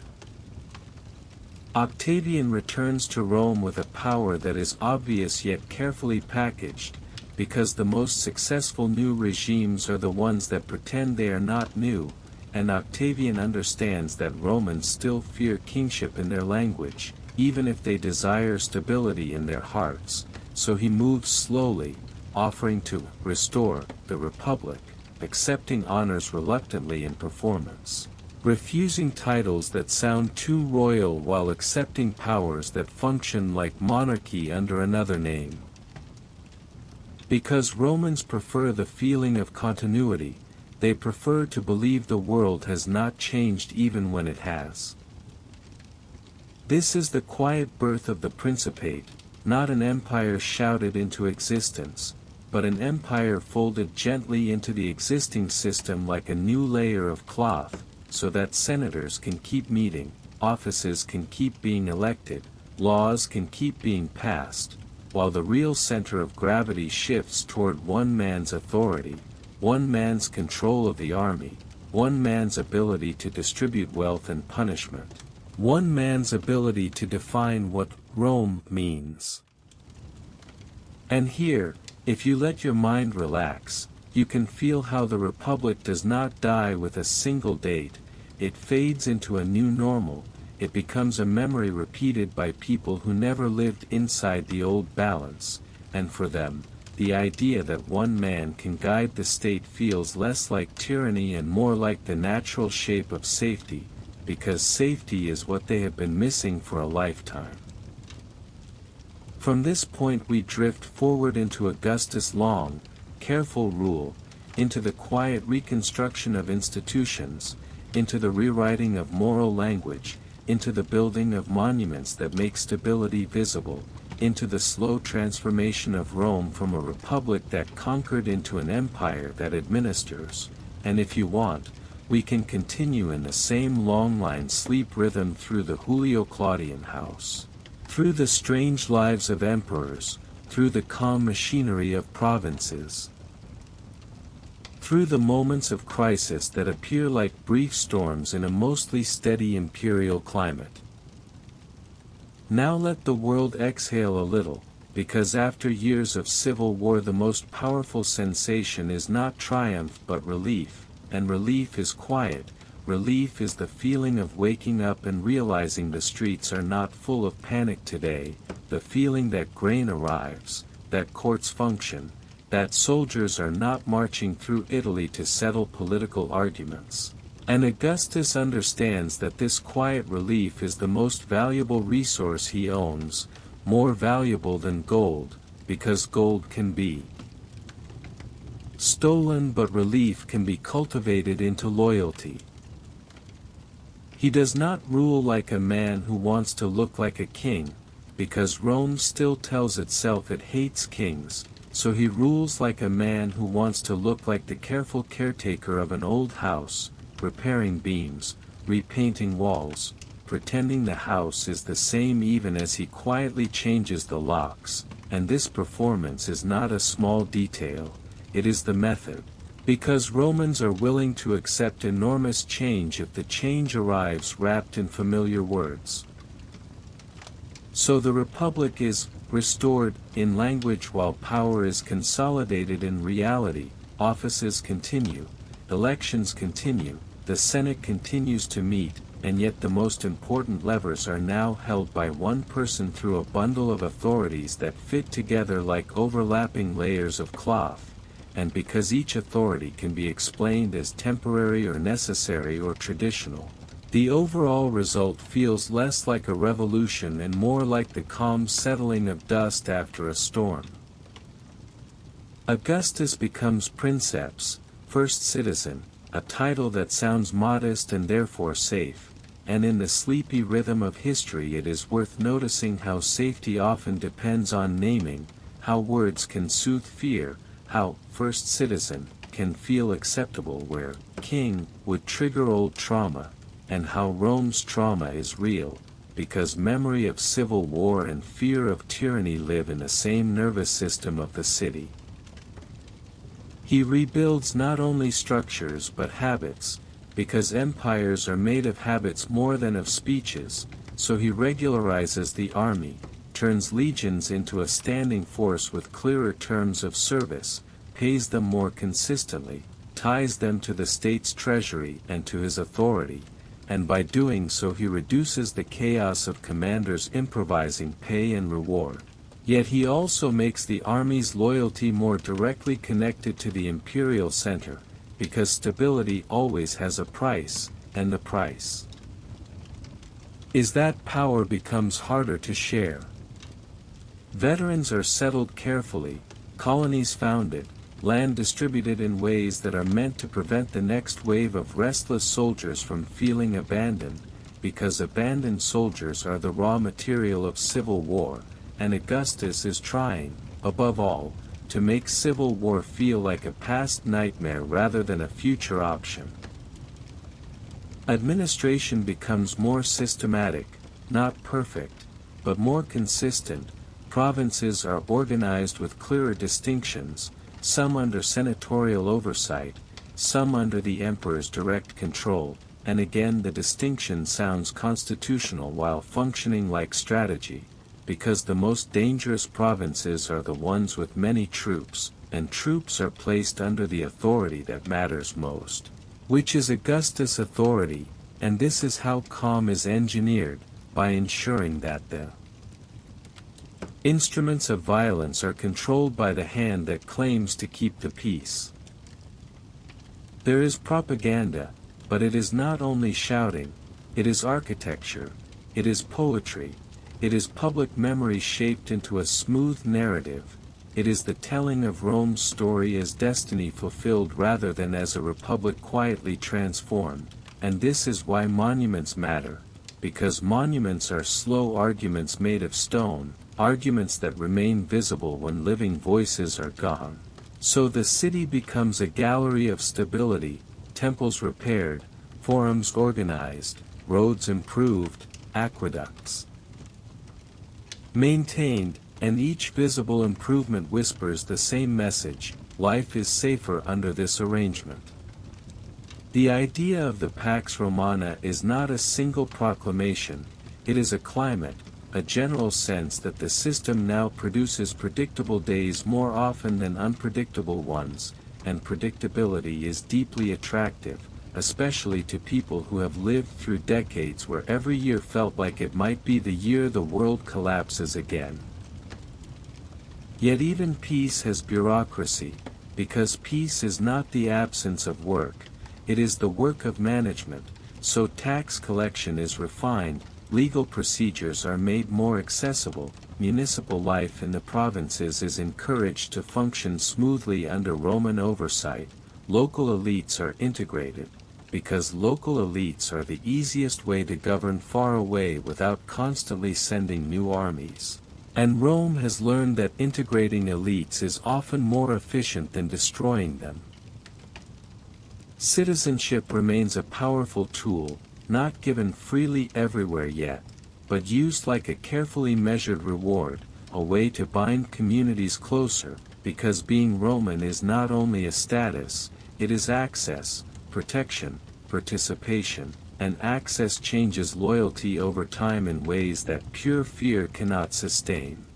Octavian returns to Rome with a power that is obvious yet carefully packaged, because the most successful new regimes are the ones that pretend they are not new, and Octavian understands that Romans still fear kingship in their language, even if they desire stability in their hearts, so he moves slowly, offering to restore the Republic, accepting honors reluctantly in performance, refusing titles that sound too royal while accepting powers that function like monarchy under another name. Because Romans prefer the feeling of continuity, they prefer to believe the world has not changed even when it has. This is the quiet birth of the Principate, not an empire shouted into existence, but an empire folded gently into the existing system like a new layer of cloth, so that senators can keep meeting, offices can keep being elected, laws can keep being passed, while the real center of gravity shifts toward one man's authority, one man's control of the army, one man's ability to distribute wealth and punishment, one man's ability to define what Rome means. And here, if you let your mind relax, you can feel how the Republic does not die with a single date, it fades into a new normal, it becomes a memory repeated by people who never lived inside the old balance, and for them, the idea that one man can guide the state feels less like tyranny and more like the natural shape of safety, because safety is what they have been missing for a lifetime. From this point we drift forward into Augustus' long, careful rule, into the quiet reconstruction of institutions, into the rewriting of moral language, into the building of monuments that make stability visible, into the slow transformation of Rome from a republic that conquered into an empire that administers, and if you want, we can continue in the same long-line sleep rhythm through the Julio-Claudian house, through the strange lives of emperors, through the calm machinery of provinces, through the moments of crisis that appear like brief storms in a mostly steady imperial climate. Now let the world exhale a little, because after years of civil war the most powerful sensation is not triumph but relief, and relief is quiet. Relief is the feeling of waking up and realizing the streets are not full of panic today, the feeling that grain arrives, that courts function, that soldiers are not marching through Italy to settle political arguments. And Augustus understands that this quiet relief is the most valuable resource he owns, more valuable than gold, because gold can be stolen but relief can be cultivated into loyalty. He does not rule like a man who wants to look like a king, because Rome still tells itself it hates kings, so he rules like a man who wants to look like the careful caretaker of an old house, repairing beams, repainting walls, pretending the house is the same even as he quietly changes the locks, and this performance is not a small detail, it is the method. Because Romans are willing to accept enormous change if the change arrives wrapped in familiar words. So the Republic is restored in language while power is consolidated in reality, offices continue, elections continue, the Senate continues to meet, and yet the most important levers are now held by one person through a bundle of authorities that fit together like overlapping layers of cloth. And because each authority can be explained as temporary or necessary or traditional, the overall result feels less like a revolution and more like the calm settling of dust after a storm. Augustus becomes princeps, first citizen, a title that sounds modest and therefore safe, and in the sleepy rhythm of history it is worth noticing how safety often depends on naming, how words can soothe fear, how first citizen can feel acceptable where king would trigger old trauma, and how Rome's trauma is real, because memory of civil war and fear of tyranny live in the same nervous system of the city. He rebuilds not only structures but habits, because empires are made of habits more than of speeches, so he regularizes the army, turns legions into a standing force with clearer terms of service, pays them more consistently, ties them to the state's treasury and to his authority, and by doing so he reduces the chaos of commanders improvising pay and reward. Yet he also makes the army's loyalty more directly connected to the imperial center, because stability always has a price, and the price is that power becomes harder to share. Veterans are settled carefully, colonies founded, land distributed in ways that are meant to prevent the next wave of restless soldiers from feeling abandoned, because abandoned soldiers are the raw material of civil war, and Augustus is trying, above all, to make civil war feel like a past nightmare rather than a future option. Administration becomes more systematic, not perfect, but more consistent. Provinces are organized with clearer distinctions, some under senatorial oversight, some under the emperor's direct control, and again the distinction sounds constitutional while functioning like strategy, because the most dangerous provinces are the ones with many troops, and troops are placed under the authority that matters most, which is Augustus' authority, and this is how calm is engineered, by ensuring that the instruments of violence are controlled by the hand that claims to keep the peace. There is propaganda, but it is not only shouting, it is architecture, it is poetry, it is public memory shaped into a smooth narrative, it is the telling of Rome's story as destiny fulfilled rather than as a republic quietly transformed, and this is why monuments matter, because monuments are slow arguments made of stone, arguments that remain visible when living voices are gone. So the city becomes a gallery of stability, temples repaired, forums organized, roads improved, aqueducts maintained, and each visible improvement whispers the same message: life is safer under this arrangement. The idea of the Pax Romana is not a single proclamation, it is a climate, a general sense that the system now produces predictable days more often than unpredictable ones, and predictability is deeply attractive, especially to people who have lived through decades where every year felt like it might be the year the world collapses again. Yet even peace has bureaucracy, because peace is not the absence of work, it is the work of management, so tax collection is refined, legal procedures are made more accessible, municipal life in the provinces is encouraged to function smoothly under Roman oversight, local elites are integrated, because local elites are the easiest way to govern far away without constantly sending new armies. And Rome has learned that integrating elites is often more efficient than destroying them. Citizenship remains a powerful tool, not given freely everywhere yet, but used like a carefully measured reward, a way to bind communities closer, because being Roman is not only a status, it is access, protection, participation, and access changes loyalty over time in ways that pure fear cannot sustain.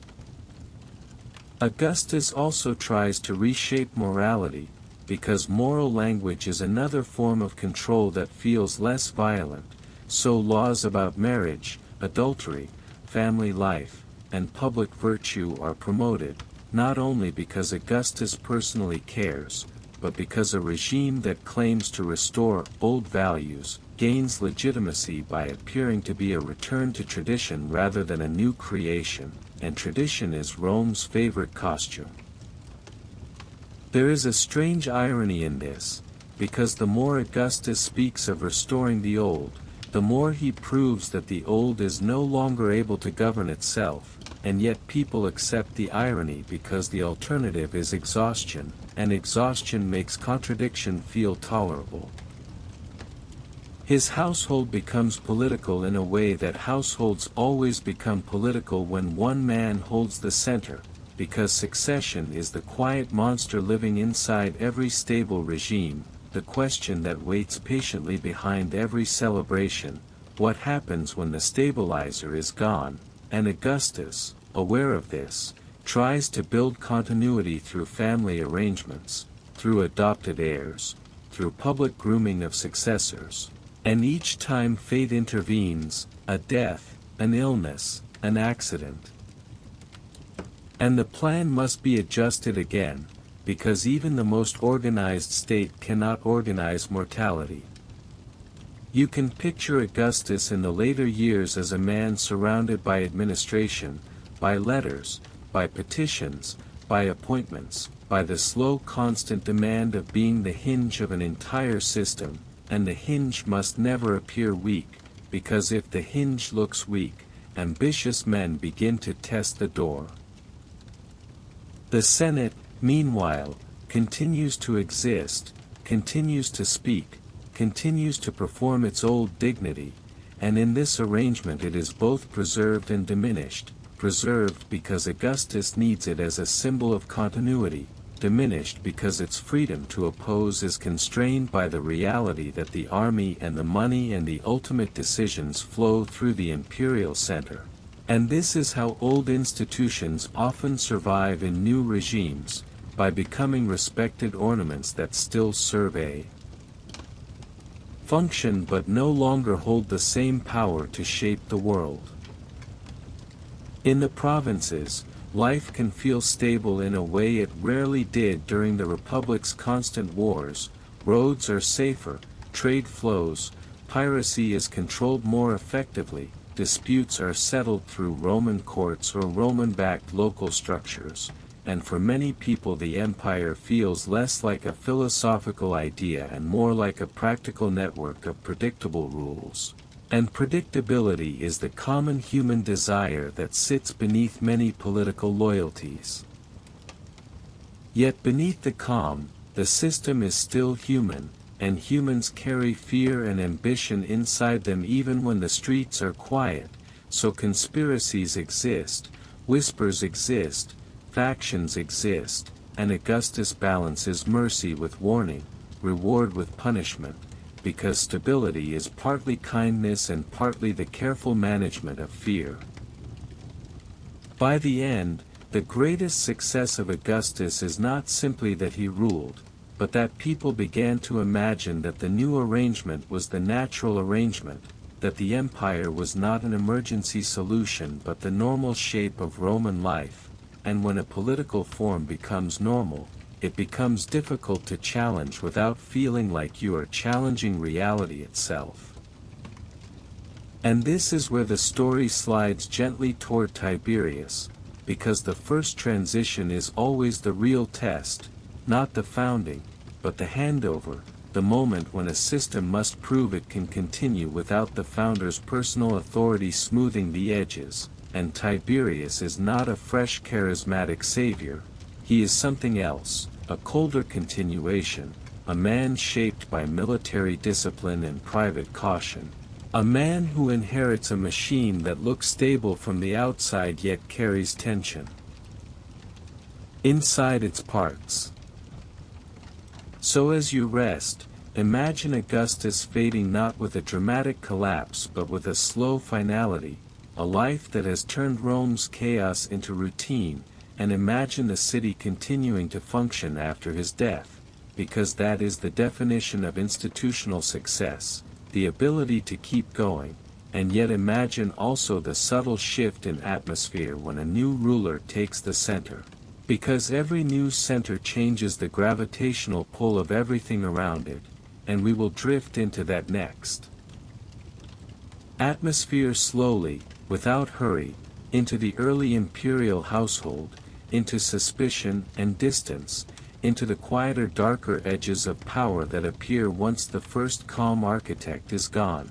Augustus also tries to reshape morality, because moral language is another form of control that feels less violent, so laws about marriage, adultery, family life, and public virtue are promoted, not only because Augustus personally cares, but because a regime that claims to restore old values gains legitimacy by appearing to be a return to tradition rather than a new creation, and tradition is Rome's favorite costume. There is a strange irony in this, because the more Augustus speaks of restoring the old, the more he proves that the old is no longer able to govern itself, and yet people accept the irony because the alternative is exhaustion, and exhaustion makes contradiction feel tolerable. His household becomes political in a way that households always become political when one man holds the center, because succession is the quiet monster living inside every stable regime, the question that waits patiently behind every celebration: what happens when the stabilizer is gone? And Augustus, aware of this, tries to build continuity through family arrangements, through adopted heirs, through public grooming of successors. And each time fate intervenes, a death, an illness, an accident. And the plan must be adjusted again, because even the most organized state cannot organize mortality. You can picture Augustus in the later years as a man surrounded by administration, by letters, by petitions, by appointments, by the slow constant demand of being the hinge of an entire system, and the hinge must never appear weak, because if the hinge looks weak, ambitious men begin to test the door. The Senate, meanwhile, continues to exist, continues to speak, continues to perform its old dignity, and in this arrangement it is both preserved and diminished, preserved because Augustus needs it as a symbol of continuity, diminished because its freedom to oppose is constrained by the reality that the army and the money and the ultimate decisions flow through the imperial center. And this is how old institutions often survive in new regimes, by becoming respected ornaments that still serve a function but no longer hold the same power to shape the world. In the provinces, life can feel stable in a way it rarely did during the Republic's constant wars. Roads are safer, trade flows, piracy is controlled more effectively, disputes are settled through Roman courts or Roman-backed local structures, and for many people the empire feels less like a philosophical idea and more like a practical network of predictable rules. And predictability is the common human desire that sits beneath many political loyalties. Yet beneath the calm, the system is still human, and humans carry fear and ambition inside them even when the streets are quiet, so conspiracies exist, whispers exist, factions exist, and Augustus balances mercy with warning, reward with punishment, because stability is partly kindness and partly the careful management of fear. By the end, the greatest success of Augustus is not simply that he ruled, but that people began to imagine that the new arrangement was the natural arrangement, that the empire was not an emergency solution but the normal shape of Roman life, and when a political form becomes normal, it becomes difficult to challenge without feeling like you are challenging reality itself. And this is where the story slides gently toward Tiberius, because the first transition is always the real test, not the founding, but the handover, the moment when a system must prove it can continue without the founder's personal authority smoothing the edges, and Tiberius is not a fresh charismatic savior. He is something else, a colder continuation, a man shaped by military discipline and private caution, a man who inherits a machine that looks stable from the outside yet carries tension inside its parts. So as you rest, imagine Augustus fading not with a dramatic collapse but with a slow finality, a life that has turned Rome's chaos into routine, and imagine the city continuing to function after his death, because that is the definition of institutional success, the ability to keep going, and yet imagine also the subtle shift in atmosphere when a new ruler takes the center, because every new center changes the gravitational pull of everything around it, and we will drift into that next atmosphere slowly, without hurry, into the early imperial household, into suspicion and distance, into the quieter darker edges of power that appear once the first calm architect is gone.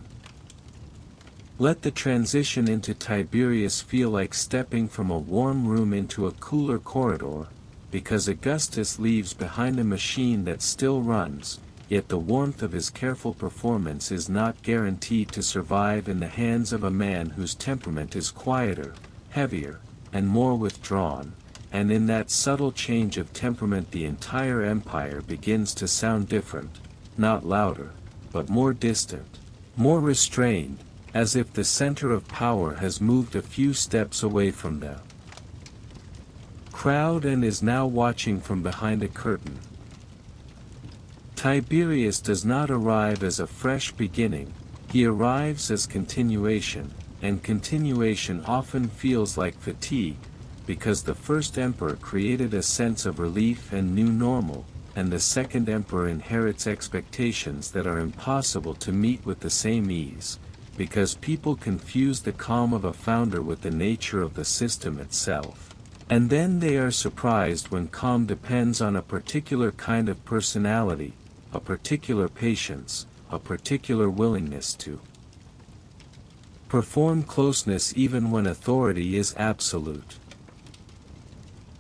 Let the transition into Tiberius feel like stepping from a warm room into a cooler corridor, because Augustus leaves behind a machine that still runs, yet the warmth of his careful performance is not guaranteed to survive in the hands of a man whose temperament is quieter, heavier, and more withdrawn. And in that subtle change of temperament the entire empire begins to sound different, not louder, but more distant, more restrained, as if the center of power has moved a few steps away from the crowd and is now watching from behind a curtain. Tiberius does not arrive as a fresh beginning, he arrives as continuation, and continuation often feels like fatigue, because the first emperor created a sense of relief and new normal, and the second emperor inherits expectations that are impossible to meet with the same ease, because people confuse the calm of a founder with the nature of the system itself. And then they are surprised when calm depends on a particular kind of personality, a particular patience, a particular willingness to perform closeness even when authority is absolute.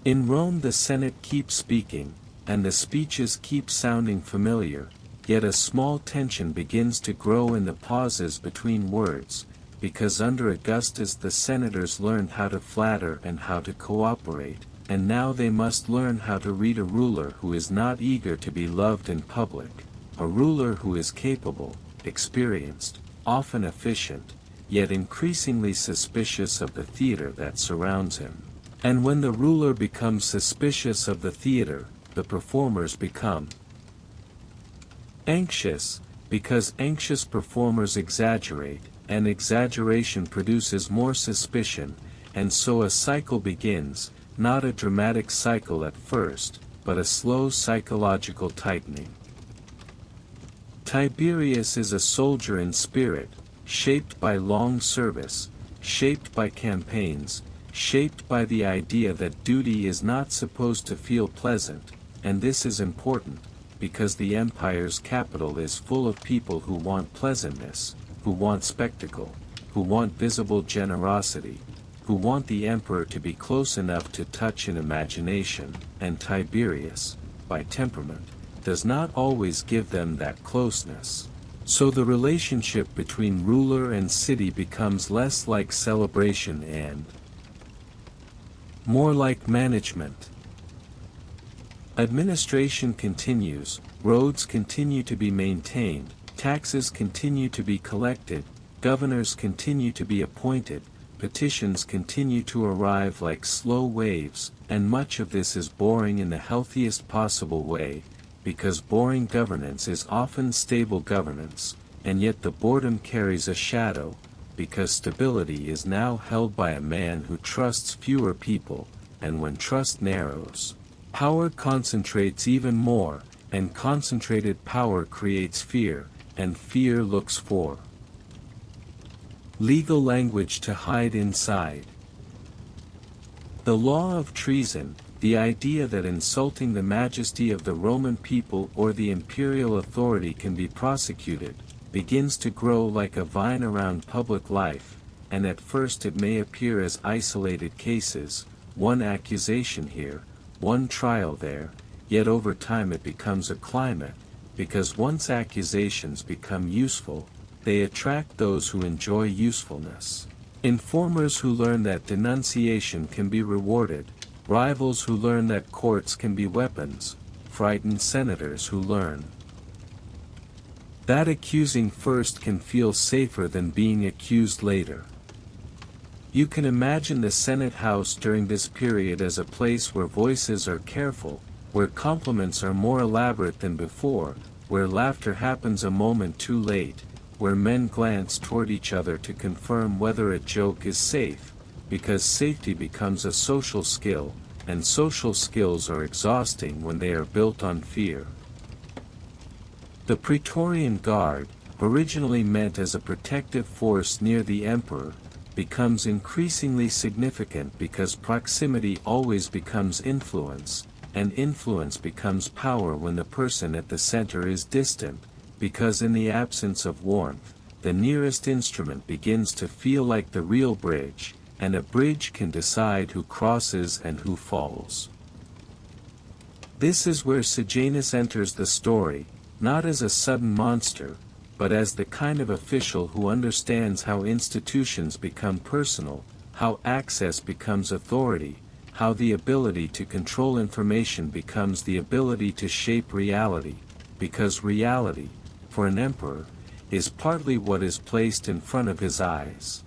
In Rome the Senate keeps speaking, and the speeches keep sounding familiar, yet a small tension begins to grow in the pauses between words, because under Augustus the senators learned how to flatter and how to cooperate, and now they must learn how to read a ruler who is not eager to be loved in public, a ruler who is capable, experienced, often efficient, yet increasingly suspicious of the theater that surrounds him. And when the ruler becomes suspicious of the theater, the performers become anxious, because anxious performers exaggerate, and exaggeration produces more suspicion, and so a cycle begins, not a dramatic cycle at first, but a slow psychological tightening. Tiberius is a soldier in spirit, shaped by long service, shaped by campaigns, shaped by the idea that duty is not supposed to feel pleasant, and this is important, because the empire's capital is full of people who want pleasantness, who want spectacle, who want visible generosity, who want the emperor to be close enough to touch in imagination, and Tiberius, by temperament, does not always give them that closeness. So the relationship between ruler and city becomes less like celebration and more like management. Administration continues, roads continue to be maintained, taxes continue to be collected, governors continue to be appointed, petitions continue to arrive like slow waves, and much of this is boring in the healthiest possible way, because boring governance is often stable governance, and yet the boredom carries a shadow, because stability is now held by a man who trusts fewer people, and when trust narrows, power concentrates even more, and concentrated power creates fear, and fear looks for legal language to hide inside. The law of treason, the idea that insulting the majesty of the Roman people or the imperial authority can be prosecuted, begins to grow like a vine around public life, and at first it may appear as isolated cases, one accusation here, one trial there, yet over time it becomes a climate, because once accusations become useful, they attract those who enjoy usefulness. Informers who learn that denunciation can be rewarded, rivals who learn that courts can be weapons, frightened senators who learn that accusing first can feel safer than being accused later. You can imagine the Senate House during this period as a place where voices are careful, where compliments are more elaborate than before, where laughter happens a moment too late, where men glance toward each other to confirm whether a joke is safe, because safety becomes a social skill, and social skills are exhausting when they are built on fear. The Praetorian Guard, originally meant as a protective force near the emperor, becomes increasingly significant because proximity always becomes influence, and influence becomes power when the person at the center is distant, because in the absence of warmth, the nearest instrument begins to feel like the real bridge, and a bridge can decide who crosses and who falls. This is where Sejanus enters the story, not as a sudden monster, but as the kind of official who understands how institutions become personal, how access becomes authority, how the ability to control information becomes the ability to shape reality, because reality, for an emperor, is partly what is placed in front of his eyes.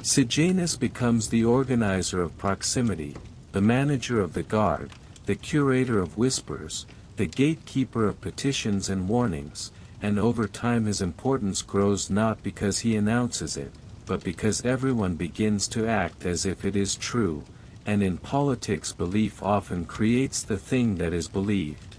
Sejanus becomes the organizer of proximity, the manager of the guard, the curator of whispers, the gatekeeper of petitions and warnings, and over time his importance grows not because he announces it, but because everyone begins to act as if it is true, and in politics belief often creates the thing that is believed.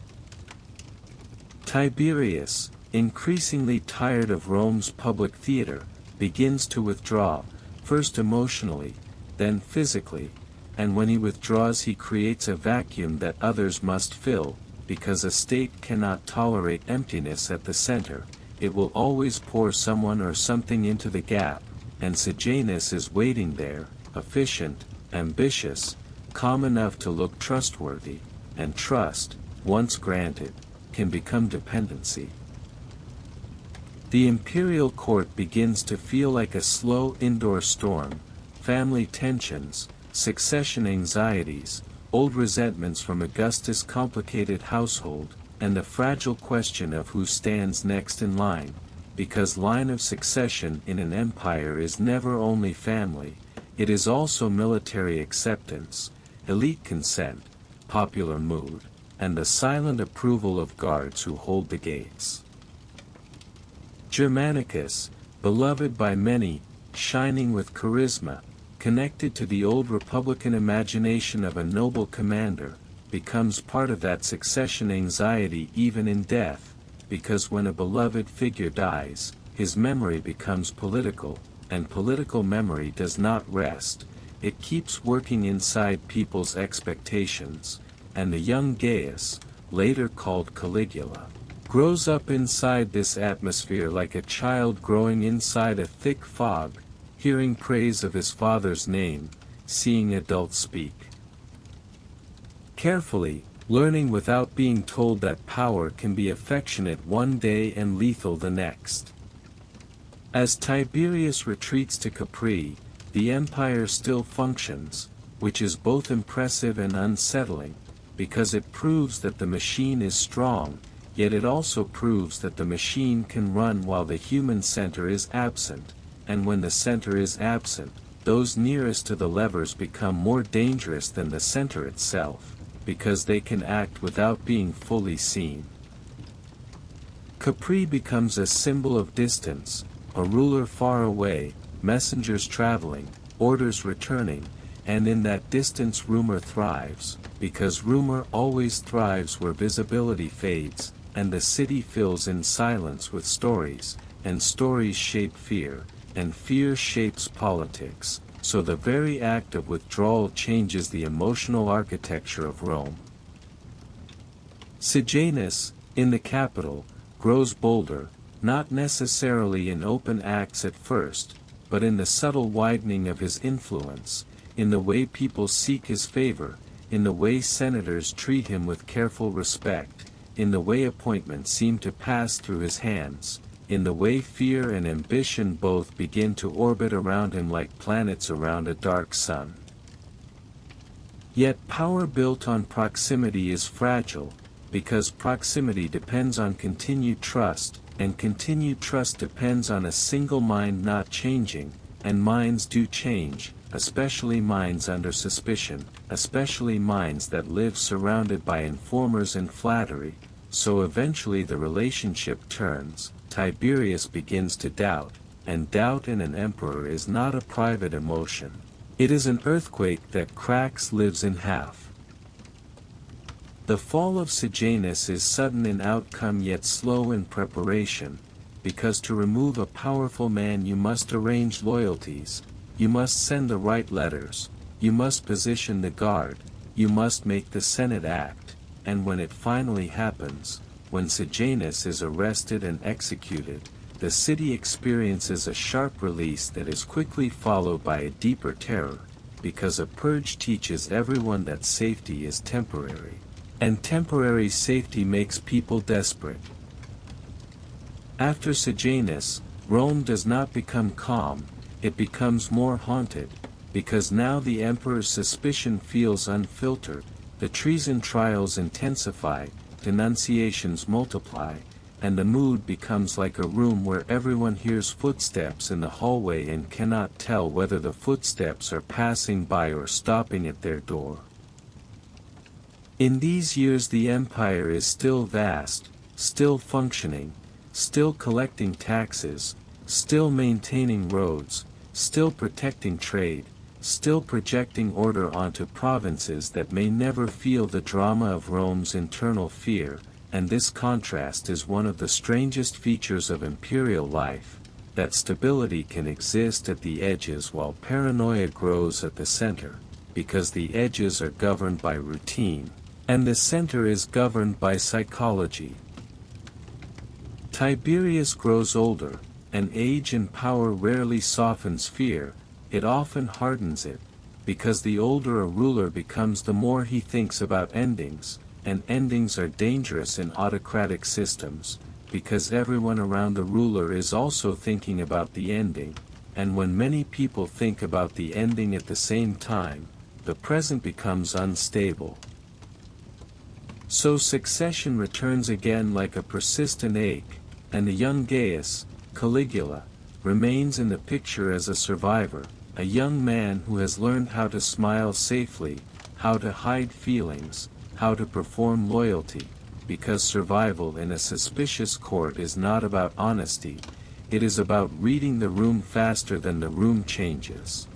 Tiberius, increasingly tired of Rome's public theater, begins to withdraw, first emotionally, then physically, and when he withdraws he creates a vacuum that others must fill, because a state cannot tolerate emptiness at the center, it will always pour someone or something into the gap, and Sejanus is waiting there, efficient, ambitious, calm enough to look trustworthy, and trust, once granted, can become dependency. The imperial court begins to feel like a slow indoor storm, family tensions, succession anxieties, old resentments from Augustus' complicated household, and the fragile question of who stands next in line, because line of succession in an empire is never only family, it is also military acceptance, elite consent, popular mood, and the silent approval of guards who hold the gates. Germanicus, beloved by many, shining with charisma, connected to the old republican imagination of a noble commander, becomes part of that succession anxiety even in death, because when a beloved figure dies, his memory becomes political, and political memory does not rest, it keeps working inside people's expectations, and the young Gaius, later called Caligula, grows up inside this atmosphere like a child growing inside a thick fog, hearing praise of his father's name, seeing adults speak carefully, learning without being told that power can be affectionate one day and lethal the next. As Tiberius retreats to Capri, the empire still functions, which is both impressive and unsettling, because it proves that the machine is strong, yet it also proves that the machine can run while the human center is absent, and when the center is absent, those nearest to the levers become more dangerous than the center itself, because they can act without being fully seen. Capri becomes a symbol of distance, a ruler far away, messengers traveling, orders returning, and in that distance rumor thrives, because rumor always thrives where visibility fades, and the city fills in silence with stories, and stories shape fear, and fear shapes politics, so the very act of withdrawal changes the emotional architecture of Rome. Sejanus, in the capital, grows bolder, not necessarily in open acts at first, but in the subtle widening of his influence, in the way people seek his favor, in the way senators treat him with careful respect, in the way appointments seem to pass through his hands, in the way fear and ambition both begin to orbit around him like planets around a dark sun. Yet power built on proximity is fragile, because proximity depends on continued trust, and continued trust depends on a single mind not changing, and minds do change, especially minds under suspicion, especially minds that live surrounded by informers and flattery, so eventually the relationship turns. Tiberius begins to doubt, and doubt in an emperor is not a private emotion. It is an earthquake that cracks lives in half. The fall of Sejanus is sudden in outcome yet slow in preparation, because to remove a powerful man you must arrange loyalties, you must send the right letters, you must position the guard, you must make the Senate act, and when it finally happens, when Sejanus is arrested and executed, the city experiences a sharp release that is quickly followed by a deeper terror, because a purge teaches everyone that safety is temporary, and temporary safety makes people desperate. After Sejanus, Rome does not become calm, it becomes more haunted, because now the emperor's suspicion feels unfiltered, the treason trials intensify, denunciations multiply, and the mood becomes like a room where everyone hears footsteps in the hallway and cannot tell whether the footsteps are passing by or stopping at their door. In these years the empire is still vast, still functioning, still collecting taxes, still maintaining roads, still protecting trade, still projecting order onto provinces that may never feel the drama of Rome's internal fear, and this contrast is one of the strangest features of imperial life, that stability can exist at the edges while paranoia grows at the center, because the edges are governed by routine, and the center is governed by psychology. Tiberius grows older, and age and power rarely softens fear, it often hardens it, because the older a ruler becomes the more he thinks about endings, and endings are dangerous in autocratic systems, because everyone around the ruler is also thinking about the ending, and when many people think about the ending at the same time, the present becomes unstable. So succession returns again like a persistent ache, and the young Gaius, Caligula, remains in the picture as a survivor, a young man who has learned how to smile safely, how to hide feelings, how to perform loyalty, because survival in a suspicious court is not about honesty, it is about reading the room faster than the room changes.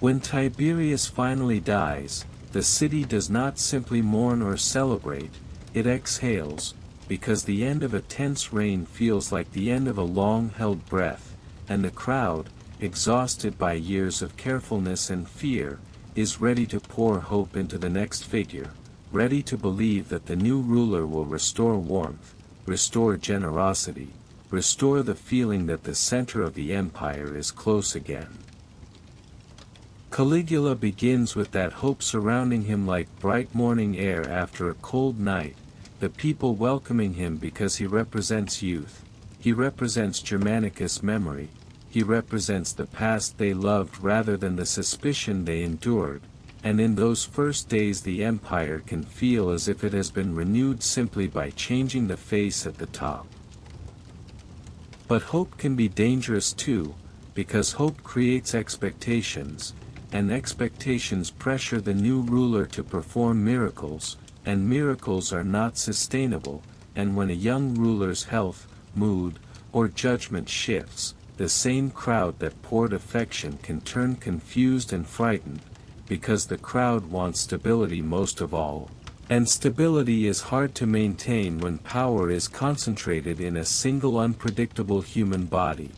When Tiberius finally dies, the city does not simply mourn or celebrate, it exhales, because the end of a tense reign feels like the end of a long-held breath, and the crowd, exhausted by years of carefulness and fear, is ready to pour hope into the next figure, ready to believe that the new ruler will restore warmth, restore generosity, restore the feeling that the center of the empire is close again. Caligula begins with that hope surrounding him like bright morning air after a cold night, the people welcoming him because he represents youth, he represents Germanicus' memory, he represents the past they loved rather than the suspicion they endured, and in those first days the empire can feel as if it has been renewed simply by changing the face at the top. But hope can be dangerous too, because hope creates expectations, and expectations pressure the new ruler to perform miracles, and miracles are not sustainable, and when a young ruler's health, mood, or judgment shifts, the same crowd that poured affection can turn confused and frightened, because the crowd wants stability most of all, and stability is hard to maintain when power is concentrated in a single unpredictable human body.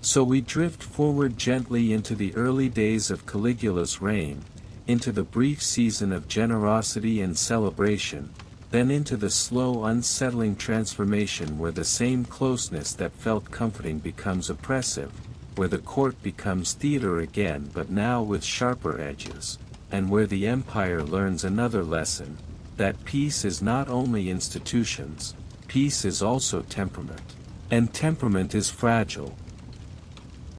So we drift forward gently into the early days of Caligula's reign, into the brief season of generosity and celebration, then into the slow unsettling transformation where the same closeness that felt comforting becomes oppressive, where the court becomes theater again but now with sharper edges, and where the empire learns another lesson, that peace is not only institutions, peace is also temperament. And temperament is fragile,